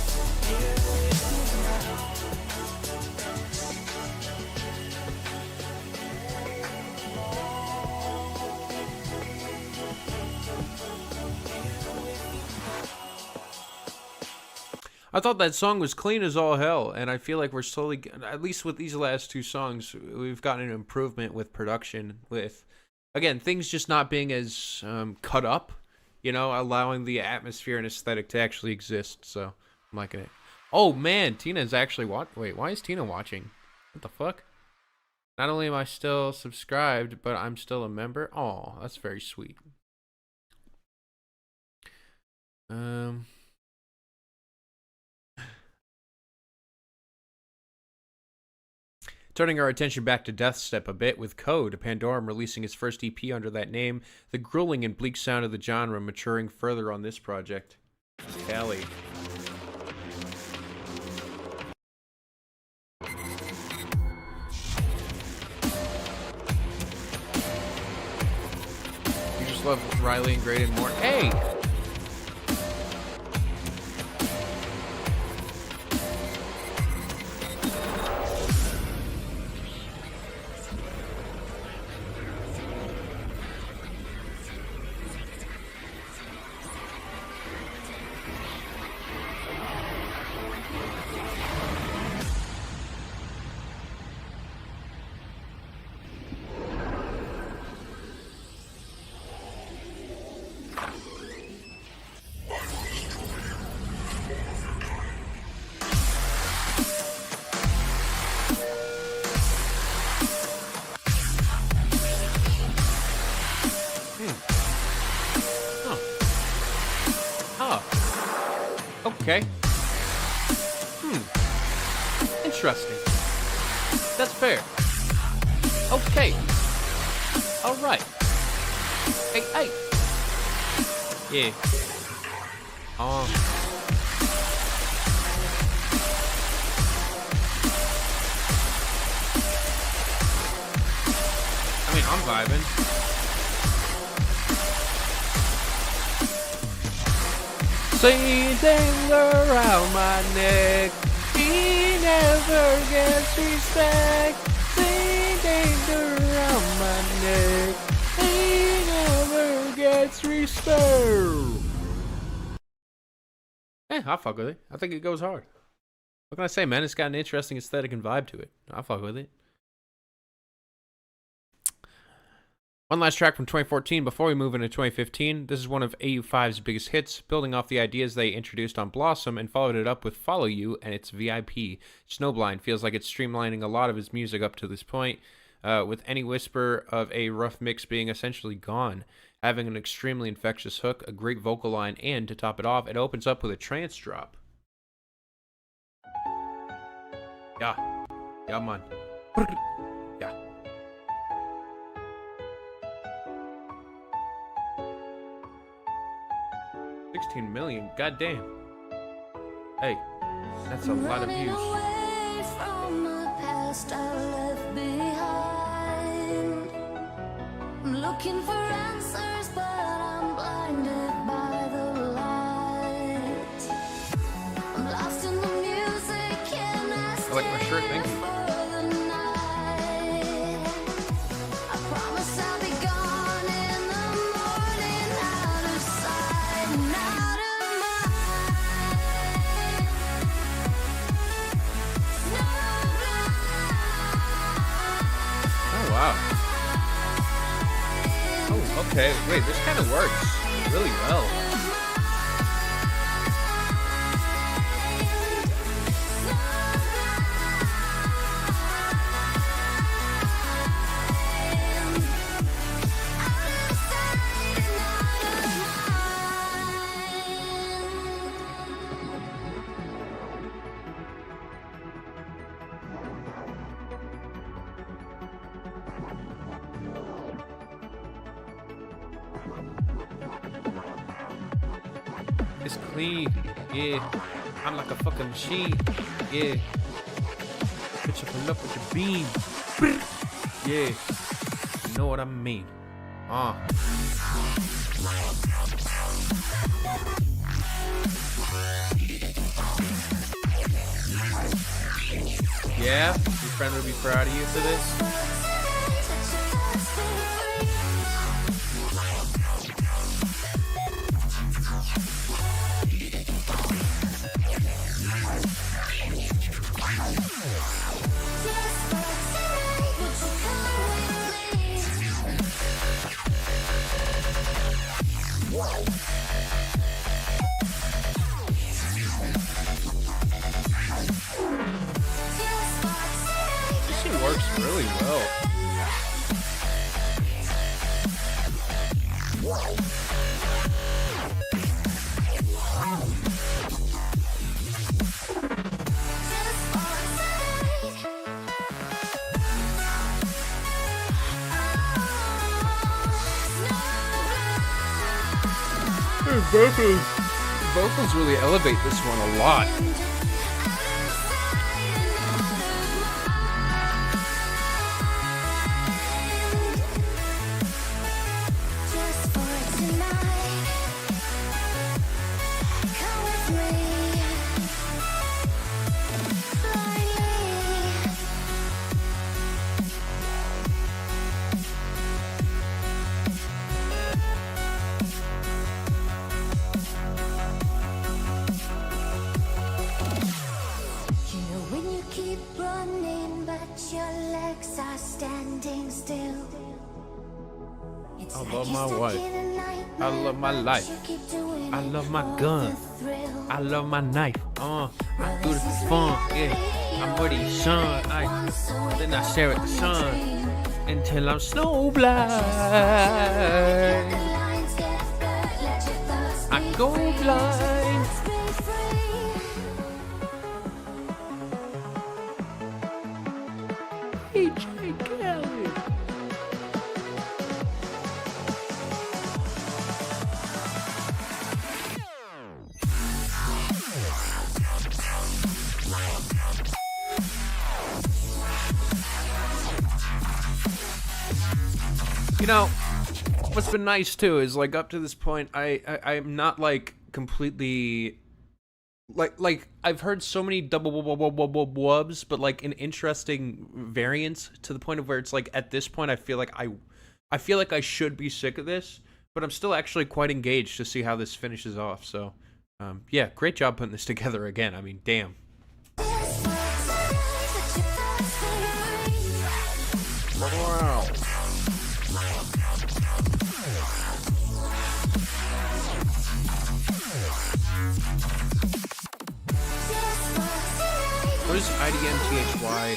I thought that song was clean as all hell, and I feel like we're slowly, at least with these last two songs, we've gotten an improvement with production, with, again, things just not being as cut up, you know, allowing the atmosphere and aesthetic to actually exist, so I'm liking it. Oh, man, Tina's actually wait, why is Tina watching? What the fuck? Not only am I still subscribed, but I'm still a member? Oh, that's very sweet. Turning our attention back to Deathstep a bit, with Code, Pandorum releasing its first EP under that name, the grueling and bleak sound of the genre maturing further on this project. Kelly. You just love Riley and Graydon more. Hey! Okay. Interesting. That's fair. Okay. All right. Hey. Yeah. I mean, I'm vibing. Sing around my neck. He never gets respect. Sing around my neck. He never gets respect. I'll fuck with it. I think it goes hard. What can I say, man? It's got an interesting aesthetic and vibe to it. I'll fuck with it. One last track from 2014 before we move into 2015. This is one of AU5's biggest hits, building off the ideas they introduced on Blossom and followed it up with Follow You and its VIP. Snowblind feels like it's streamlining a lot of his music up to this point, with any whisper of a rough mix being essentially gone. Having an extremely infectious hook, a great vocal line, and to top it off, it opens up with a trance drop. Yeah. Yeah, man. Yeah. $16 million, goddamn. Hey, that's a lot of views. Away from the past I left behind. I'm looking for answers, but I'm blinded by the light. I'm lost in the music and I like my shirt, thank you. I promise I'll be gone in the morning, out of sight and out of mind. Oh, wow. Oh, okay. Wait, this kind of works really well. It's clean, yeah. I'm like a fucking machine, yeah. Bitch, pull up with the beam, yeah. You know what I mean? Yeah, your friend would be proud of you for this. This shit works really well. Vocals really elevate this one a lot. I love my wife. I love my life. I love my gun. I love my knife. I do this for fun. Yeah, I'm Woody Sean. Then I stare at the sun until I'm snow blind. I go blind. DJ Kelly. You know, what's been nice too is like up to this point, I'm not like completely like I've heard so many double wubs, but like an interesting variance to the point of where it's like at this point I feel like I should be sick of this, but I'm still actually quite engaged to see how this finishes off. So Yeah, great job putting this together again. I mean, damn. Wow. What is IDMTHY?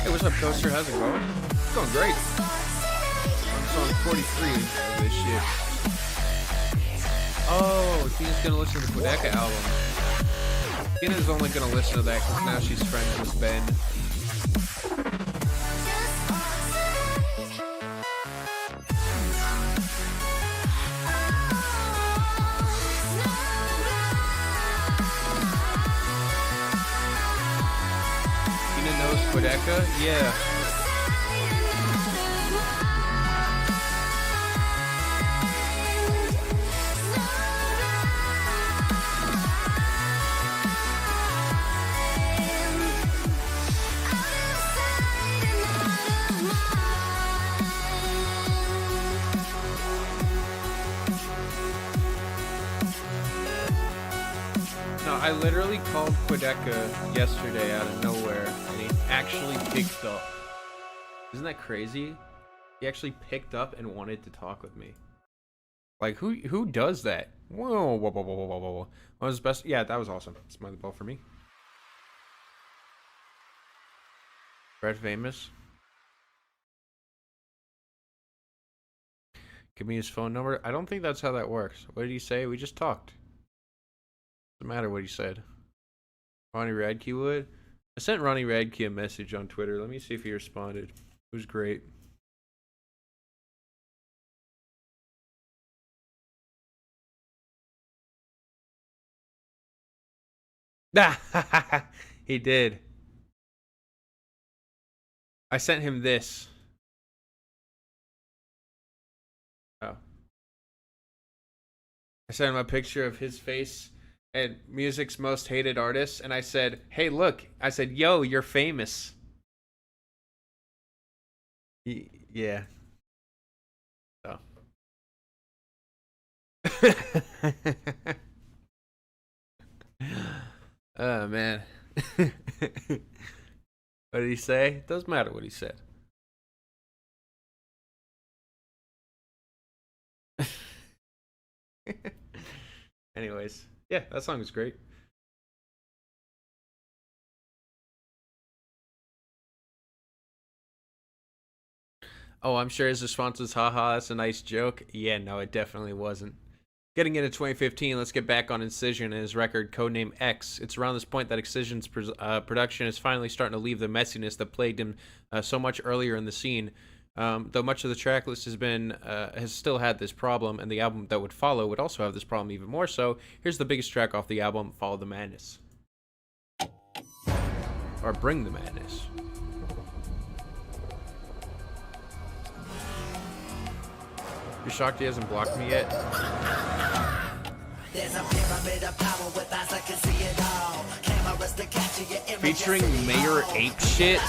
Hey, what's up, Coaster? How's it going? It's going great. I'm song 43 of this shit. Oh, Tina's gonna listen to the Quedeca album. Tina's only gonna listen to that because now she's friends with Ben. Tina knows Quedeca? Yeah. No, I literally called Quedeca yesterday out of nowhere, and he actually picked up. Isn't that crazy? He actually picked up and wanted to talk with me. Like, who does that? Whoa, whoa, whoa, whoa, whoa, whoa, whoa. What was best? Yeah, that was awesome. Smiley ball for me. Brad Famous. Give me his phone number. I don't think that's how that works. What did he say? We just talked. Doesn't matter what he said. Ronnie Radke would. I sent Ronnie Radke a message on Twitter. Let me see if he responded. It was great. He did. I sent him this. Oh. I sent him a picture of his face and music's most hated artist, and I said, hey, look. I said, yo, you're famous. Yeah. So. Oh, man. What did he say? Doesn't matter what he said. Anyways, yeah, that song is great. Oh, I'm sure his response was, haha, that's a nice joke. Yeah, no, it definitely wasn't. Getting into 2015, let's get back on Incision and his record, Codename X. It's around this point that Incision's production is finally starting to leave the messiness that plagued him so much earlier in the scene. Though much of the tracklist has still had this problem, and the album that would follow would also have this problem even more so. Here's the biggest track off the album, Follow the Madness. Or Bring the Madness. You're shocked he hasn't blocked me yet? Featuring Mayor Apeshit.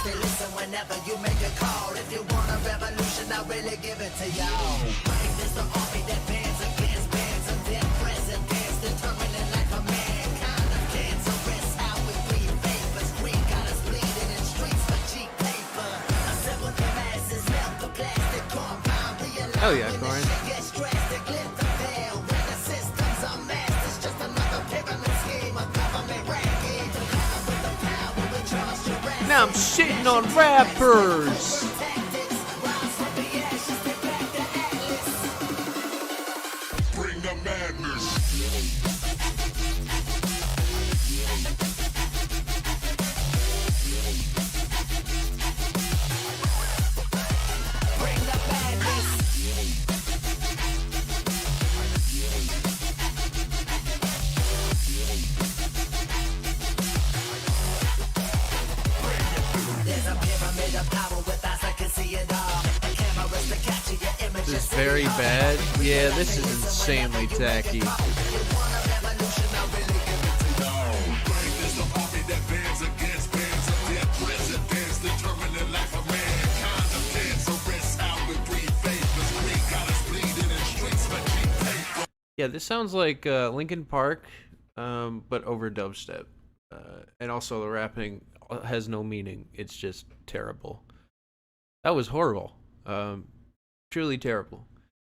Hell yeah, Corin. Now I'm shitting on rappers. Bring the madness. This is very bad. Yeah, this is insanely tacky. Yeah, this sounds like Linkin Park, but over dubstep. And also the rapping has no meaning. It's just terrible. That was horrible. Truly terrible.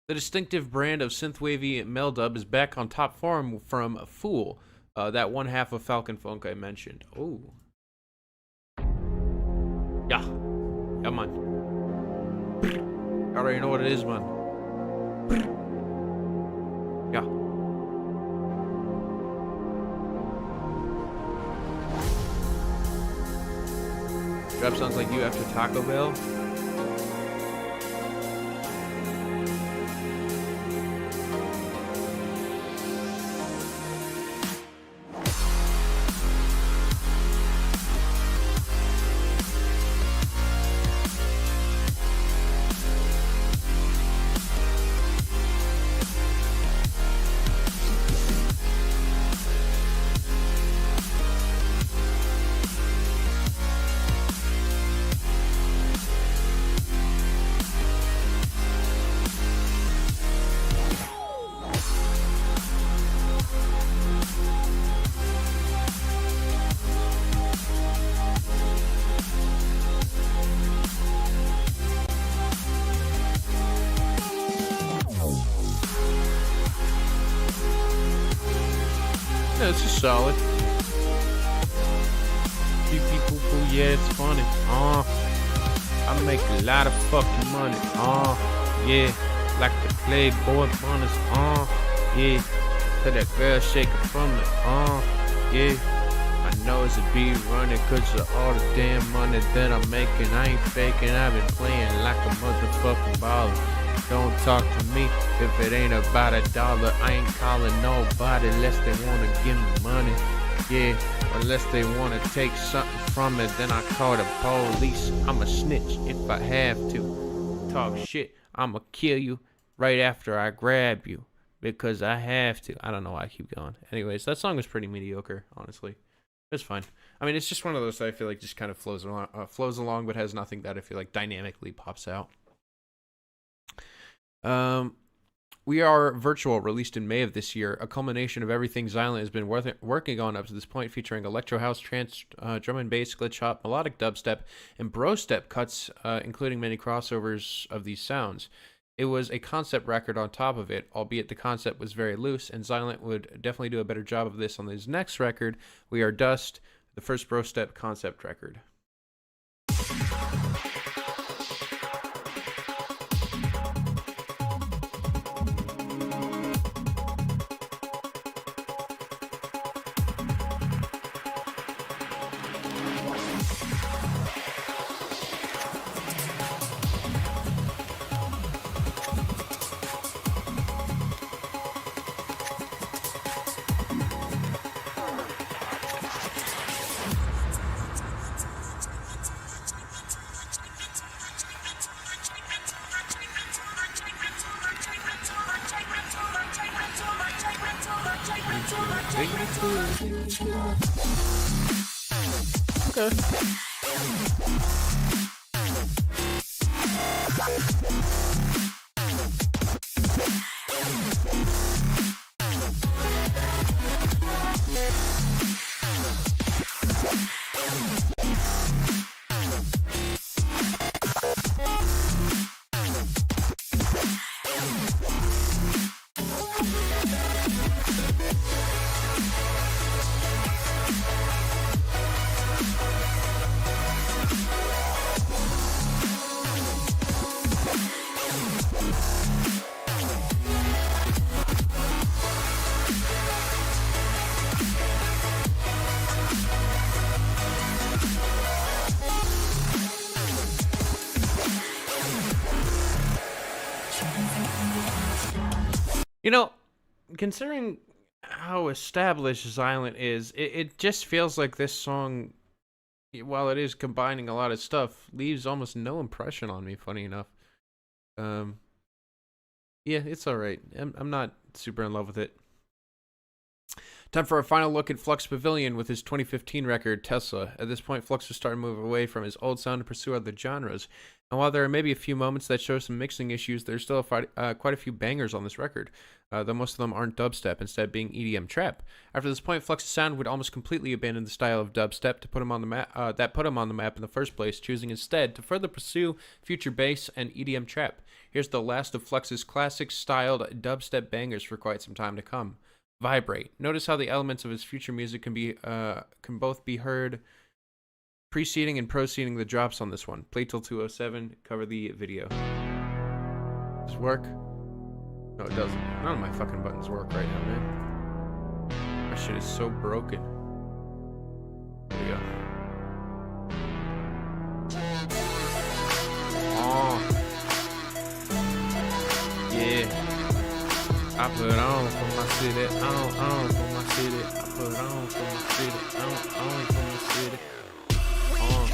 The distinctive brand of synthwavy mel dub is back on top form from Fool, that one half of Falcon Funk I mentioned. Oh. Yeah. Yeah, man. I already know what it is, man. Yeah. Drop sounds like you after Taco Bell. Yeah, this is solid. Pee pee poo poo, yeah, it's funny. I make a lot of fucking money. Yeah, like the Playboy bonus. Yeah, till that girl shake it from it. Yeah. I know it's a be running cause of all the damn money that I'm making. I ain't faking, I've been playing like a motherfucking baller. Don't talk to me if it ain't about $1. I ain't calling nobody unless they wanna give me money. Yeah, unless they wanna take something from it, then I call the police. I'm a snitch if I have to. Talk shit, I'ma kill you right after I grab you. Because I have to. I don't know why I keep going. Anyways, that song was pretty mediocre, honestly. It's fine. I mean, it's just one of those that I feel like just kind of flows along, but has nothing that I feel like dynamically pops out. We Are Virtual, released in May of this year, a culmination of everything Xylent has been working on up to this point, featuring electro house, trance, drum and bass, glitch hop, melodic dubstep, and brostep cuts, including many crossovers of these sounds. It was a concept record on top of it, albeit the concept was very loose, and Xylent would definitely do a better job of this on his next record, We Are Dust, the first Brostep concept record. Okay. You know, considering how established Xylent is, it just feels like this song, while it is combining a lot of stuff, leaves almost no impression on me, funny enough. Yeah, it's alright. I'm not super in love with it. Time for a final look at Flux Pavilion with his 2015 record, Tesla. At this point, Flux was starting to move away from his old sound to pursue other genres. And while there are maybe a few moments that show some mixing issues, there's still quite a few bangers on this record, though most of them aren't dubstep, instead being EDM trap. After this point, Flux's sound would almost completely abandon the style of dubstep to put him on the map. That put him on the map in the first place, choosing instead to further pursue future bass and EDM trap. Here's the last of Flux's classic-styled dubstep bangers for quite some time to come. Vibrate. Notice how the elements of his future music can both be heard preceding and proceeding the drops on this one. Play till 2:07. Cover the video. Does this work? No, it doesn't. None of my fucking buttons work right now, man. My shit is so broken. There we go. Oh. Yeah. I put on for my city, on for my city. I put on for my city, on for my city. On.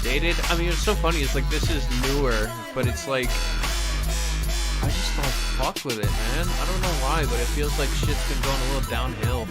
Dated? I mean, it's so funny. It's like, this is newer, but it's like, I just don't fuck with it, man. I don't know why, but it feels like shit's been going a little downhill.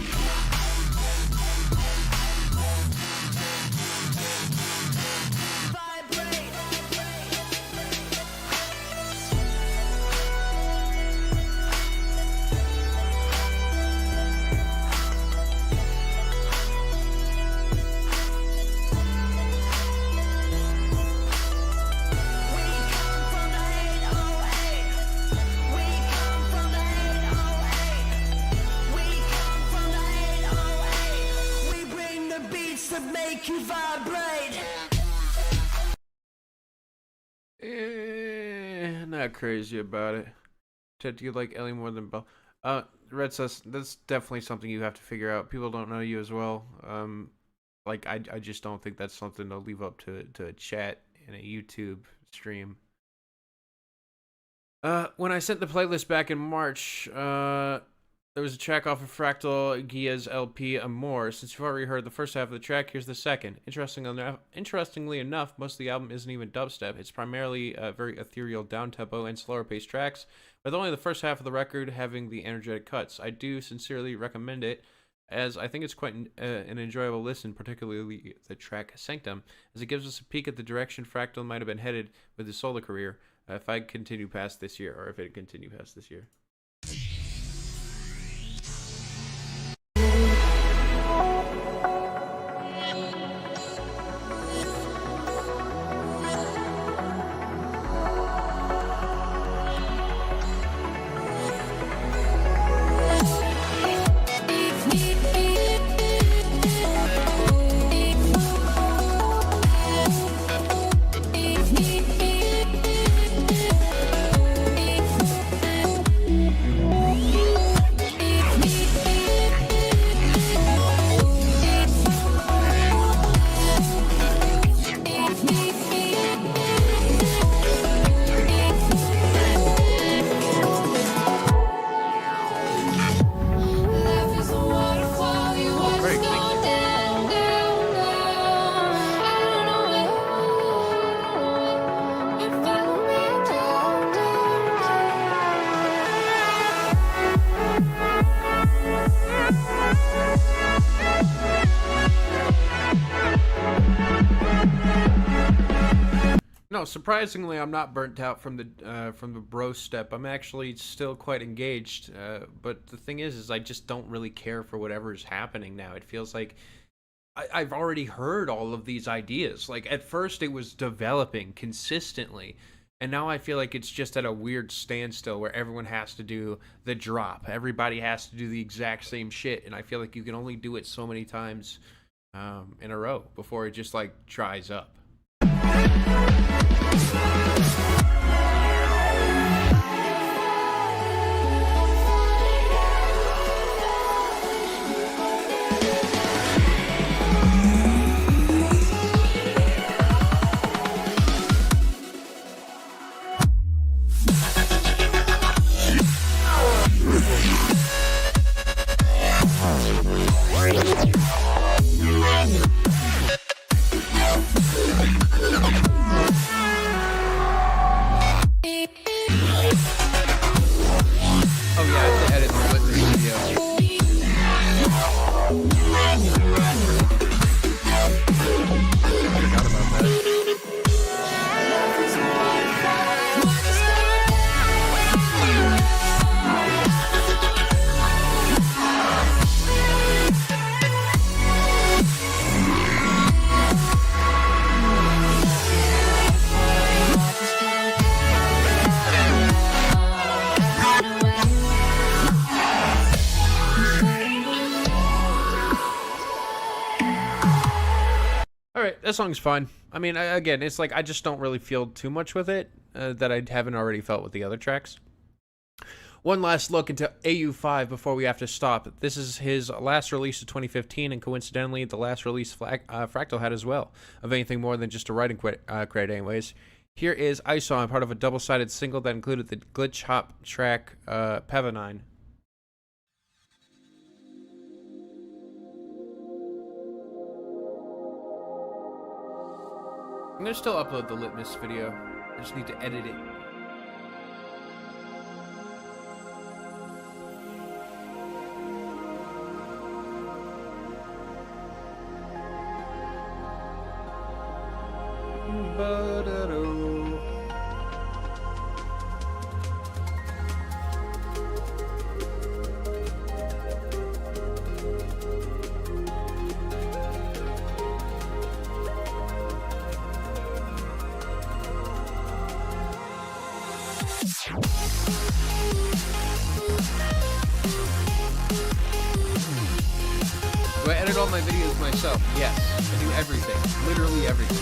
Not crazy about it. Ted, do you like Ellie more than Belle? Red says that's definitely something you have to figure out. People don't know you as well. Like I just don't think that's something to leave up to a chat in a YouTube stream. When I sent the playlist back in March, there was a track off of Fractal Gia's LP Amor. Since you've already heard the first half of the track, here's the second. Interestingly enough, most of the album isn't even dubstep. It's primarily very ethereal, down-tempo, and slower-paced tracks, with only the first half of the record having the energetic cuts. I do sincerely recommend it, as I think it's quite an enjoyable listen, particularly the track Sanctum, as it gives us a peek at the direction Fractal might have been headed with his solo career if it continued past this year. No, surprisingly, I'm not burnt out from the Brostep. I'm actually still quite engaged. But the thing is I just don't really care for whatever is happening now. It feels like I've already heard all of these ideas. Like at first it was developing consistently, and now I feel like it's just at a weird standstill where everyone has to do the drop. Everybody has to do the exact same shit, and I feel like you can only do it so many times in a row before it just like dries up. Oh yeah, I have to edit the litmus video. I forgot about that. All right, that song's fine. I mean, again, it's like I just don't really feel too much with it that I haven't already felt with the other tracks. One last look into AU5 before we have to stop. This is his last release of 2015, and coincidentally, the last release Fractal had as well, of anything more than just a writing credit anyways. Here is ISO, I'm part of a double-sided single that included the glitch hop track Pavonine. I'm gonna still upload the litmus video. I just need to edit it. Ba-da-do. Do I edit all my videos myself? Yes. I do everything. Literally everything.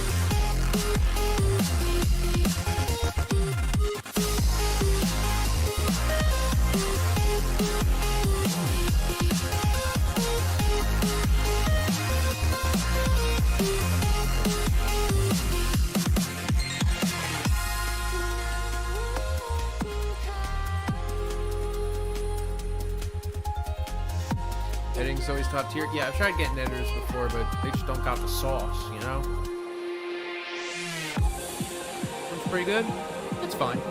Editing's always top tier. Yeah, I've tried getting editors before, but they just don't got the sauce, you know? Looks pretty good. It's fine.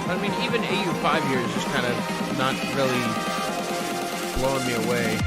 I mean, even AU5 here is just kind of not really blowing me away.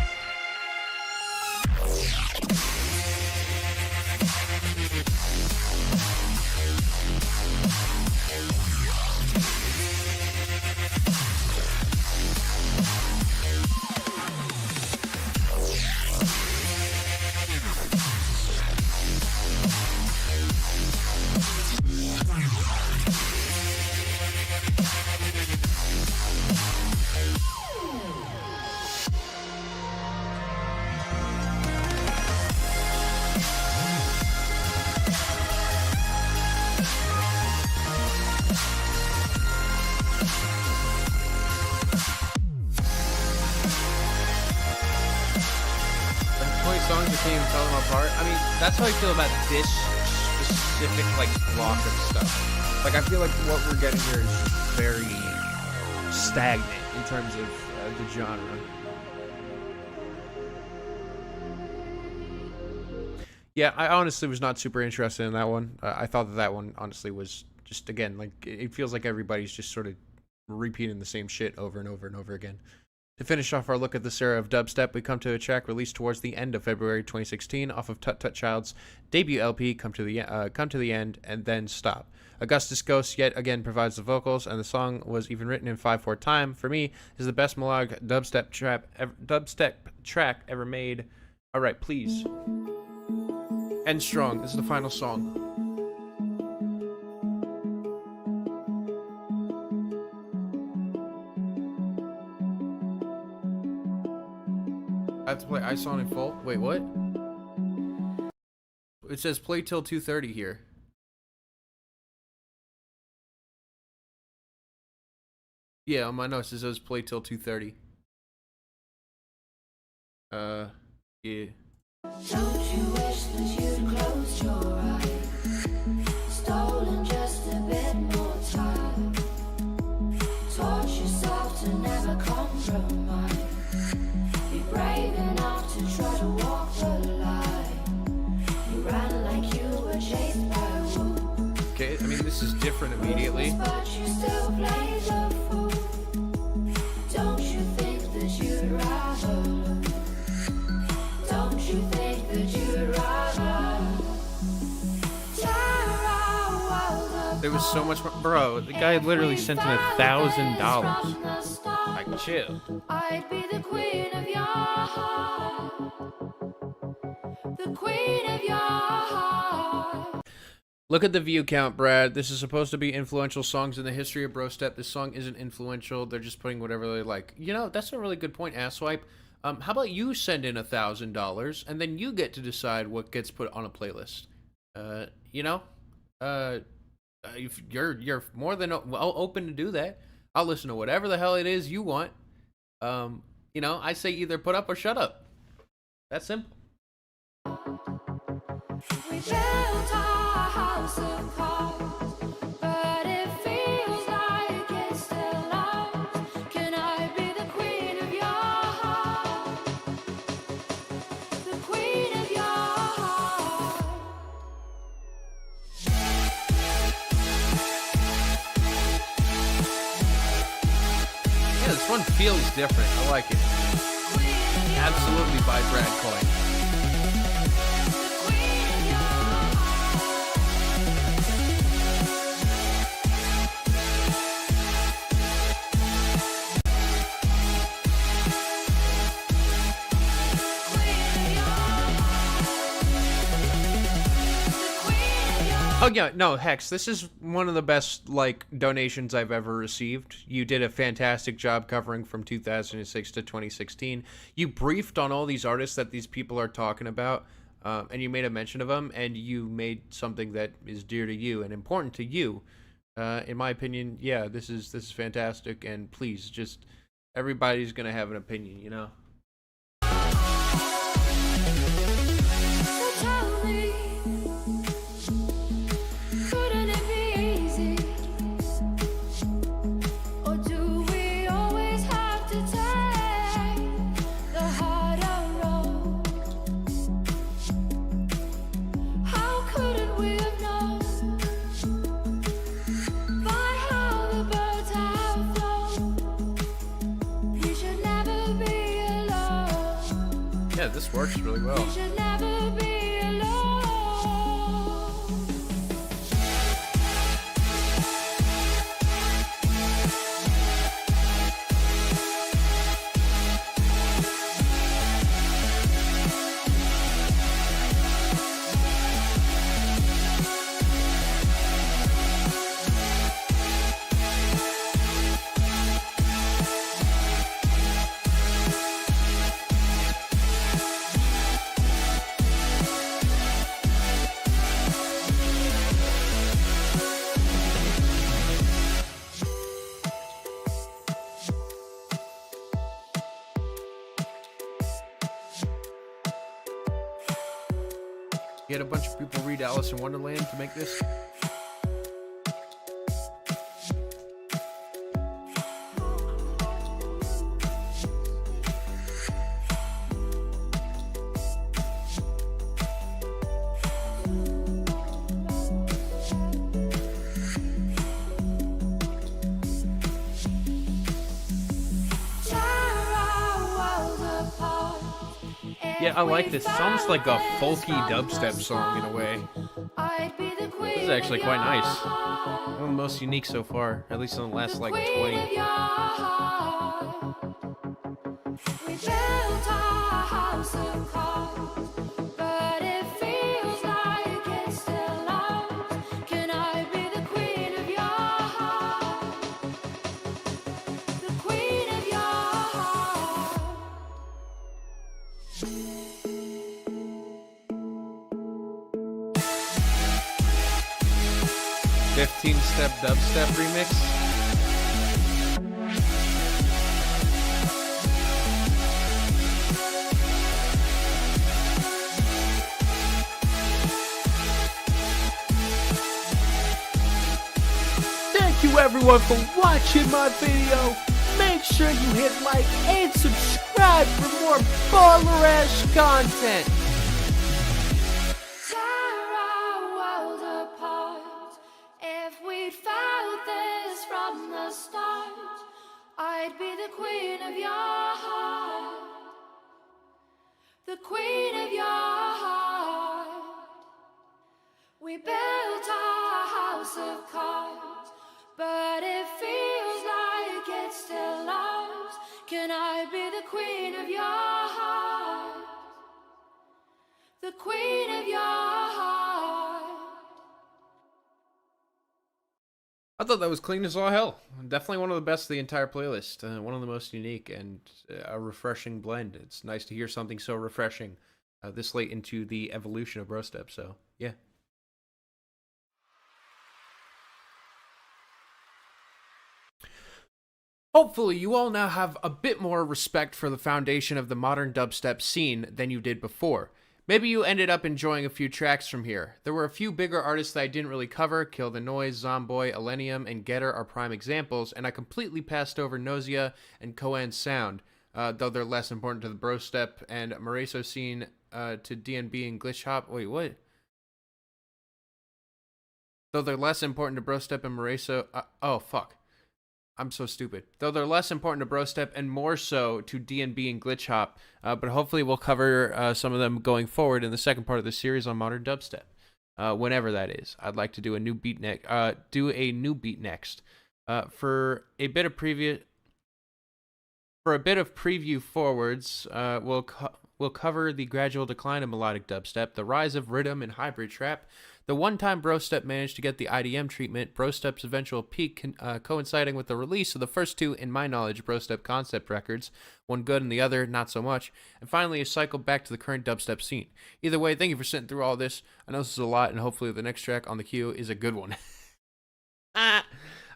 Songs that can't even tell them apart. I mean, that's how I feel about this specific like block of stuff. Like I feel like what we're getting here is very stagnant in terms of the genre. Yeah, I honestly was not super interested in that one. I thought that one honestly was just, again, like it feels like everybody's just sort of repeating the same shit over and over and over again. To finish off our look at this era of dubstep, we come to a track released towards the end of February 2016 off of Tut Tut Child's debut LP, Come to the End, and Then Stop. Augustus Ghost yet again provides the vocals, and the song was even written in 5/4 time. For me, is the best melodic dubstep track ever made. All right, please. End strong. This is the final song. I have to play Ice On in full. Wait, what? It says play till 2:30 here. Yeah, on my notes it says play till 2:30. Yeah. Don't you wish that you'd close your eyes? Stolen just a bit more time. Taught yourself to never compromise. Be brave enough to try to walk the line. You ran like you were chased by wolves. Okay, I mean this is different immediately. But you still play the fool. Don't you think that you'd rather lose? Don't you think that you'd rather tear out There was so much more, bro. The guy literally sent in $1,000. Like, chill. I'd be the queen of your heart. The queen of your heart. Look at the view count, Brad. This is supposed to be influential songs in the history of Brostep. This song isn't influential. They're just putting whatever they like. You know, that's a really good point, Asswipe. How about you send in $1,000 and then you get to decide what gets put on a playlist? You know, if you're more than open to do that. I'll listen to whatever the hell it is you want. You know, I say either put up or shut up. That's simple. We built our house of cards, but it feels like it's still ours. Can I be the queen of your heart? The queen of your heart. Yeah, this one feels different. I like it. Absolutely by Brad Coy. Oh yeah, no, Hex, this is one of the best, like, donations I've ever received. You did a fantastic job covering from 2006 to 2016. You briefed on all these artists that these people are talking about, and you made a mention of them, and you made something that is dear to you and important to you. In my opinion, yeah, this is fantastic, and please, just, everybody's gonna have an opinion, you know? So tell me, couldn't it be easy? Or do we always have to take the harder road? How couldn't we have known by how the birds have flown? We should never be alone. Yeah, this works really well. We should never be alone. You had a bunch of people read Alice in Wonderland to make this? Tear Yeah, I like this. It's almost like a folky dubstep song in a way. This is actually quite nice. One of the most unique so far, at least in the last like 20. We built our house of cards, but it feels like it's still ours. Can I be the queen of your heart? The queen of your heart. 15-step dubstep remix. Thank you everyone for watching my video. Make sure you hit like and subscribe for more baller ass content. Tear our world apart. If we'd found this from the start, I'd be the queen of your heart. The queen of your heart. We built our house of cards, but it feels like it's still ours. Can I be the queen of your heart? The queen of your heart. I thought that was clean as all hell. Definitely one of the best of the entire playlist. One of the most unique and a refreshing blend. It's nice to hear something so refreshing this late into the evolution of Brostep. So, yeah. Hopefully, you all now have a bit more respect for the foundation of the modern dubstep scene than you did before. Maybe you ended up enjoying a few tracks from here. There were a few bigger artists that I didn't really cover. Kill the Noise, Zomboy, Elenium, and Getter are prime examples, and I completely passed over Nausea and Cohen's Sound, though they're less important to the Brostep and Moreso scene to DNB and Glitch Hop. Wait, what? Though they're less important to Brostep and Moreso... oh, fuck. I'm so stupid. Though they're less important to Brostep and more so to DNB and Glitch Hop, but hopefully we'll cover some of them going forward in the second part of the series on modern dubstep, whenever that is. I'd like to do a new beat next. For a bit of preview forwards, we'll cover the gradual decline of melodic dubstep, the rise of rhythm and hybrid trap. The one-time Brostep managed to get the IDM treatment, Brostep's eventual peak coinciding with the release of the first two, in my knowledge, Brostep concept records, one good and the other not so much, and finally a cycle back to the current dubstep scene. Either way, thank you for sitting through all this. I know this is a lot, and hopefully the next track on the queue is a good one. I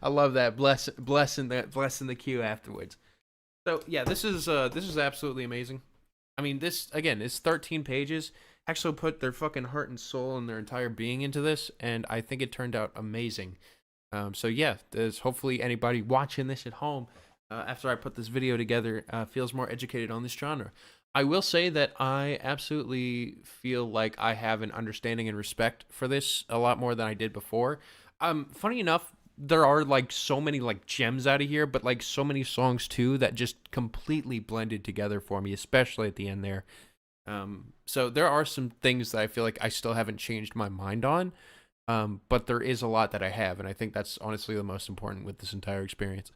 love that, blessing the queue afterwards. So yeah, this is absolutely amazing. I mean, this again is 13 pages. Actually put their fucking heart and soul and their entire being into this, and I think it turned out amazing. So yeah, there's hopefully anybody watching this at home after I put this video together feels more educated on this genre. I will say that I absolutely feel like I have an understanding and respect for this a lot more than I did before. Funny enough, there are like so many like gems out of here, but like so many songs too that just completely blended together for me, especially at the end there. So there are some things that I feel like I still haven't changed my mind on, but there is a lot that I have, and I think that's honestly the most important with this entire experience.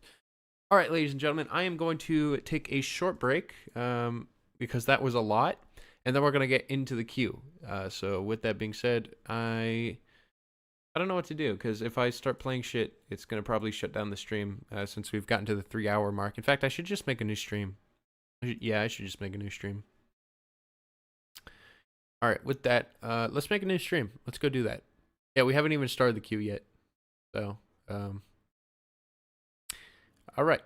All right, ladies and gentlemen, I am going to take a short break because that was a lot, and then we're going to get into the queue. So with that being said, I don't know what to do, because if I start playing shit, it's going to probably shut down the stream since we've gotten to the 3-hour mark. In fact, I should just make a new stream. I should just make a new stream. All right, with that, let's make a new stream. Let's go do that. Yeah, we haven't even started the queue yet. So, all right.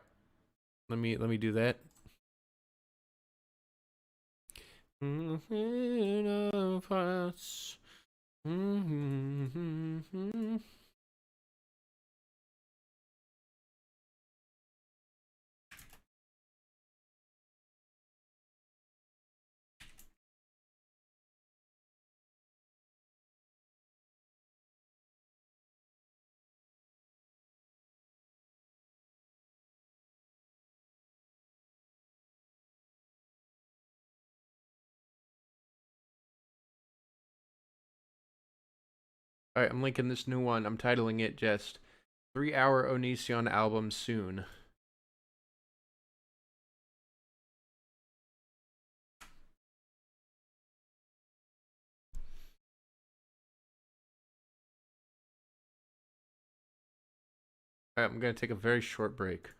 Let me do that. All right, I'm linking this new one. I'm titling it just 3-hour Onision album soon. All right, I'm going to take a very short break.